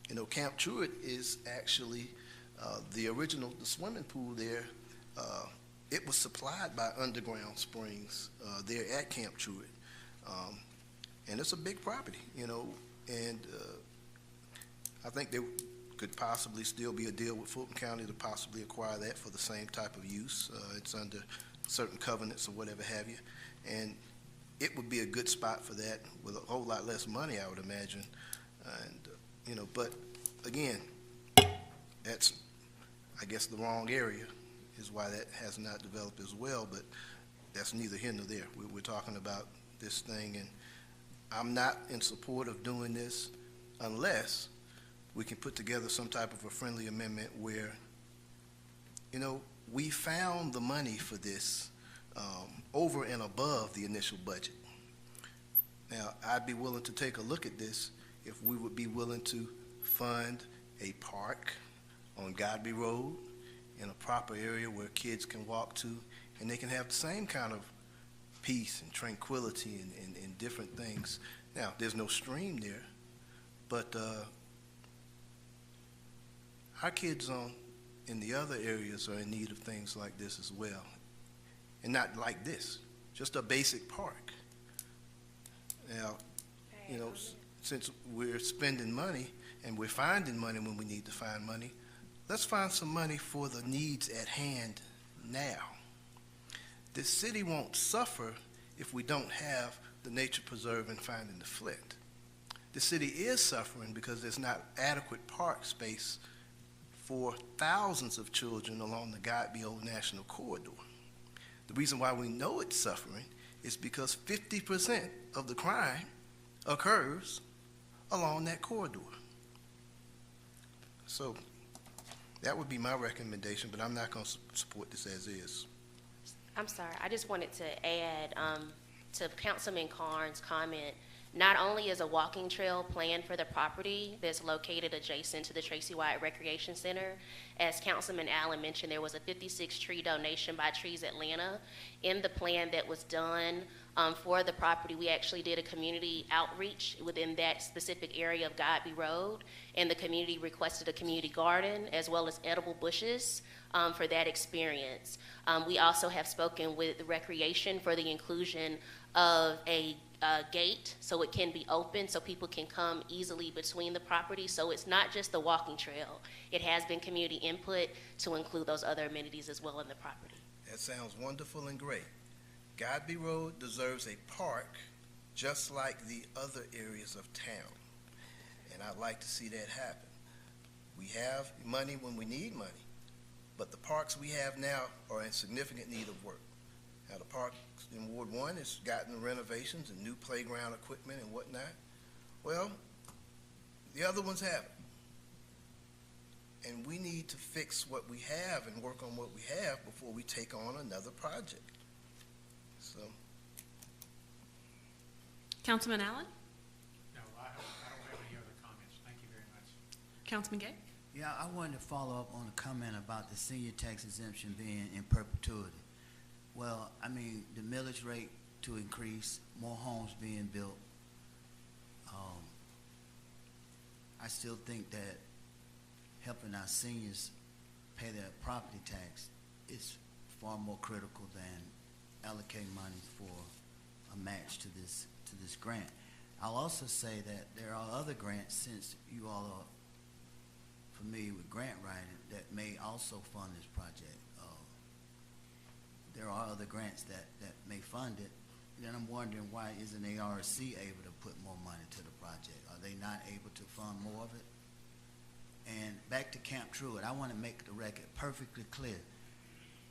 You know, Camp Truett is actually the swimming pool there. It was supplied by underground springs there at Camp Truett. And it's a big property, you know, and I think there could possibly still be a deal with Fulton County to possibly acquire that for the same type of use. It's under certain covenants or whatever have you. And it would be a good spot for that with a whole lot less money, I would imagine. And, you know, but again, that's, I guess, the wrong area is why that has not developed as well, but that's neither here nor there. We're talking about this thing, and I'm not in support of doing this unless we can put together some type of a friendly amendment where, you know, we found the money for this over and above the initial budget. Now, I'd be willing to take a look at this if we would be willing to fund a park on Godby Road in a proper area where kids can walk to, and they can have the same kind of peace and tranquility and different things. Now, there's no stream there, but our kids in the other areas are in need of things like this as well. And not like this, just a basic park. Now, you know, since we're spending money and we're finding money when we need to find money, let's find some money for the needs at hand now. The city won't suffer if we don't have the nature preserve and finding the Flint. The city is suffering because there's not adequate park space for thousands of children along the Godby Old National Corridor. The reason why we know it's suffering is because 50% of the crime occurs along that corridor. So that would be my recommendation, but I'm not going to support this as is. I'm sorry, I just wanted to add to Councilman Carn's comment. Not only is a walking trail planned for the property that's located adjacent to the Tracy White Recreation Center, as Councilman Allen mentioned, there was a 56 tree donation by Trees Atlanta. In the plan that was done for the property, we actually did a community outreach within that specific area of Godby Road, and the community requested a community garden as well as edible bushes for that experience. We also have spoken with the Recreation for the inclusion of a gate so it can be open so people can come easily between the properties. So it's not just the walking trail. It has been community input to include those other amenities as well in the property. That sounds wonderful and great. Godby Road deserves a park just like the other areas of town. And I'd like to see that happen. We have money when we need money, but the parks we have now are in significant need of work. Now, the park in Ward 1 has gotten renovations and new playground equipment and whatnot. Well, the other ones haven't. And we need to fix what we have and work on what we have before we take on another project. So. Councilman Allen? No, I don't have any other comments. Thank you very much. Councilman Gay? Yeah, I wanted to follow up on a comment about the senior tax exemption being in perpetuity. Well, I mean, the millage rate to increase, more homes being built. I still think that helping our seniors pay their property tax is far more critical than allocating money for a match to this grant. I'll also say that there are other grants, since you all are familiar with grant writing, that may also fund this project. There are other grants that may fund it. Then I'm wondering, why isn't ARC able to put more money to the project? Are they not able to fund more of it? And back to Camp Truett, I want to make the record perfectly clear.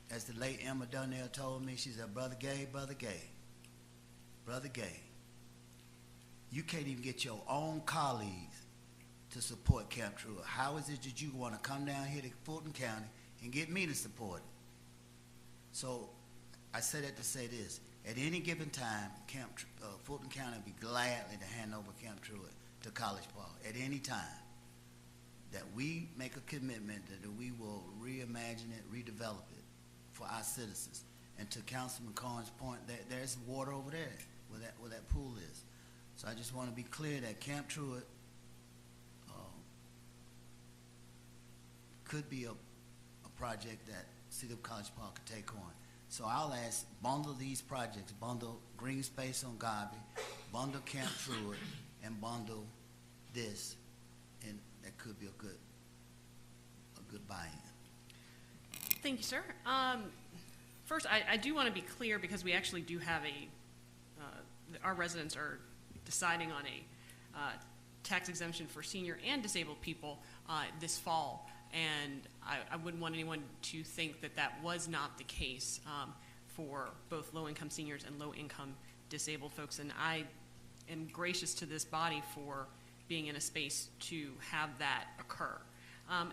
As the late Emma Donnell told me, she said, Brother Gay, you can't even get your own colleagues to support Camp Truett. How is it that you want to come down here to Fulton County and get me to support it? So I say that to say this. At any given time, Fulton County would be gladly to hand over Camp Truett to College Park at any time. That we make a commitment that we will reimagine it, redevelop it for our citizens. And to Councilman Corn's point, there's water over there where that pool is. So I just want to be clear that Camp Truett could be a project that City of College Park could take on. So I'll ask, bundle these projects, bundle green space on Garvey, bundle Camp Truett, and bundle this, and that could be a good buy-in. Thank you, sir. First, I do want to be clear because we actually do have our residents are deciding on a tax exemption for senior and disabled people this fall. And I wouldn't want anyone to think that that was not the case for both low-income seniors and low-income disabled folks. And I am gracious to this body for being in a space to have that occur.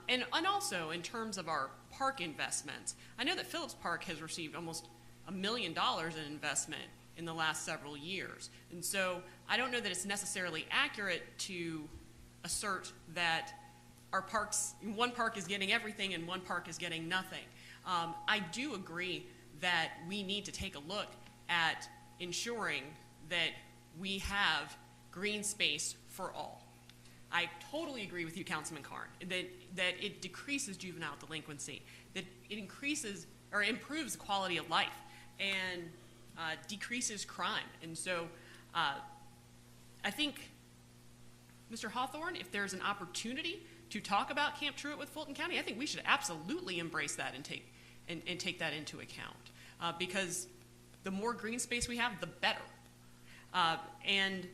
And also, in terms of our park investments, I know that Phillips Park has received almost $1 million in investment in the last several years. And so I don't know that it's necessarily accurate to assert that our parks, one park is getting everything and one park is getting nothing. I do agree that we need to take a look at ensuring that we have green space for all. I totally agree with you, Councilman Carn, that it decreases juvenile delinquency, that it increases or improves the quality of life and decreases crime. And so I think, Mr. Hawthorne, if there's an opportunity to talk about Camp Truett with Fulton County, I think we should absolutely embrace that and take that into account because the more green space we have, the better. And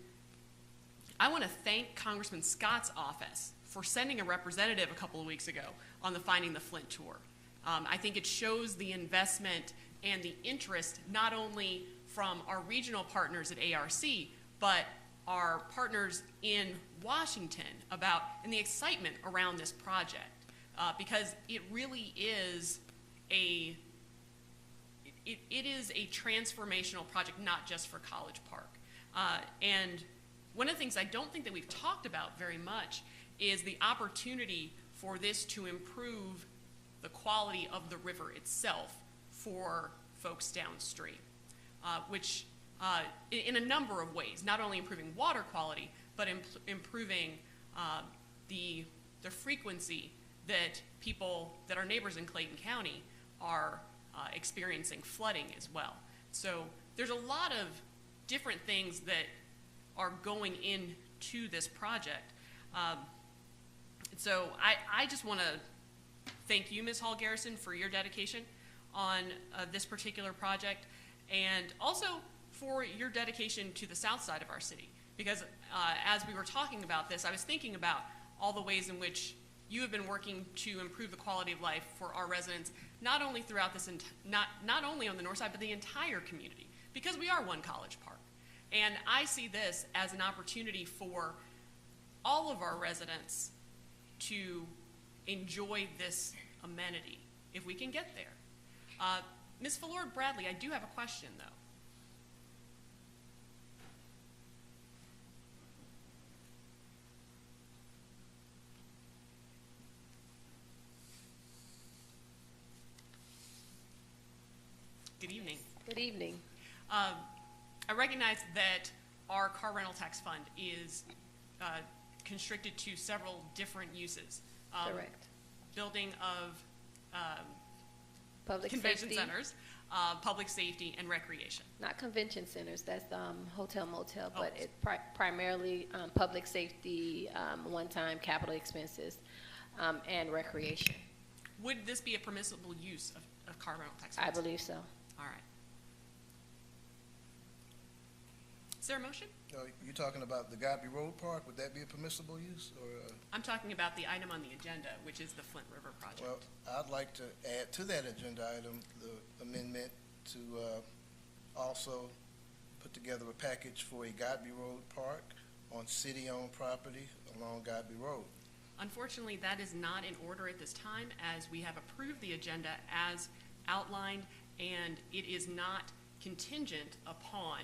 I want to thank Congressman Scott's office for sending a representative a couple of weeks ago on the Finding the Flint tour. I think it shows the investment and the interest not only from our regional partners at ARC, but our partners in Washington and the excitement around this project, because it really is it is a transformational project, not just for College Park. And one of the things I don't think that we've talked about very much is the opportunity for this to improve the quality of the river itself for folks downstream, which in a number of ways, not only improving water quality, but improving the frequency that people, that our neighbors in Clayton County are experiencing flooding as well. So there's a lot of different things that are going into this project. So I just want to thank you, Ms. Hall Garrison, for your dedication on this particular project, and also for your dedication to the south side of our city. Because as we were talking about this, I was thinking about all the ways in which you have been working to improve the quality of life for our residents, not only throughout this, not only on the north side, but the entire community, because we are one College Park. And I see this as an opportunity for all of our residents to enjoy this amenity, if we can get there. Ms. Fallord Bradley, I do have a question, though. Good evening. Good evening. I recognize that our car rental tax fund is constricted to several different uses. Correct. Building of Public convention safety. centers, public safety, and recreation. Not convention centers, that's hotel motel, but Oh. it primarily public safety, one-time capital expenses, and recreation. Would this be a permissible use of car rental tax I funds? believe so. All right. Is there a motion? You're talking about the Godby Road Park, would that be a permissible use, or? I'm talking about the item on the agenda, which is the Flint River project. Well, I'd like to add to that agenda item the amendment to also put together a package for a Godby Road Park on city-owned property along Godby Road. Unfortunately, that is not in order at this time, as we have approved the agenda as outlined, and it is not contingent upon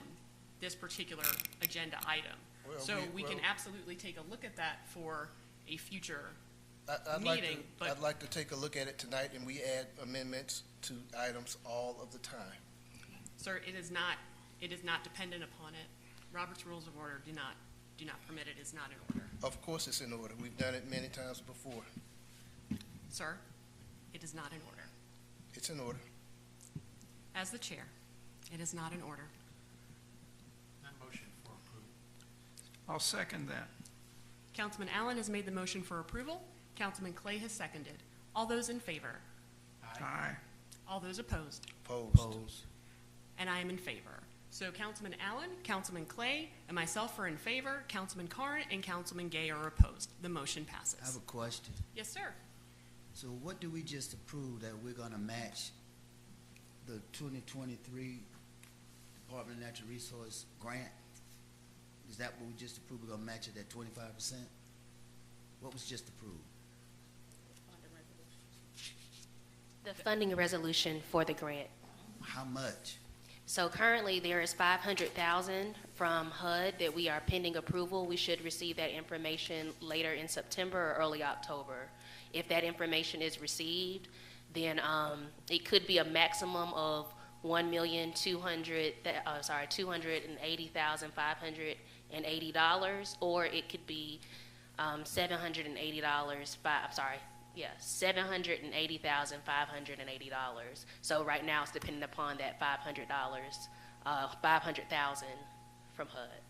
this particular agenda item. Well, So we can absolutely take a look at that for a future meeting. I'd like to take a look at it tonight, and we add amendments to items all of the time. Sir, it is not dependent upon it. Robert's Rules of Order do not permit it. It's not in order. Of course it's in order. We've done it many times before. Sir, it is not in order. It's in order. As the chair, it is not in order. Motion for approval. I'll second that. Councilman Allen has made the motion for approval. Councilman Clay has seconded. All those in favor? Aye. All those opposed? Opposed. And I am in favor. So Councilman Allen, Councilman Clay, and myself are in favor. Councilman Carn and Councilman Gay are opposed. The motion passes. I have a question. Yes, sir. So what do we just approve that we're gonna match the 2023 Department of Natural Resource grant? Is that what we just approved? We're gonna match it at 25%? What was just approved? The funding resolution for the grant. How much? So currently, there is $500,000 from HUD that we are pending approval. We should receive that information later in September or early October. If that information is received, then it could be a maximum of $280,580, or it could be $780,580. So right now, it's dependent upon that $500,000 from HUD.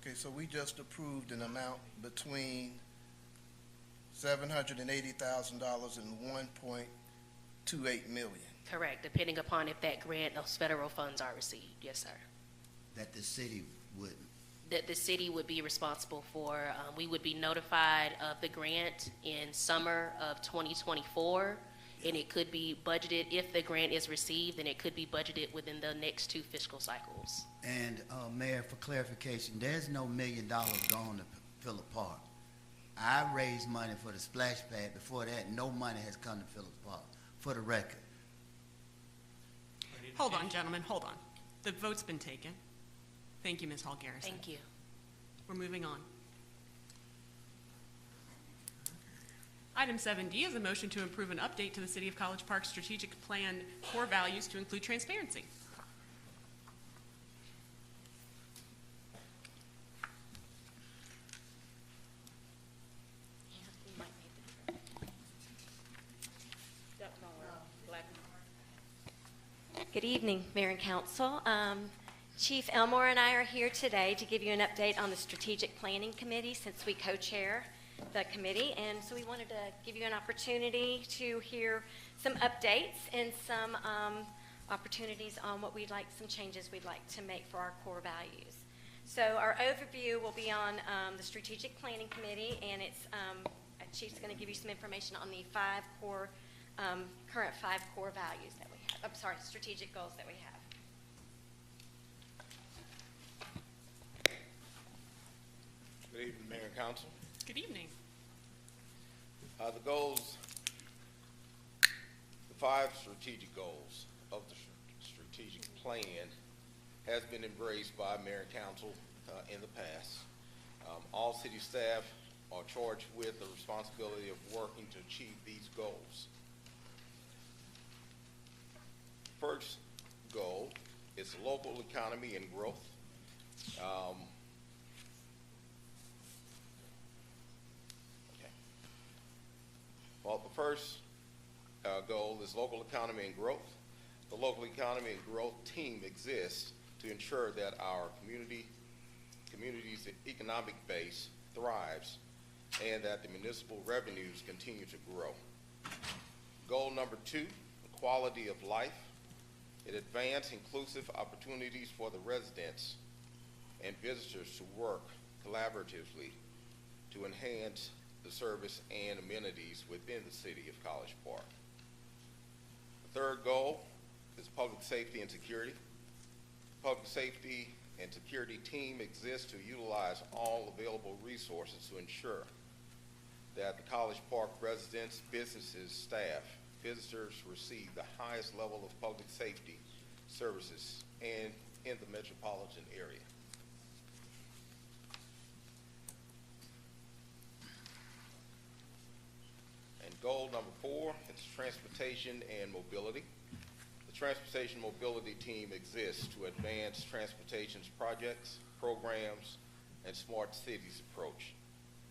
Okay, so we just approved an amount between $780,000 and $1.28 million. Correct, depending upon if that grant, those federal funds are received. Yes, sir. That the city wouldn't? That the city would be responsible for. We would be notified of the grant in summer of 2024, and it could be budgeted, if the grant is received, then it could be budgeted within the next 2 fiscal cycles. And, Mayor, for clarification, there's no $1 million going to Phillip Park. I raised money for the splash pad. Before that, no money has come to Phillip Park, for the record. Hold on, gentlemen, hold on. The vote's been taken. Thank you, Ms. Hall Garrison. Thank you. We're moving on. Item 7D is a motion to approve an update to the City of College Park strategic plan core values to include transparency. Good evening, Mayor and Council. Chief Elmore and I are here today to give you an update on the Strategic Planning Committee, since we co-chair the committee, and so we wanted to give you an opportunity to hear some updates and some opportunities on what we'd like, some changes we'd like to make for our core values. So our overview will be on the Strategic Planning Committee, and it's Chief's going to give you some information on the current 5 core values that we have. I'm sorry, strategic goals that we have. Good evening, Mayor and Council. Good evening. The goals, the 5 strategic goals of the strategic plan has been embraced by Mayor and Council in the past. All city staff are charged with the responsibility of working to achieve these goals. First goal is local economy and growth. Well, the first goal is local economy and growth. The local economy and growth team exists to ensure that our community's economic base thrives and that the municipal revenues continue to grow. Goal number 2, quality of life. It advances inclusive opportunities for the residents and visitors to work collaboratively to enhance the service and amenities within the city of College Park. The third goal is public safety and security. Public safety and security team exists to utilize all available resources to ensure that the College Park residents, businesses, staff, visitors receive the highest level of public safety services and in the metropolitan area. And goal number 4 is transportation and mobility. The transportation mobility team exists to advance transportation projects, programs, and smart cities approach.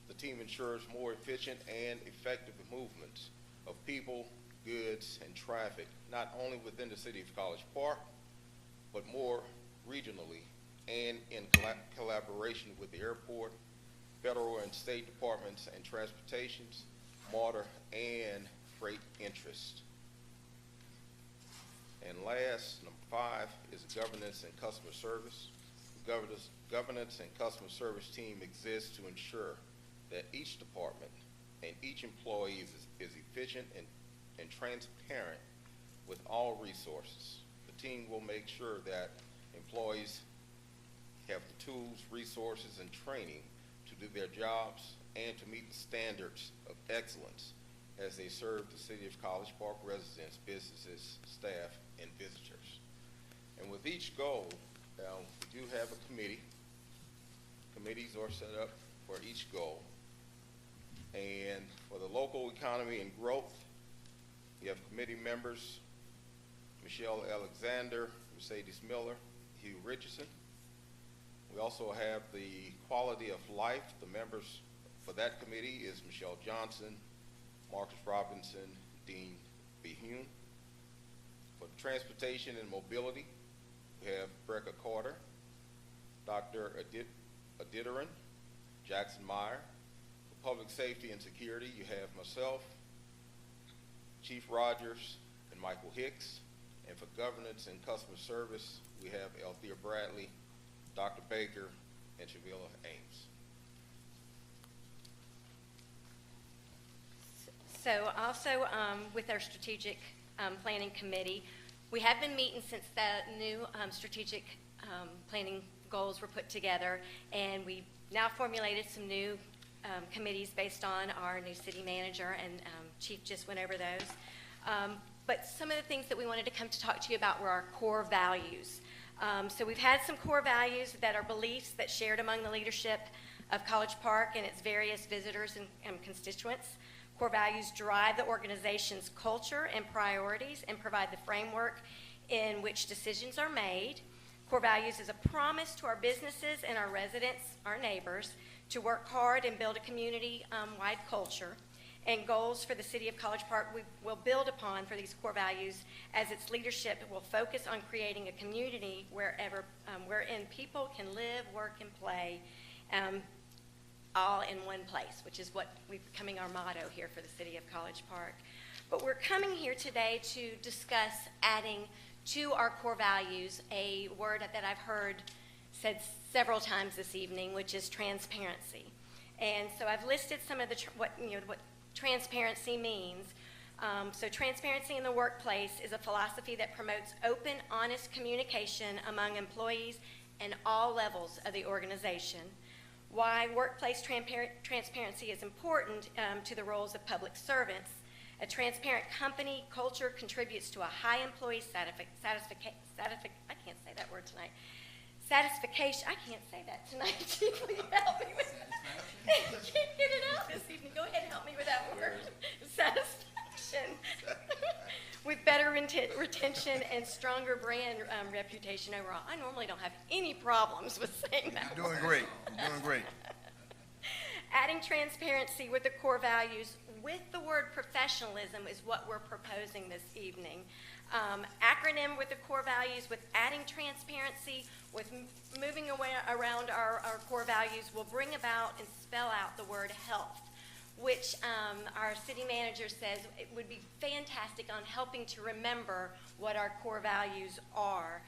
The team ensures more efficient and effective movements of people, goods, and traffic, not only within the city of College Park, but more regionally and in collaboration with the airport, federal and state departments and transportations, water, and freight interests. And last, number 5, is governance and customer service. The governance and customer service team exists to ensure that each department and each employee is efficient and transparent with all resources. The team will make sure that employees have the tools, resources, and training to do their jobs and to meet the standards of excellence as they serve the city of College Park residents, businesses, staff, and visitors. And with each goal, we do have a committee. Committees are set up for each goal. And for the local economy and growth, we have committee members, Michelle Alexander, Mercedes Miller, Hugh Richardson. We also have the quality of life. The members for that committee is Michelle Johnson, Marcus Robinson, Dean Behune. For the transportation and mobility, we have Brecca Carter, Dr. Aditiran, Jackson Meyer. For public safety and security, you have myself, Chief Rogers, and Michael Hicks. And for governance and customer service, we have Althea Bradley, Dr. Baker, and Shavila Ames. So also with our strategic planning committee, we have been meeting since the new strategic planning goals were put together, and we now formulated some new committees based on our new city manager, and Chief just went over those. But some of the things that we wanted to come to talk to you about were our core values. So we've had some core values that are beliefs that shared among the leadership of College Park and its various visitors and constituents. Core values drive the organization's culture and priorities and provide the framework in which decisions are made. Core values is a promise to our businesses and our residents, our neighbors, to work hard and build a community-wide culture. And goals for the city of College Park we will build upon for these core values as its leadership will focus on creating a community wherein people can live, work, and play all in one place, which is what we're becoming our motto here for the city of College Park. But we're coming here today to discuss adding to our core values a word that I've heard said several times this evening, which is transparency. And so I've listed some of the what transparency means. So transparency in the workplace is a philosophy that promotes open, honest communication among employees and all levels of the organization. Why workplace transparency is important to the roles of public servants. A transparent company culture contributes to a high employee satisfaction. I can't say that word tonight. Satisfaction. I can't say that tonight. Chief, will you help me with that? I can't get it out this evening. Go ahead and help me with that word. Satisfaction. With better retention and stronger brand reputation overall. I normally don't have any problems with saying that. You're doing great. You're doing great. Adding transparency with the core values with the word professionalism is what we're proposing this evening. Acronym with the core values, with adding transparency, with moving away around our core values will bring about and spell out the word health. which our city manager says it would be fantastic on helping to remember what our core values are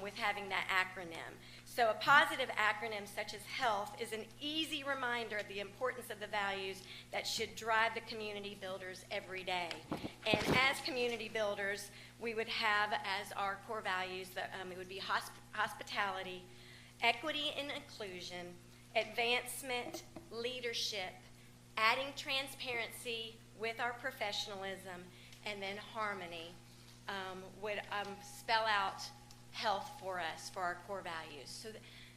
with having that acronym. So a positive acronym such as HEALTH is an easy reminder of the importance of the values that should drive the community builders every day. And as community builders, we would have as our core values that it would be hospitality, equity and inclusion, advancement, leadership, adding transparency with our professionalism, and then harmony would spell out health for us, for our core values. So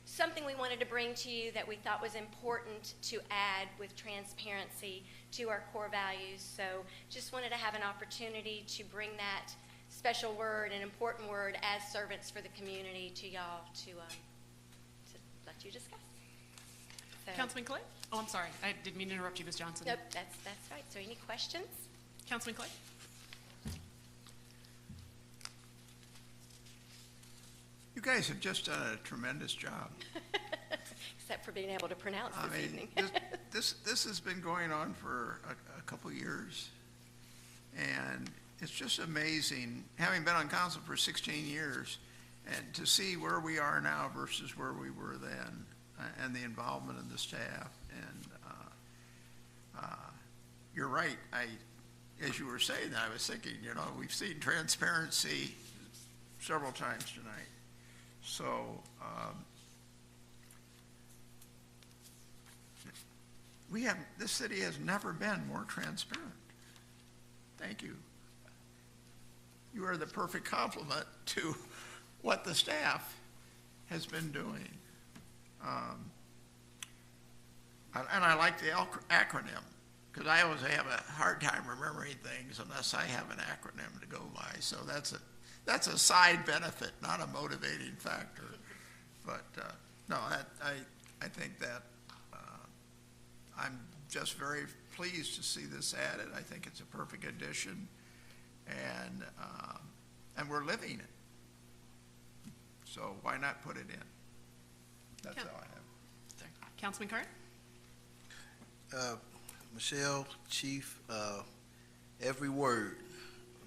something we wanted to bring to you that we thought was important to add with transparency to our core values. So just wanted to have an opportunity to bring that special word, an important word, as servants for the community to y'all to let you discuss. So, Councilman Clay? Oh, I'm sorry. I didn't mean to interrupt you, Ms. Johnson. Nope, that's right. So any questions? Councilman Clay? You guys have just done a tremendous job. Except for being able to pronounce this evening. This has been going on for a couple years, and it's just amazing, having been on council for 16 years, and to see where we are now versus where we were then, and the involvement of the staff. And you're right. As you were saying that, I was thinking, we've seen transparency several times tonight. So this city has never been more transparent. Thank you. You are the perfect complement to what the staff has been doing. And I like the acronym, because I always have a hard time remembering things unless I have an acronym to go by. So that's a side benefit, not a motivating factor. But no, I think that I'm just very pleased to see this added. I think it's a perfect addition, and we're living it. So why not put it in? That's all I have. Sorry. Councilman Carr? Michelle, Chief, every word,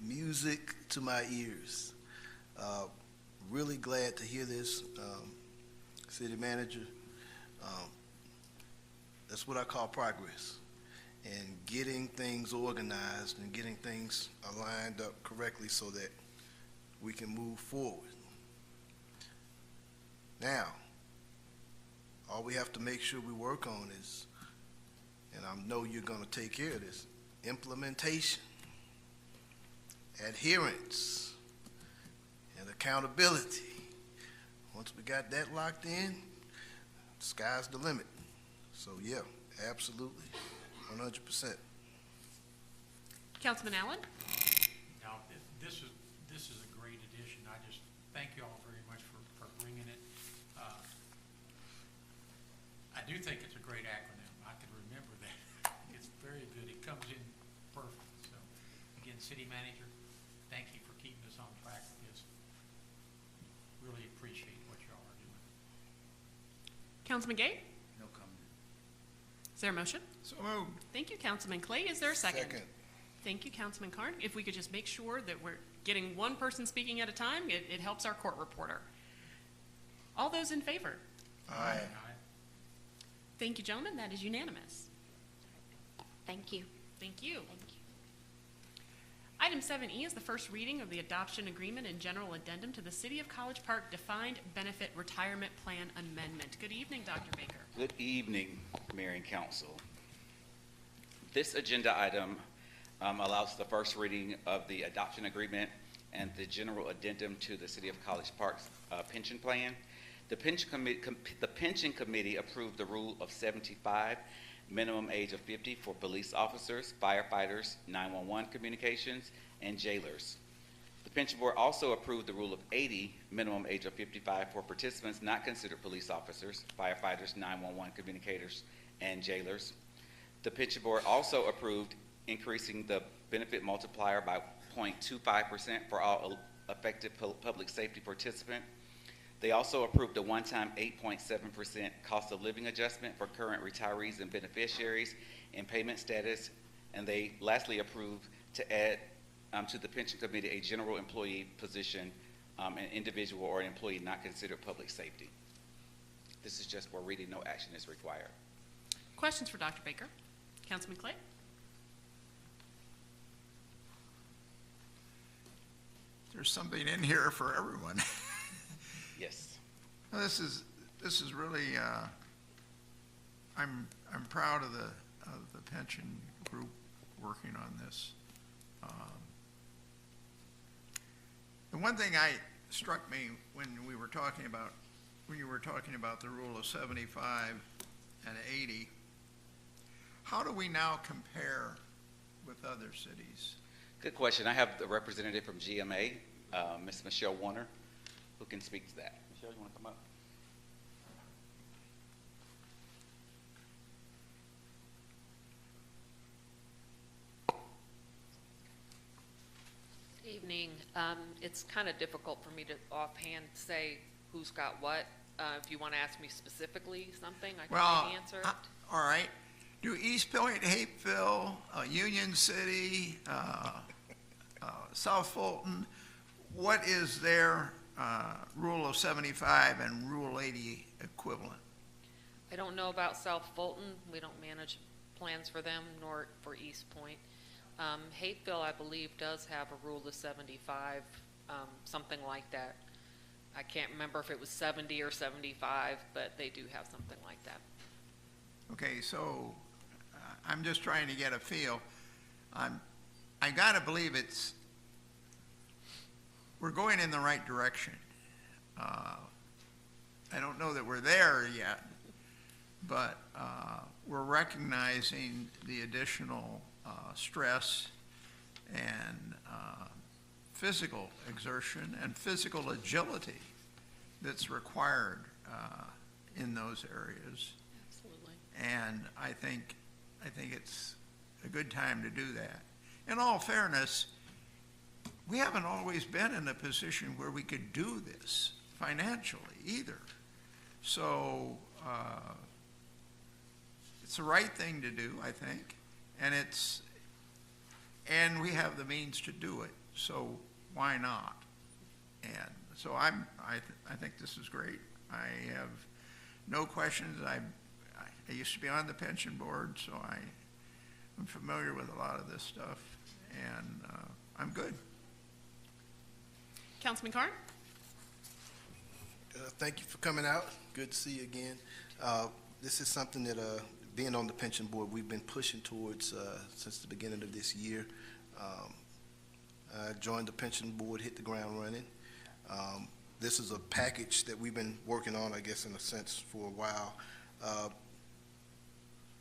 music to my ears. Really glad to hear this, City Manager. That's what I call progress, and getting things organized and getting things aligned up correctly so that we can move forward. Now, all we have to make sure we work on is, and I know you're going to take care of this, implementation, adherence, and accountability. Once we got that locked in, the sky's the limit. So yeah, absolutely, 100%. Councilman Allen? Now, this is a great addition. I just thank you all very much for bringing it. I do think it's a great acronym. I can remember that. It's very good. It comes in perfect. So, again, City Manager, thank you for keeping us on track with this. Really appreciate what y'all are doing. Councilman Gay? No comment. Is there a motion? So moved. Thank you, Councilman Clay. Is there a second? Second. Thank you, Councilman Carn. If we could just make sure that we're getting one person speaking at a time, it helps our court reporter. All those in favor? Aye. Thank you, gentlemen. That is unanimous. Thank you. Thank you. Item 7E is the first reading of the adoption agreement and general addendum to the City of College Park Defined Benefit Retirement Plan Amendment. Good evening, Dr. Baker. Good evening, Mayor and Council. This agenda item allows the first reading of the adoption agreement and the general addendum to the City of College Park's pension plan. The pension committee approved the rule of 75, minimum age of 50 for police officers, firefighters, 911 communications, and jailers. The pension board also approved the rule of 80, minimum age of 55 for participants not considered police officers, firefighters, 911 communicators, and jailers. The pension board also approved increasing the benefit multiplier by 0.25% for all effective public safety participants. They also approved a one-time 8.7% cost of living adjustment for current retirees and beneficiaries in payment status. And they lastly approved to add to the pension committee a general employee position, an individual or an employee not considered public safety. This is just for reading, no action is required. Questions for Dr. Baker? Councilman Clay? There's something in here for everyone. Yes. Well, this is really, I'm proud of the pension group working on this. The one thing struck me when you were talking about the rule of 75 and 80, how do we now compare with other cities? Good question. I have the representative from GMA, Ms. Michelle Warner, who can speak to that. Michelle, you want to come up? Evening. It's kind of difficult for me to offhand say who's got what. If you want to ask me specifically something, I can maybe answer it. All right. Do East Point, Hapeville, Union City, South Fulton, what is their Rule of 75 and Rule 80 equivalent? I don't know about South Fulton. We don't manage plans for them, nor for East Point. Hapeville, I believe, does have a Rule of 75, something like that. I can't remember if it was 70 or 75, but they do have something like that. Okay, so I'm just trying to get a feel. I got to believe we're going in the right direction. I don't know that we're there yet, but we're recognizing the additional stress and physical exertion and physical agility that's required in those areas. Absolutely. And I think it's a good time to do that. In all fairness, we haven't always been in a position where we could do this financially either. So it's the right thing to do, I think, and we have the means to do it. So why not? And so I think this is great. I have no questions. I used to be on the pension board, so I'm familiar with a lot of this stuff, and I'm good. Councilman Carn? Thank you for coming out. Good to see you again. This is something that, being on the pension board, we've been pushing towards since the beginning of this year. I joined the pension board, hit the ground running. This is a package that we've been working on, I guess, in a sense, for a while.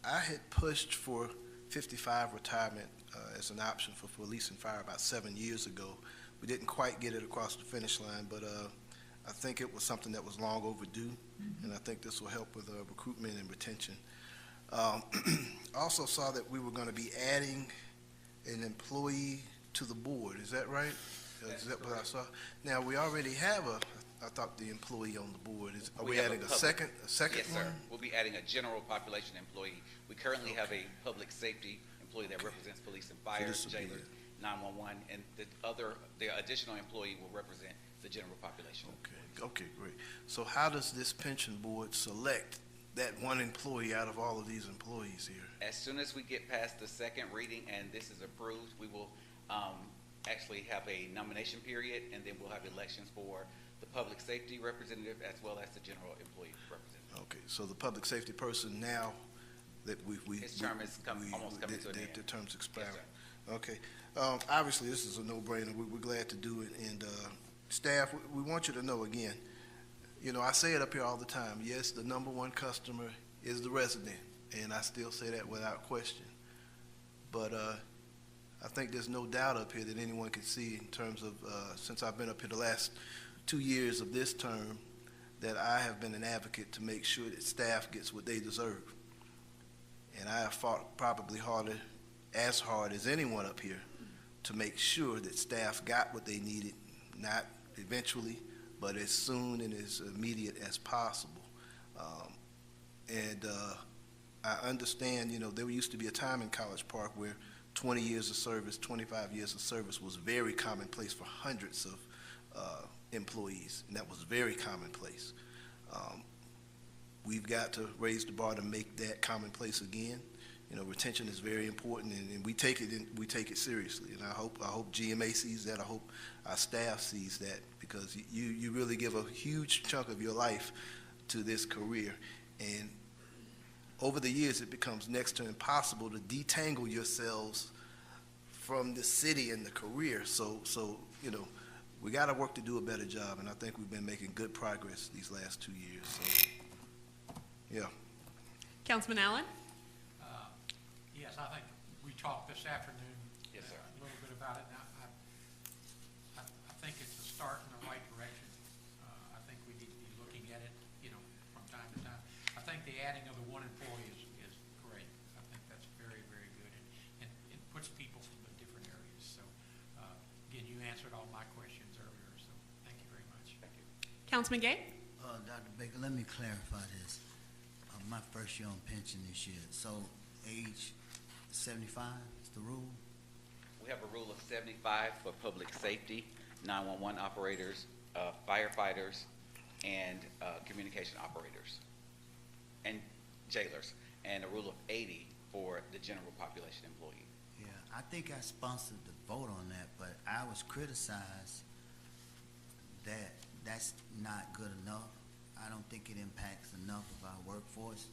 I had pushed for 55 retirement as an option for police and fire about 7 years ago. We didn't quite get it across the finish line, but I think it was something that was long overdue, and I think this will help with recruitment and retention. Also saw that we were going to be adding an employee to the board. Is that right? Is that what I saw? Now, we already have I thought the employee on the board. Are we adding a second Yes, one? sir. We'll be adding a general population employee. We currently have a public safety employee that represents police and fire, this will be jailers, 911, and the additional employee will represent the general population. Okay, great. So how does this pension board select that one employee out of all of these employees here? As soon as we get past the second reading and this is approved, we will actually have a nomination period, and then we'll have elections for the public safety representative as well as the general employee representative. Okay, so the public safety person now that His term is almost coming to an end. The term's expiring. Yes, Okay. Obviously, this is a no-brainer. We're glad to do it. And staff, we want you to know again, I say it up here all the time. Yes, the number one customer is the resident, and I still say that without question. But I think there's no doubt up here that anyone can see in terms of, since I've been up here the last 2 years of this term, that I have been an advocate to make sure that staff gets what they deserve. And I have fought probably as hard as anyone up here to make sure that staff got what they needed, not eventually, but as soon and as immediate as possible. I understand, there used to be a time in College Park where 20 years of service, 25 years of service was very commonplace for hundreds of employees, and that was very commonplace. We've got to raise the bar to make that commonplace again. Retention is very important, and we take it seriously. And I hope GMA sees that. I hope our staff sees that, because you really give a huge chunk of your life to this career, and over the years it becomes next to impossible to detangle yourselves from the city and the career. So we got to work to do a better job, and I think we've been making good progress these last 2 years. So, yeah. Councilman Allen? Yes, I think we talked this afternoon. Yes, sir. A little bit about it. Now, I think it's a start in the right direction. I think we need to be looking at it, from time to time. I think the adding of the one employee is great. I think that's very, very good, and it puts people from the different areas. So, again, you answered all my questions earlier, so thank you very much. Thank you. Councilman Gay? Dr. Baker, let me clarify this. My first year on pension this year, so age 75 is the rule? We have a rule of 75 for public safety, 911 operators, firefighters, and communication operators, and jailers, and a rule of 80 for the general population employee. Yeah, I think I sponsored the vote on that, but I was criticized that that's not good enough. I don't think it impacts enough of our workforce.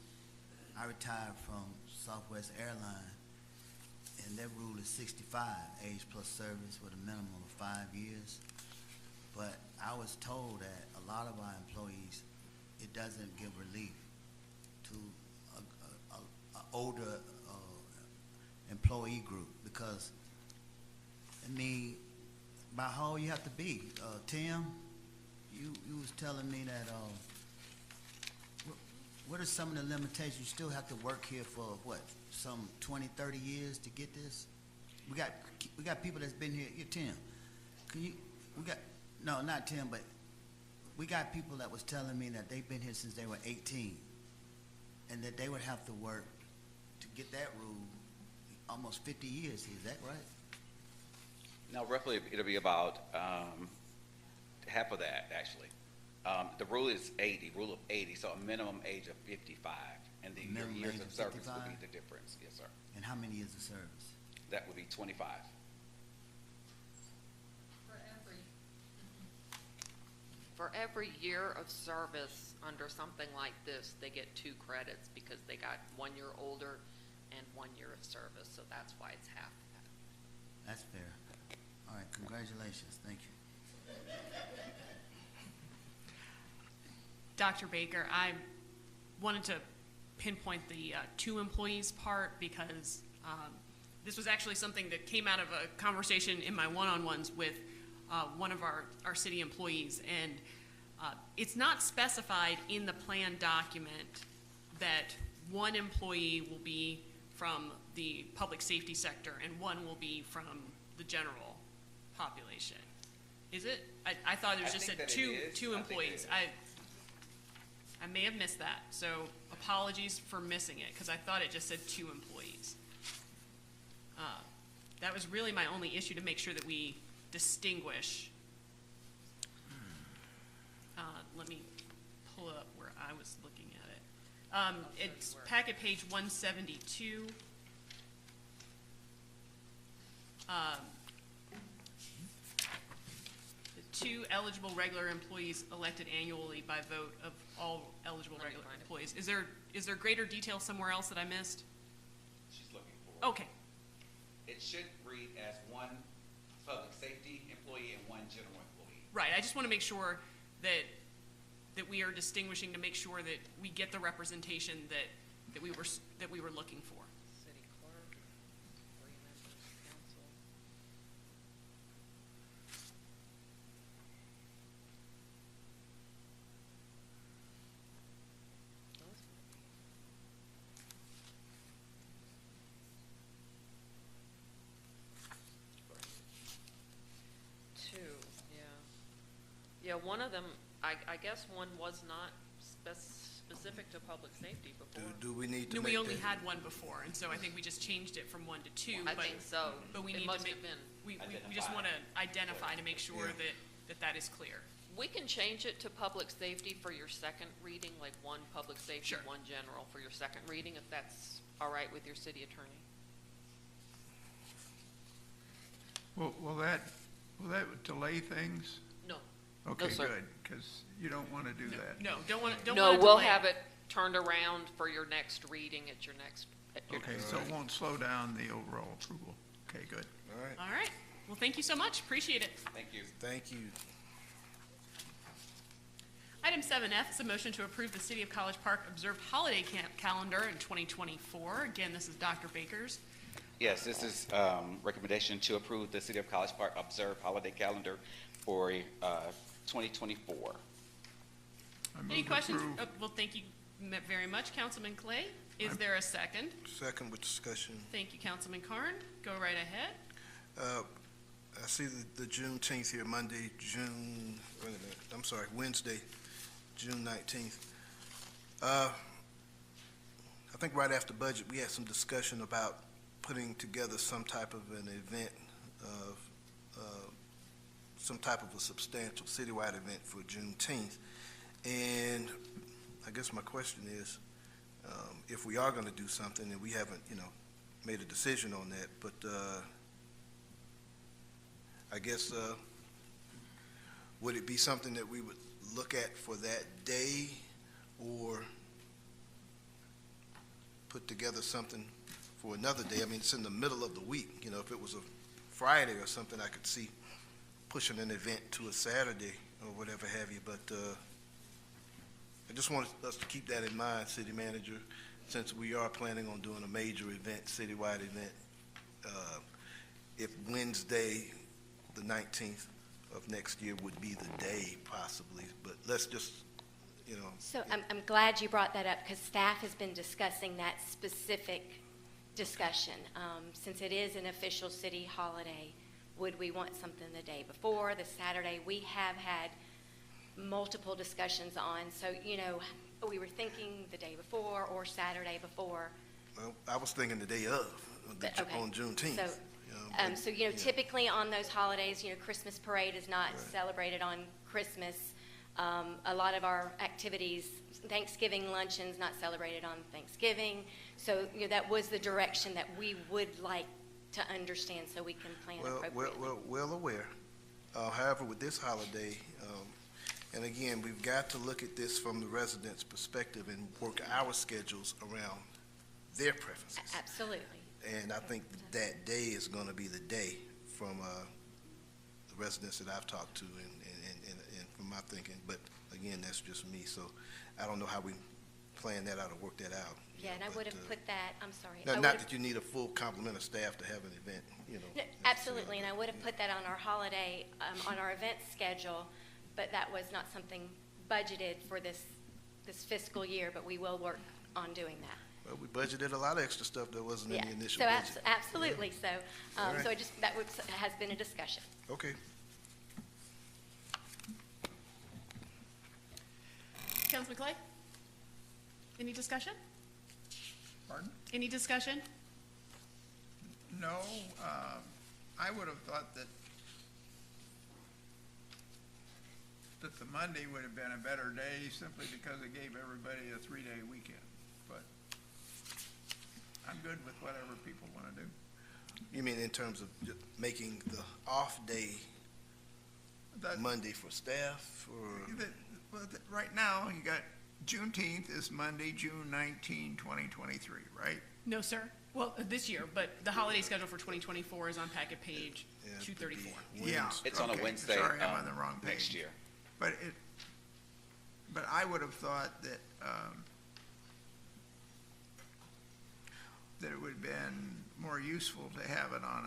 I retired from Southwest Airlines, and their rule is 65, age plus service with a minimum of 5 years. But I was told that a lot of our employees, it doesn't give relief to a older employee group, because, by how old you have to be? Tim, you was telling me that, what are some of the limitations? You still have to work here for, some 20, 30 years to get this? We got people that's been here. Tim, no, not Tim, but we got people that was telling me that they've been here since they were 18, and that they would have to work to get that rule almost 50 years here. Is that right? Now, roughly, it'll be about half of that, actually. The rule is 80, rule of 80, so a minimum age of 55, and the years of service would be the difference. Yes, sir. And how many years of service? That would be 25. For every year of service under something like this, they get 2 credits because they got 1 year older and 1 year of service, so that's why it's half that. That's fair. All right, congratulations. Thank you. Dr. Baker, I wanted to pinpoint the 2 employees part, because this was actually something that came out of a conversation in my one-on-ones with one of our city employees, and it's not specified in the plan document that 1 employee will be from the public safety sector and 1 will be from the general population. Is it? I thought it was just said two employees. I may have missed that, so apologies for missing it, because I thought it just said 2 employees. That was really my only issue, to make sure that we distinguish. Let me pull up where I was looking at it. It's packet page 172. The 2 eligible regular employees elected annually by vote of all eligible regular employees. Is there greater detail somewhere else that I missed? She's looking for. Okay. It should read as 1 public safety employee and 1 general employee. Right. I just want to make sure that we are distinguishing, to make sure that we get the representation that we were looking for. City clerk, 3 members, council. Yeah, one of them, I guess one was not specific to public safety before. Do we need to No, make we only that? had one before, and so I think we just changed it from 1 to 2. I think so. But we It need to must make, have been. we just want to identify to make sure Yeah. that is clear. We can change it to public safety for your second reading, like one public safety, Sure. one general for your second reading, if that's all right with your city attorney. Will that delay things? No. Okay, sir. good, because you don't want to do that. No, don't want to No, we'll delay have it turned around for your next reading at your next. Okay, so it won't slow down the overall approval. Okay, good. All right, All right. Well, thank you so much. Appreciate it. Thank you. thank you. Item 7F is a motion to approve the City of College Park observed holiday calendar in 2024. Again, this is Dr. Baker's. Yes, this is recommendation to approve the City of College Park Observed Holiday Calendar for 2024. I move Any to questions? approve. Well, thank you very much, Councilman Clay. Is there a second? Second with discussion. Thank you, Councilman Carn. Go right ahead. I see the Juneteenth here, Monday, Wednesday, June 19th. I think right after budget, we had some discussion about putting together some type of an event of, some type of a substantial citywide event for Juneteenth. And I guess my question is, if we are going to do something, and we haven't, made a decision on that, but I guess, would it be something that we would look at for that day, or put together something for another day? I mean, it's in the middle of the week. If it was a Friday or something, I could see pushing an event to a Saturday or whatever have you, but I just wanted us to keep that in mind, City Manager, since we are planning on doing a major event, citywide event, if Wednesday, the 19th of next year would be the day possibly, but let's just, So I'm glad you brought that up, because staff has been discussing that specific discussion. Since it is an official city holiday, would we want something the day before, the Saturday? We have had multiple discussions on, so, we were thinking the day before or Saturday before. well, I was thinking the day of, Okay. on Juneteenth. So, typically on those holidays, Christmas parade is not celebrated on Christmas. A lot of our activities, Thanksgiving luncheon's not celebrated on Thanksgiving. So, that was the direction that we would like to understand so we can plan appropriately. Well aware. However, with this holiday, and again, we've got to look at this from the residents' perspective and work our schedules around their preferences. Absolutely. And I think that day is going to be the day from the residents that I've talked to and from my thinking. But again, that's just me. So I don't know how we plan that out or work that out. Yeah, and I would have put that, I'm sorry. Not, I not would've- that you need a full complement of staff to have an event, No, absolutely, and I would have put that on our holiday, on our event schedule, but that was not something budgeted for this fiscal year, but we will work on doing that. Well, we budgeted a lot of extra stuff that wasn't in Yeah, the initial so budget. absolutely, so, All right. so has been a discussion. Okay. Councilman Clay? Any discussion? Pardon? Any discussion? No, I would have thought that the Monday would have been a better day simply because it gave everybody a 3-day weekend. But I'm good with whatever people want to do. You mean in terms of just making the off day Monday for staff, or? Right now, you got Juneteenth is Monday, June 19, 2023, right? No, sir. Well, this year, but the holiday schedule for 2024 is on packet page 234. Yeah. It's on a okay. Wednesday, Sorry, I'm on the wrong page. next year. But I would have thought that, that it would have been more useful to have it on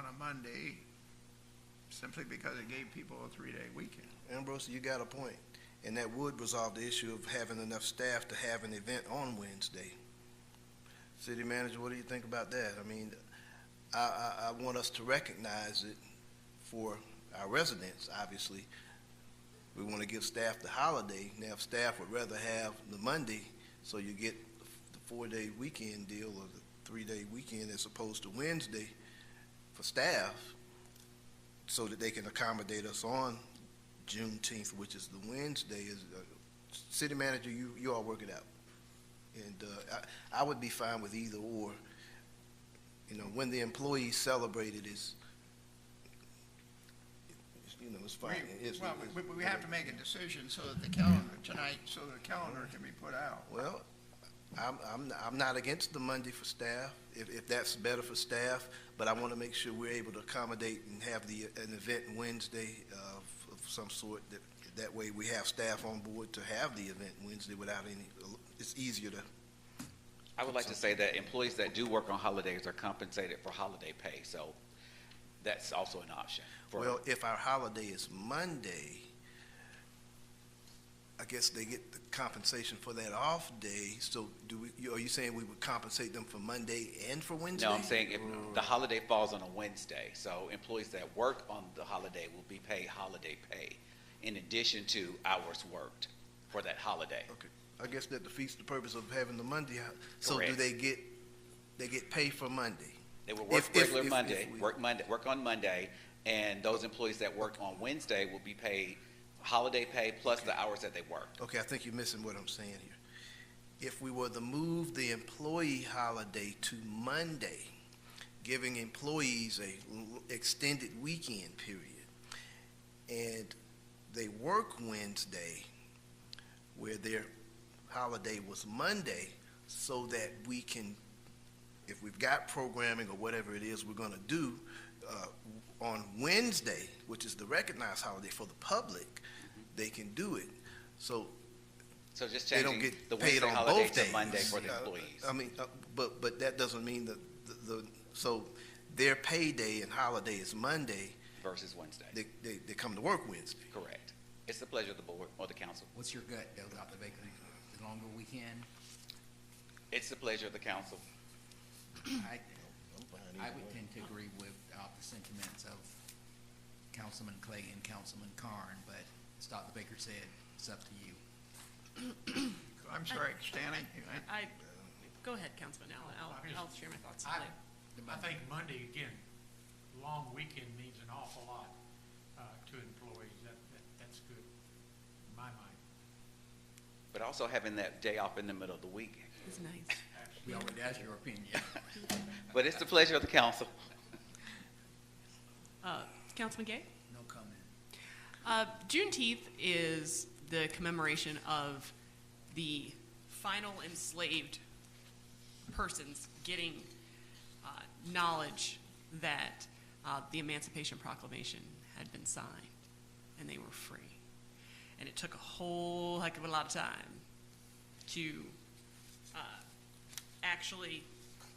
a Monday, simply because it gave people a 3-day weekend. Ambrose, you got a point. And that would resolve the issue of having enough staff to have an event on Wednesday. City Manager, what do you think about that? I mean, I want us to recognize it for our residents, obviously. We want to give staff the holiday. Now, if staff would rather have the Monday, so you get the 4-day weekend deal or the 3-day weekend as opposed to Wednesday for staff, so that they can accommodate us on Juneteenth, which is the Wednesday. Is city manager, you all work it out. And I would be fine with either or. You know, when the employees celebrate it is, you know, it's fine. We have to make a decision so that the calendar tonight, so the calendar can be put out. Well, I'm not against the Monday for staff, if that's better for staff, but I want to make sure we're able to accommodate and have an event Wednesday of some sort, that way we have staff on board to have the event Wednesday without any, it's easier to. I would like to say that employees that do work on holidays are compensated for holiday pay, so that's also an option. Well, if our holiday is Monday, I guess they get the compensation for that off day. So are you saying we would compensate them for Monday and for Wednesday? No, I'm saying if the holiday falls on a Wednesday, so employees that work on the holiday will be paid holiday pay in addition to hours worked for that holiday. Okay. I guess that defeats the purpose of having the Monday. So Correct. do they get paid for Monday? They will work regular Monday, work on Monday, and those employees that work on Wednesday will be paid holiday pay plus the hours that they worked. Okay, I think you're missing what I'm saying here. If we were to move the employee holiday to Monday, giving employees a extended weekend period, and they work Wednesday where their holiday was Monday, so that we can, if we've got programming or whatever it is we're going to do on Wednesday, which is the recognized holiday for the public, they can do it. So just they don't changing get the paid Wednesday on holiday both to days. Monday for the employees. I mean, but that doesn't mean that so their payday and holiday is Monday versus Wednesday. They come to work Wednesday. Correct. It's the pleasure of the board or the council. What's your gut, though, Dr. Baker? The longer weekend? It's the pleasure of the council. I would tend to agree with the sentiments of Councilman Clay and Councilman Carn, but as Dr. Baker said, it's up to you. I'm sorry, Stanley. Go ahead, Councilman Allen. I'll share my thoughts later. I think Monday, again, long weekend means an awful lot to employees. That's good, in my mind. But also having that day off in the middle of the week. It's nice. We already asked your opinion. But it's the pleasure of the council. Councilman Gay? No comment. Juneteenth is the commemoration of the final enslaved persons getting knowledge that the Emancipation Proclamation had been signed and they were free. And it took a whole heck of a lot of time to actually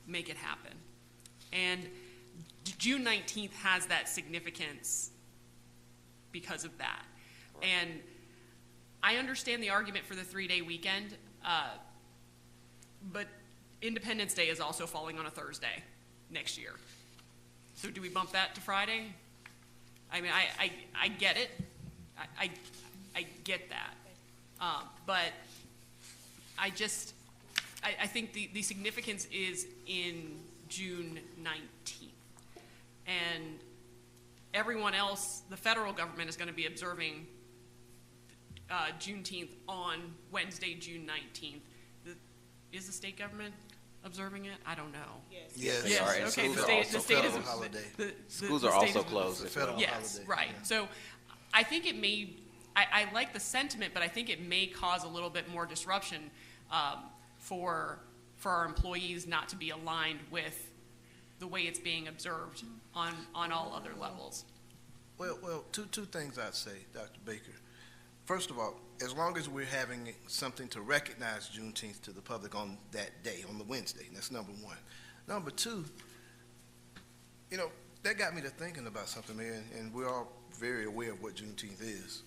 make it happen. And June 19th has that significance because of that. And I understand the argument for the 3-day weekend, but Independence Day is also falling on a Thursday next year. So do we bump that to Friday? I mean, I get it. I get that. But I think the significance is in June 19th. And everyone else, the federal government is going to be observing Juneteenth on Wednesday, June 19th. Is the state government observing it? I don't know. Yes. They are, and Okay, schools the are state, also the state is closed. holiday. Schools the are state also is- closed as well. Yes, holiday, right. yeah. So I think it may, I like the sentiment, but I think it may cause a little bit more disruption for our employees not to be aligned with the way it's being observed on all other levels. Well, two things I'd say, Dr. Baker. First of all, as long as we're having something to recognize Juneteenth to the public on that day, on the Wednesday, that's number one. Number two, you know, that got me to thinking about something, man, and we're all very aware of what Juneteenth is.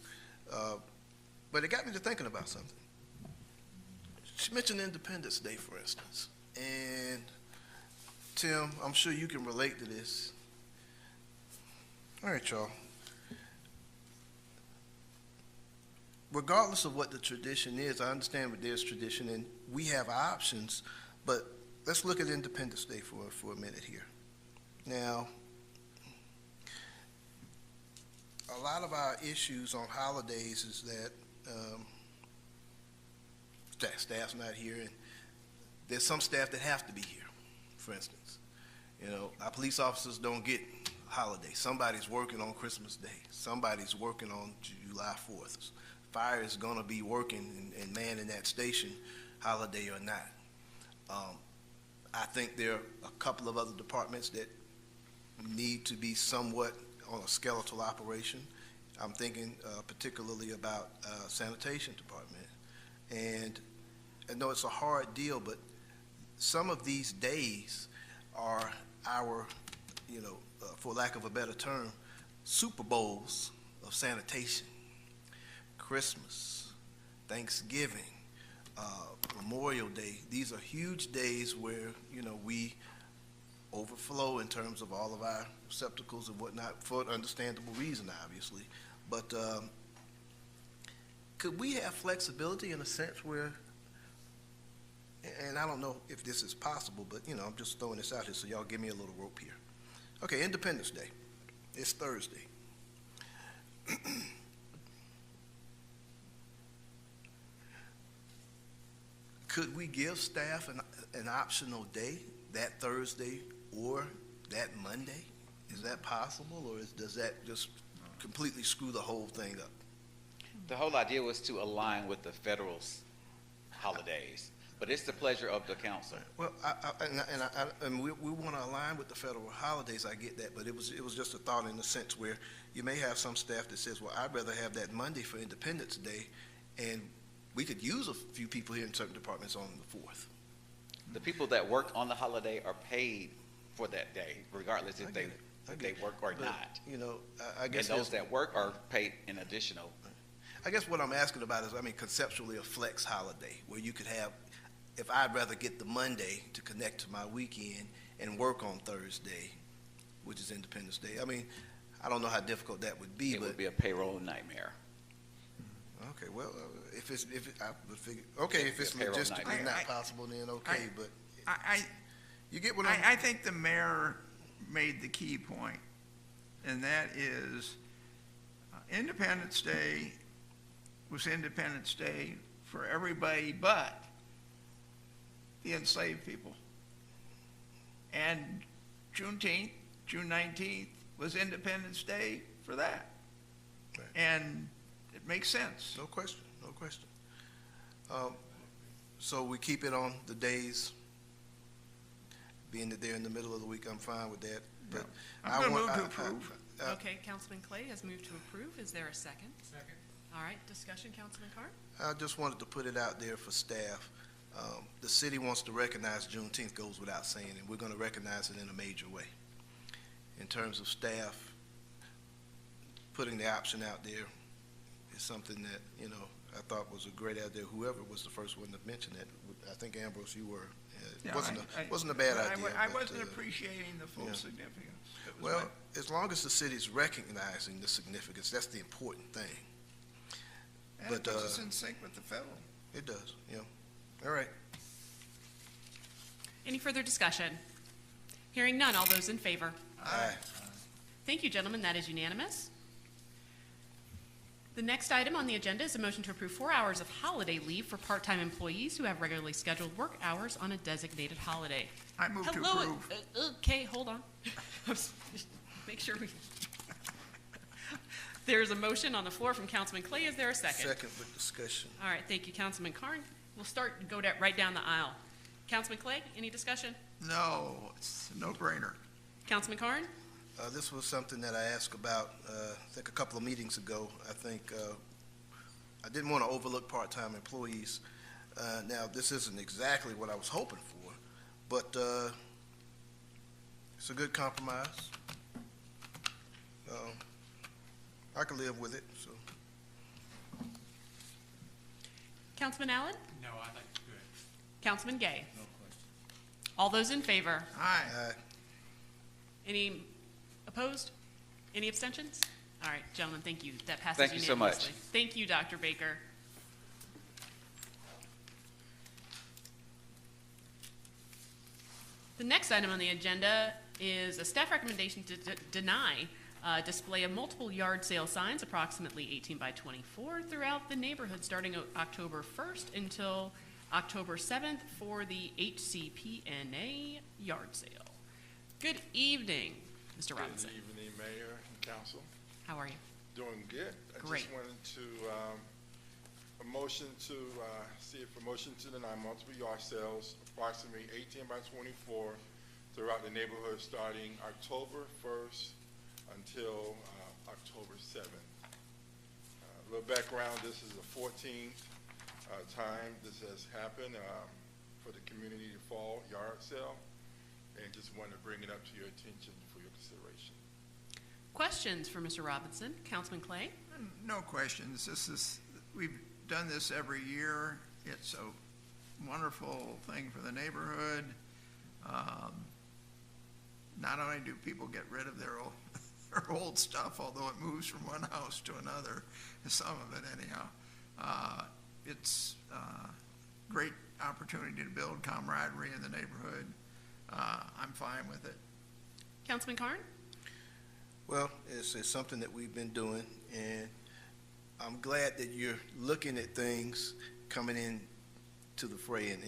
But it got me to thinking about something. She mentioned Independence Day, for instance. And Tim, I'm sure you can relate to this. All right, y'all. regardless of what the tradition is, I understand what there's tradition and we have options, but let's look at Independence Day for a minute here. Now, a lot of our issues on holidays is that staff's not here, and there's some staff that have to be here, for instance. You know, our police officers don't get holidays. Somebody's working on Christmas Day. Somebody's working on July 4th. Fire is going to be working and manning that station, holiday or not. I think there are a couple of other departments that need to be somewhat on a skeletal operation. I'm thinking particularly about sanitation department. And I know it's a hard deal, but some of these days are our, you know, for lack of a better term, Super Bowls of sanitation. Christmas, Thanksgiving, Memorial Day. These are huge days where, you know, we overflow in terms of all of our receptacles and whatnot for an understandable reason, obviously. But could we have flexibility in a sense where, and I don't know if this is possible, but, you know, I'm just throwing this out here, so y'all give me a little rope here. Okay, Independence Day. It's Thursday. Could we give staff an optional day that Thursday or that Monday? Is that possible, or does that just completely screw the whole thing up? The whole idea was to align with the federal holidays, but it's the pleasure of the council. Well, and we want to align with the federal holidays. I get that, but it was just a thought in the sense where you may have some staff that says, "Well, I'd rather have that Monday for Independence Day," and we could use a few people here in certain departments on the 4th. The people that work on the holiday are paid for that day, regardless if they work or not. You know, I guess and those that work are paid in additional. I guess what I'm asking about is, I mean, conceptually a flex holiday where you could have, if I'd rather get the Monday to connect to my weekend and work on Thursday, which is Independence Day. I mean, I don't know how difficult that would be, It but would be a payroll nightmare. okay, well, if it's logistically not possible, then okay, but you get what I think the mayor made the key point, and that is Independence Day was Independence Day for everybody but the enslaved people. And Juneteenth, June 19th, was Independence Day for that. Right. And it makes sense. No question, no question. So we keep it on the days, being that they're in the middle of the week, I'm fine with that. But I'm going to move to approve. Okay, Councilman Clay has moved to approve. Is there a second? Second. All right, discussion, Councilman Carr? I just wanted to put it out there for staff. The city wants to recognize Juneteenth, goes without saying, and we're going to recognize it in a major way. In terms of staff, putting the option out there is something that, you know, I thought was a great idea. Whoever was the first one to mention that, I think Ambrose, you were. It wasn't a bad idea. I wasn't appreciating the full significance. Well, as long as the city's recognizing the significance, that's the important thing. And it puts us in sync with the federal. It does, yeah. All right. Any further discussion? Hearing none, all those in favor? Aye. Thank you, gentlemen, that is unanimous. The next item on the agenda is a motion to approve 4 hours of holiday leave for part-time employees who have regularly scheduled work hours on a designated holiday. I move to Hello, approve. okay, hold on. Make sure we. There's a motion on the floor from Councilman Clay. Is there a second? Second with discussion. All right, thank you, Councilman Carn. We'll go right down the aisle. Councilman Clay, any discussion? No, it's a no-brainer. Councilman Carn? This was something that I asked about, I think a couple of meetings ago. I think I didn't want to overlook part-time employees. Now, this isn't exactly what I was hoping for, but it's a good compromise. I can live with it, so. Councilman Allen? No, I think it's good. Councilman Gay? No question. All those in favor? Aye. Aye. Any opposed? Any abstentions? All right, gentlemen, thank you. That passes Thank you so much. unanimously. Thank you, Dr. Baker. The next item on the agenda is a staff recommendation to deny display of multiple yard sale signs, approximately 18 by 24, throughout the neighborhood starting October 1st until October 7th for the HCPNA yard sale. Good evening, Mr. Robinson. Good evening, Mayor and Council. How are you? Doing good. Great. I just wanted to, a motion to, see if a motion to deny multiple yard sales, approximately 18 by 24, throughout the neighborhood starting October 1st until October 7th. A little background, this is the 14th time this has happened for the community fall yard sale, and just wanted to bring it up to your attention for your consideration. Questions for Mr. Robinson? Councilman Clay? No questions. We've done this every year. It's a wonderful thing for the neighborhood. Not only do people get rid of their old stuff, although it moves from one house to another, some of it anyhow. It's a great opportunity to build camaraderie in the neighborhood. I'm fine with it. Councilman Carn? Well, it's something that we've been doing, and I'm glad that you're looking at things coming in to the fray and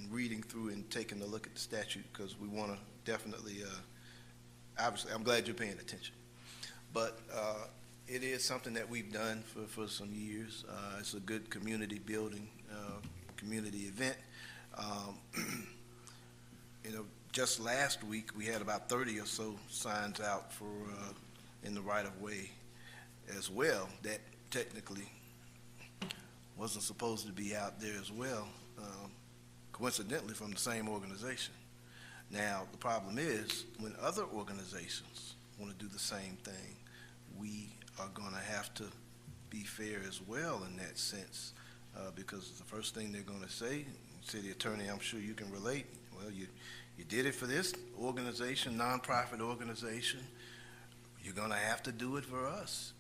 reading through and taking a look at the statute, because we want to definitely, obviously, I'm glad you're paying attention. But it is something that we've done for some years. It's a good community building, community event. You know, just last week, we had about 30 or so signs out for in the right-of-way as well that technically wasn't supposed to be out there as well, coincidentally from the same organization. Now, the problem is when other organizations want to do the same thing, we are going to have to be fair as well in that sense, because the first thing they're going to say, City Attorney, I'm sure you can relate, well, you did it for this organization, nonprofit organization, you're going to have to do it for us.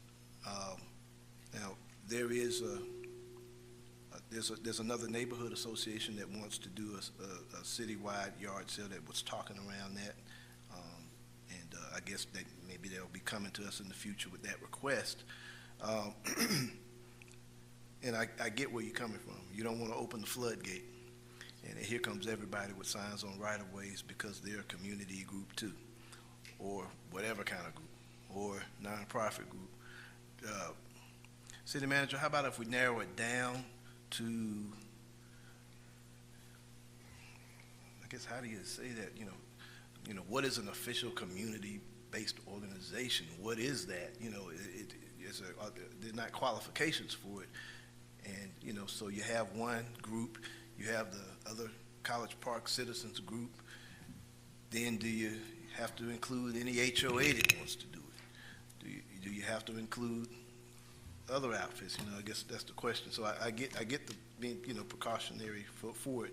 Now, there is there's another neighborhood association that wants to do a citywide yard sale that was talking around that, and I guess that maybe they'll be coming to us in the future with that request. And I get where you're coming from. You don't want to open the floodgate. And here comes everybody with signs on right-of-ways because they're a community group too, or whatever kind of group, or nonprofit group. City Manager, how about if we narrow it down to, I guess, how do you say that? You know, what is an official community-based organization? What is that? You know, there are not qualifications for it, and so you have one group. You have the other College Park Citizens Group. Then do you have to include any HOA that wants to do it? Do you have to include other outfits? I guess that's the question. So I get the being precautionary for it.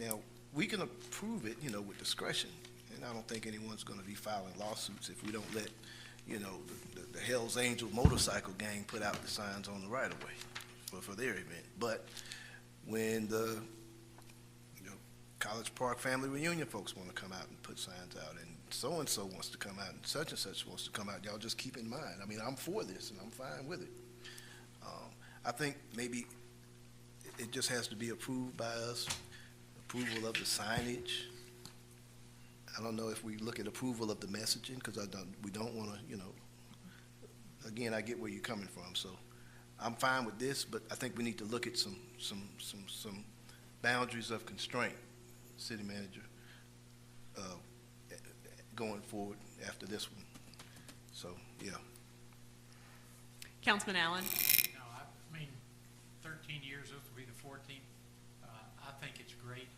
Now we can approve it with discretion, and I don't think anyone's going to be filing lawsuits if we don't let the Hell's Angel motorcycle gang put out the signs on the right of way for their event. But when the College Park Family Reunion folks want to come out and put signs out, and so wants to come out, and such wants to come out, y'all just keep in mind. I mean, I'm for this, and I'm fine with it. I think maybe it just has to be approved by us, approval of the signage. I don't know if we look at approval of the messaging, because we don't want to, again, I get where you're coming from, so I'm fine with this, but I think we need to look at some boundaries of constraint, City Manager, going forward after this one. So, yeah. Councilman Allen? No, I mean, 13 years, this will be the 14th. I think it's great.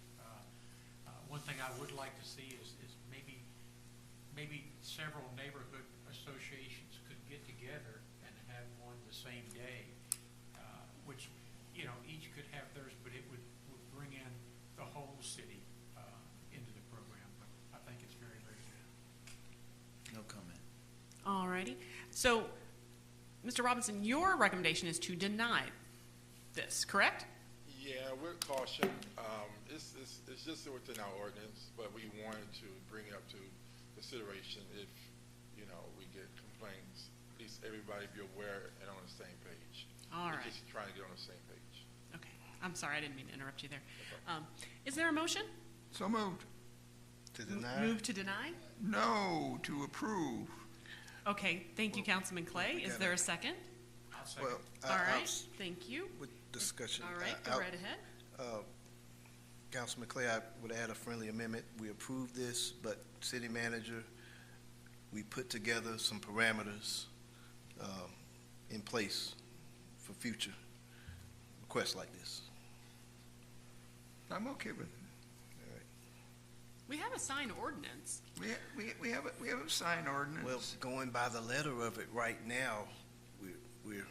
One thing I would like to see is maybe several neighborhood associations could get together and have one the same day, which, each could have theirs, but it would bring in the whole city into the program. But I think it's very, very good. No comment. So, Mr. Robinson, your recommendation is to deny this, correct? Yeah, with caution, it's just within our ordinance, but we wanted to bring it up to consideration if, you know, we get complaints, at least everybody be aware and on the same page. All We're right. just trying to get on the same page. Okay, I'm sorry, I didn't mean to interrupt you there. Is there a motion? So moved. To deny? Move to deny? No, to approve. Okay, thank you, Councilman Clay. Is there a second? I'll second. Well, All right, thank you. with discussion. All right, go right ahead. Councilman Clay, I would add a friendly amendment. We approve this, but city manager, we put together some parameters in place for future requests like this. I'm okay with it. We have a sign ordinance. We have a sign ordinance. Well, going by the letter of it right now, we're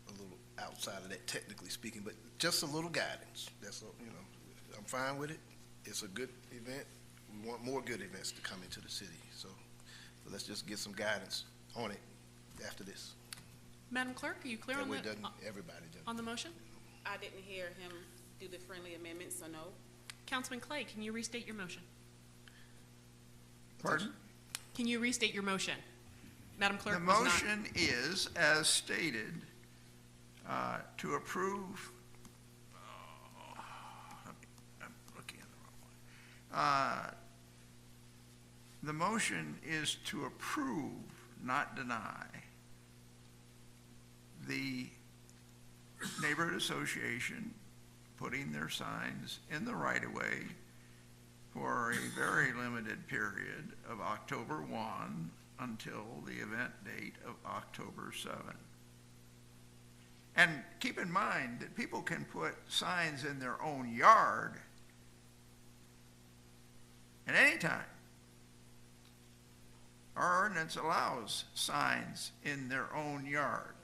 a little outside of that technically speaking, but just a little guidance. That's all, you know, I'm fine with it. It's a good event. We want more good events to come into the city. So let's just get some guidance on it after this. Madam Clerk, are you clear That on way the, everybody does. on the motion? I didn't hear him do the friendly amendment, so no. Councilman Clay, can you restate your motion? Pardon? Can you restate your motion? Madam Clerk The was not- motion is, as stated, to approve, I'm looking at the wrong one. The motion is to approve, not deny, the neighborhood association putting their signs in the right-of-way for a very limited period of October 1 until the event date of October 7. And keep in mind that people can put signs in their own yard at any time. Our ordinance allows signs in their own yard.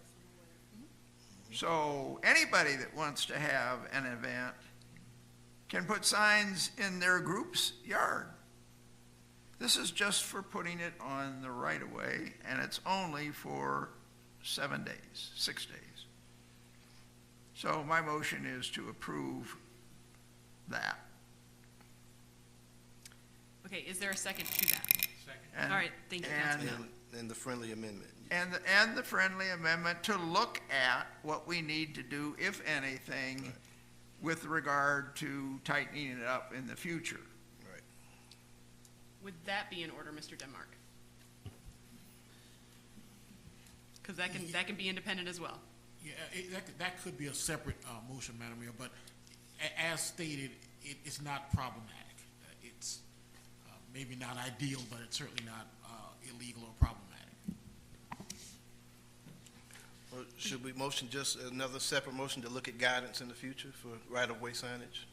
So anybody that wants to have an event can put signs in their group's yard. This is just for putting it on the right-of-way, and it's only for 7 days, 6 days. So my motion is to approve that. Okay, is there a second to that? And- All right, thank you, Councilman. And the friendly amendment. And the friendly amendment to look at what we need to do, if anything, with regard to tightening it up in the future. Right. Would that be in order, Mr. Denmark? Because that can be independent as well. Yeah, that could be a separate motion, Madam Mayor, but as stated, it's not problematic. It's maybe not ideal, but it's certainly not illegal or problematic. Or should we motion just another separate motion to look at guidance in the future for right-of-way signage?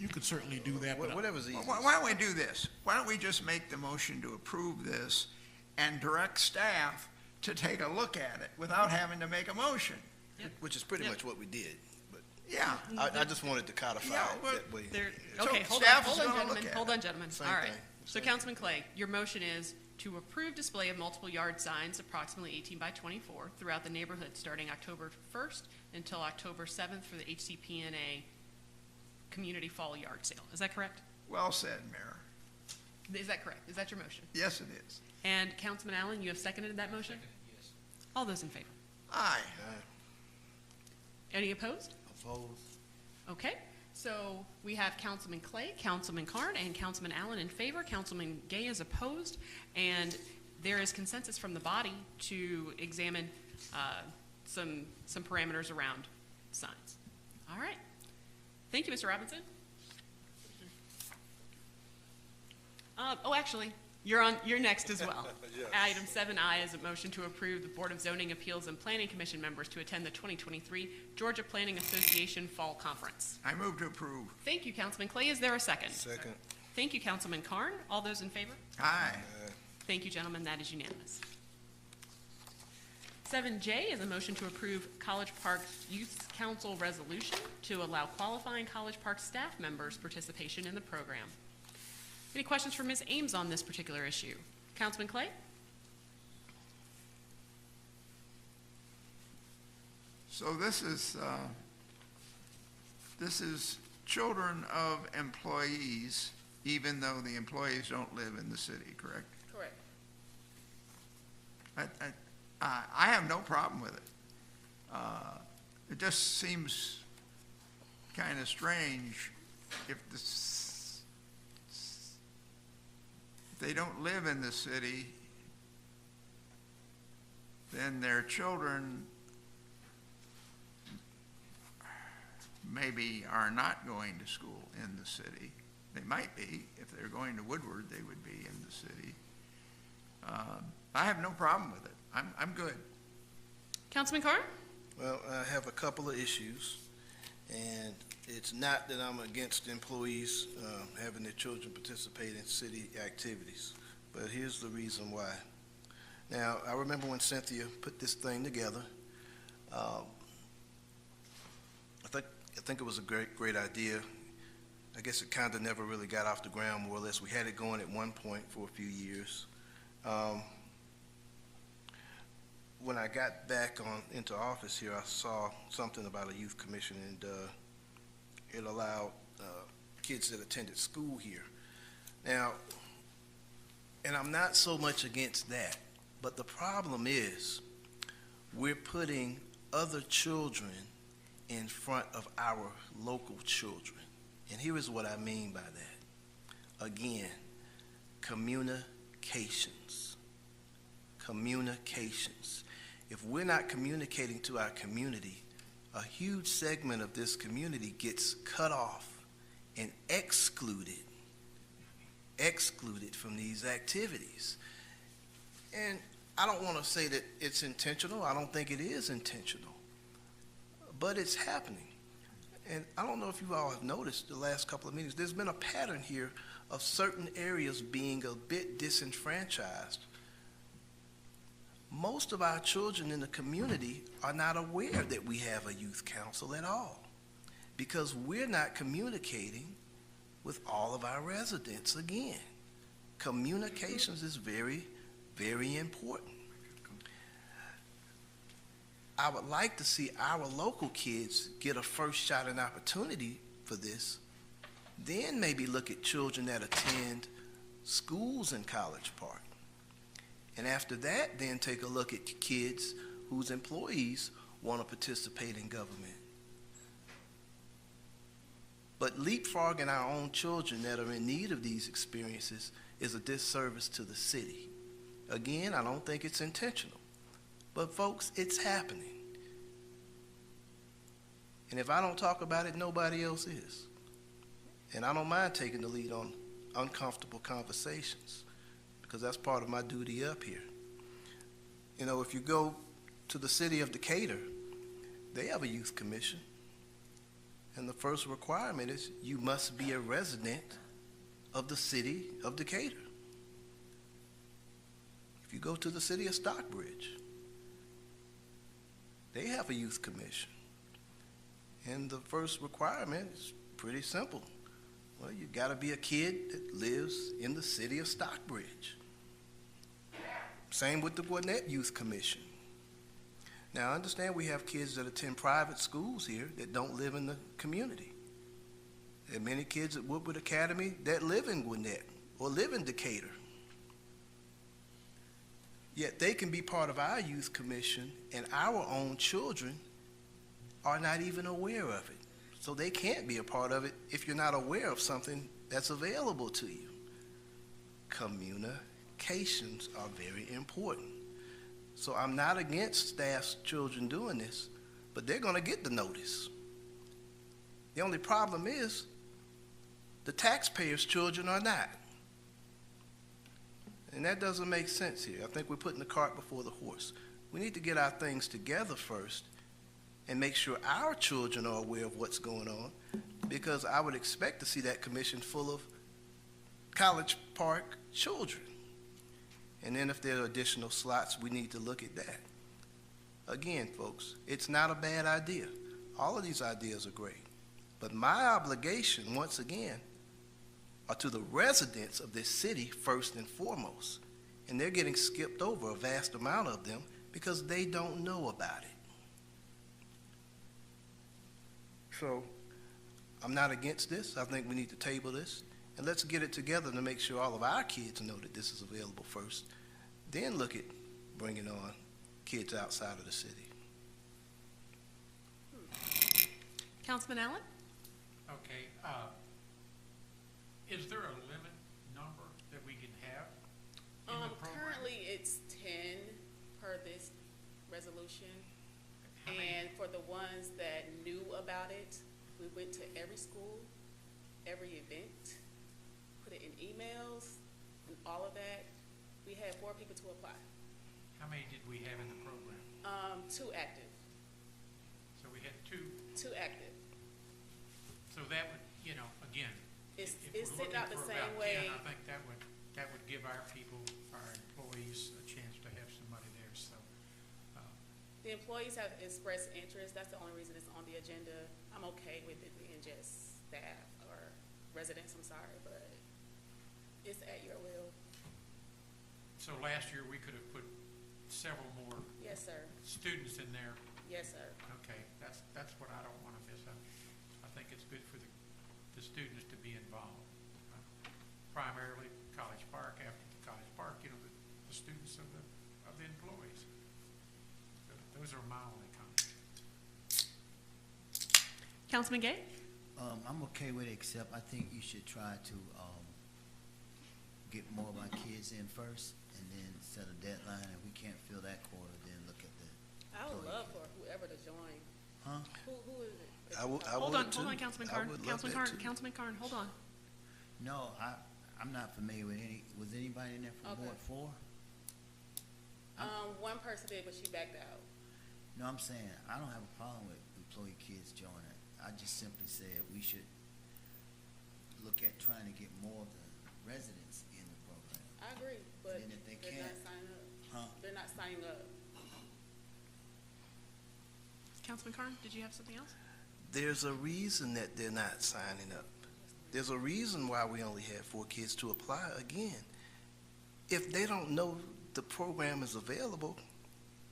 You could certainly do that, but Whatever's easy. Why don't we do this? Why don't we just make the motion to approve this and direct staff to take a look at it without having to make a motion? Which is pretty much what we did, but Yeah. I just wanted to codify Yeah, it but that way. Okay, So hold staff on, is gonna look at hold it. on, gentlemen. Same All right. thing, So same Councilman Clay, your motion is to approve display of multiple yard signs approximately 18 by 24 throughout the neighborhood starting October 1st until October 7th for the HCPNA Community Fall Yard Sale. Is that correct? Well said, Mayor. Is that correct? Is that your motion? Yes, it is. And Councilman Allen, you have seconded that motion? Yes. All those in favor? Aye. Any opposed? Opposed? Okay, so we have Councilman Clay, Councilman Carn, and Councilman Allen in favor. Councilman Gay is opposed, and there is consensus from the body to examine some parameters around signs. All right. Thank you, Mr. Robinson. Actually, you're next as well. Yes. Item 7I is a motion to approve the Board of Zoning Appeals and Planning Commission members to attend the 2023 Georgia Planning Association Fall Conference. I move to approve. Thank you, Councilman Clay. Is there a second? Second. Thank you, Councilman Carn. All those in favor? Aye. Thank you, gentlemen. That is unanimous. 7J is a motion to approve College Park Youth Council resolution to allow qualifying College Park staff members participation in the program. Any questions for Ms. Ames on this particular issue? Councilman Clay? So this is children of employees, even though the employees don't live in the city, correct? Correct. I have no problem with it. It just seems kind of strange if they don't live in the city, then their children maybe are not going to school in the city. They might be. If they're going to Woodward, they would be in the city. I have no problem with it. I'm good. Councilman Carr? Well, I have a couple of issues, and it's not that I'm against employees having their children participate in city activities, but here's the reason why. Now, I remember when Cynthia put this thing together. I think it was a great idea. I guess it kind of never really got off the ground, more or less. We had it going at one point for a few years. When I got back into office here, I saw something about a youth commission, and it allowed kids that attended school here. Now, and I'm not so much against that, but the problem is we're putting other children in front of our local children. And here is what I mean by that. Again, communications. Communications. If we're not communicating to our community, a huge segment of this community gets cut off and excluded from these activities. And I don't want to say that it's intentional. I don't think it is intentional. But it's happening. And I don't know if you all have noticed the last couple of meetings, there's been a pattern here of certain areas being a bit disenfranchised. Most of our children in the community are not aware that we have a youth council at all, because we're not communicating with all of our residents. Again, communications is very, very important. I would like to see our local kids get a first shot and opportunity for this, then maybe look at children that attend schools in College Park. And after that, then take a look at kids whose employees want to participate in government. But leapfrogging our own children that are in need of these experiences is a disservice to the city. Again, I don't think it's intentional. But folks, it's happening. And if I don't talk about it, nobody else is. And I don't mind taking the lead on uncomfortable conversations, because that's part of my duty up here. You know, if you go to the city of Decatur, they have a youth commission. And the first requirement is you must be a resident of the city of Decatur. If you go to the city of Stockbridge, they have a youth commission. And the first requirement is pretty simple. Well, you got to be a kid that lives in the city of Stockbridge. Same with the Gwinnett Youth Commission. Now, I understand we have kids that attend private schools here that don't live in the community. There are many kids at Woodward Academy that live in Gwinnett or live in Decatur. Yet they can be part of our youth commission, and our own children are not even aware of it. So they can't be a part of it if you're not aware of something that's available to you. Communications are very important. So I'm not against staff's children doing this, but they're going to get the notice. The only problem is the taxpayers' children are not. And that doesn't make sense here. I think we're putting the cart before the horse. We need to get our things together first and make sure our children are aware of what's going on, because I would expect to see that commission full of College Park children. And then if there are additional slots, we need to look at that. Again, folks, it's not a bad idea. All of these ideas are great. But my obligation, once again, are to the residents of this city first and foremost. And they're getting skipped over, a vast amount of them, because they don't know about it. So I'm not against this. I think we need to table this, and let's get it together to make sure all of our kids know that this is available first. Then look at bringing on kids outside of the city. Councilman Allen? Okay, is there a limit number that we can have in the program? Currently, it's 10 per this resolution. How many? And for the ones that knew about it, we went to every school, every event, put it in emails, and all of that. We had 4 people to apply. How many did we have in the program? 2 active. So we had 2. 2 active. So that would, again, It's if we're sent looking out the for same about 10, way. I think that would give our people, our employees, a chance to have somebody there, so. The employees have expressed interest. That's the only reason it's on the agenda. I'm okay with it being just staff or residents, I'm sorry, but it's at your will. So last year, we could have put several more Yes, sir. students in there. Yes, sir. Okay, that's what I don't want to miss. I think it's good for the students to be involved. Primarily College Park, after the College Park, the students of the employees. So those are my only comments. Councilman Gay? I'm okay with it, except I think you should try to get more of our kids in first, and then set a deadline. If we can't fill that quota, then look at the. I would love for whoever to join. Huh? Who is it? Hold Hold on, Councilman Carn. Councilman Carn, hold on. No, I'm not familiar with was anybody in there from Okay. Ward 4? One person did, but she backed out. No, I'm saying, I don't have a problem with employee kids joining. I just simply said we should look at trying to get more of the residents in the program. I agree, but And then if they they're not can't- signing up. Huh? They're not signing up. Councilman Carn, did you have something else? There's a reason that they're not signing up. There's a reason why we only had 4 kids to apply again. If they don't know the program is available,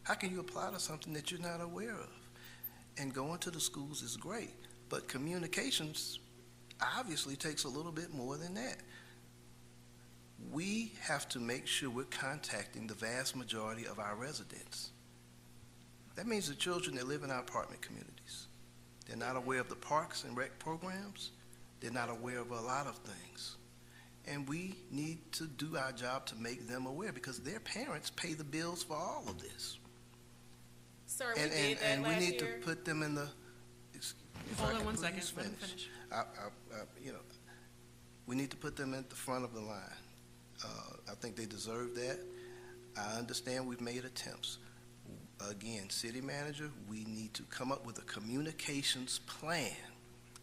how can you apply to something that you're not aware of? And going to the schools is great, but communications obviously takes a little bit more than that. We have to make sure we're contacting the vast majority of our residents. That means the children that live in our apartment communities. They're not aware of the parks and rec programs. They're not aware of a lot of things. And we need to do our job to make them aware, because their parents pay the bills for all of this. Sir, we did that last we need year. to put them in the. If Hold I on could one please second, let him finish. We need to put them at the front of the line. I think they deserve that. I understand we've made attempts. Again, city manager, we need to come up with a communications plan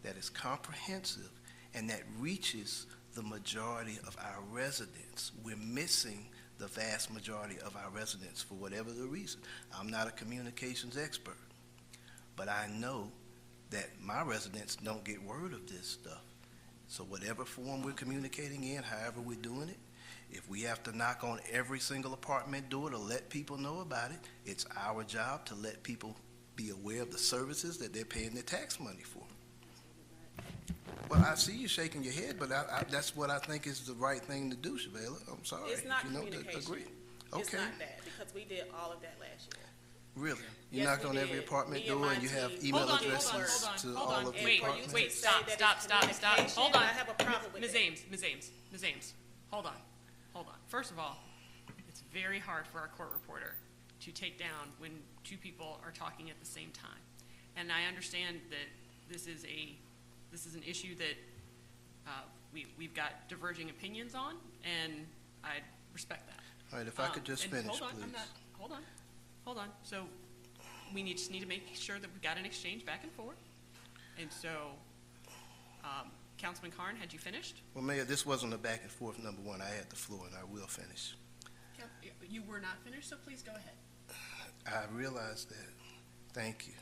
that is comprehensive and that reaches the majority of our residents. We're missing the vast majority of our residents for whatever the reason. I'm not a communications expert, but I know that my residents don't get word of this stuff. So whatever form we're communicating in, however we're doing it, if we have to knock on every single apartment door to let people know about it, it's our job to let people be aware of the services that they're paying their tax money for. Well, I see you shaking your head, but that's what I think is the right thing to do, Shavela. I'm sorry. It's not if you don't communication. agree. It's Okay, not that, because we did all of that last year. really? You Yes, knocked we on every did. apartment Me and door my and you have team. email Hold on, addresses to hold all on. of the Wait, apartments? wait, Say stop, that stop, it's stop, stop. communication, Hold on. I have a problem with Ms. that. Ames, Ms. Ames, hold on. First of all, it's very hard for our court reporter to take down when 2 people are talking at the same time. And I understand that this is an issue that we've got diverging opinions on, and I respect that. All right, if I could just And finish, hold on, please. Hold on. So we just need to make sure that we've got an exchange back and forth. And so, Councilman Carn, had you finished? Well, Mayor, this wasn't a back and forth, number one. I had the floor and I will finish. You were not finished, so please go ahead. I realize that. Thank you.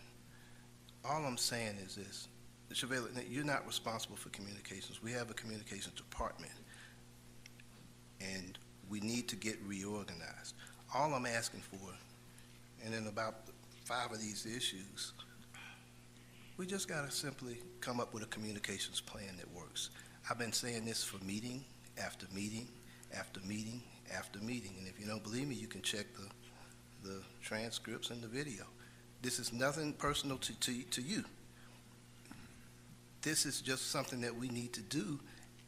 All I'm saying is this. Shavela, you're not responsible for communications. We have a communications department, and we need to get reorganized. All I'm asking for, and in about 5 of these issues, We just gotta simply come up with a communications plan that works. I've been saying this for meeting after meeting after meeting after meeting, and if you don't believe me, you can check the transcripts and the video. This is nothing personal to you. This is just something that we need to do,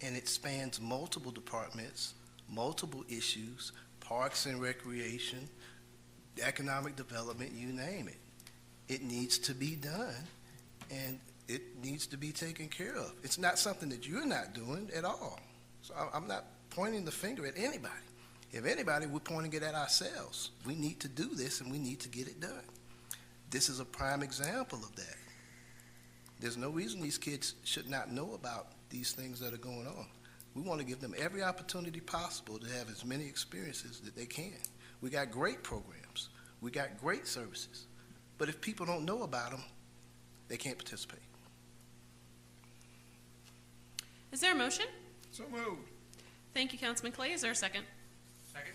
and it spans multiple departments, multiple issues, parks and recreation, economic development, you name it. It needs to be done, and it needs to be taken care of. It's not something that you're not doing at all. So I'm not pointing the finger at anybody. If anybody, we're pointing it at ourselves. We need to do this, and we need to get it done. This is a prime example of that. There's no reason these kids should not know about these things that are going on. We want to give them every opportunity possible to have as many experiences that they can. We got great programs. We got great services. But if people don't know about them, they can't participate. Is there a motion? So moved. Thank you, Councilman Clay. Is there a second? Second?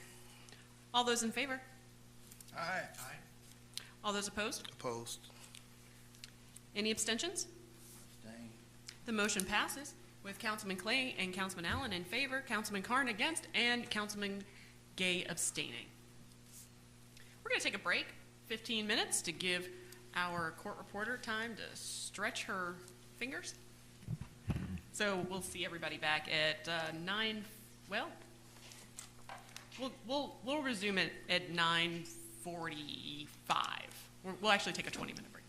All those in favor? Aye. All those opposed? Opposed? Any abstentions? Abstain. The motion passes with Councilman Clay and Councilman Allen in favor, Councilman Carn against, and Councilman Gay abstaining. We're going to take a break, 15 minutes, to give our court reporter time to stretch her fingers. So we'll see everybody back at 9. Well, we'll resume it at 9:45. We'll actually take a 20-minute break.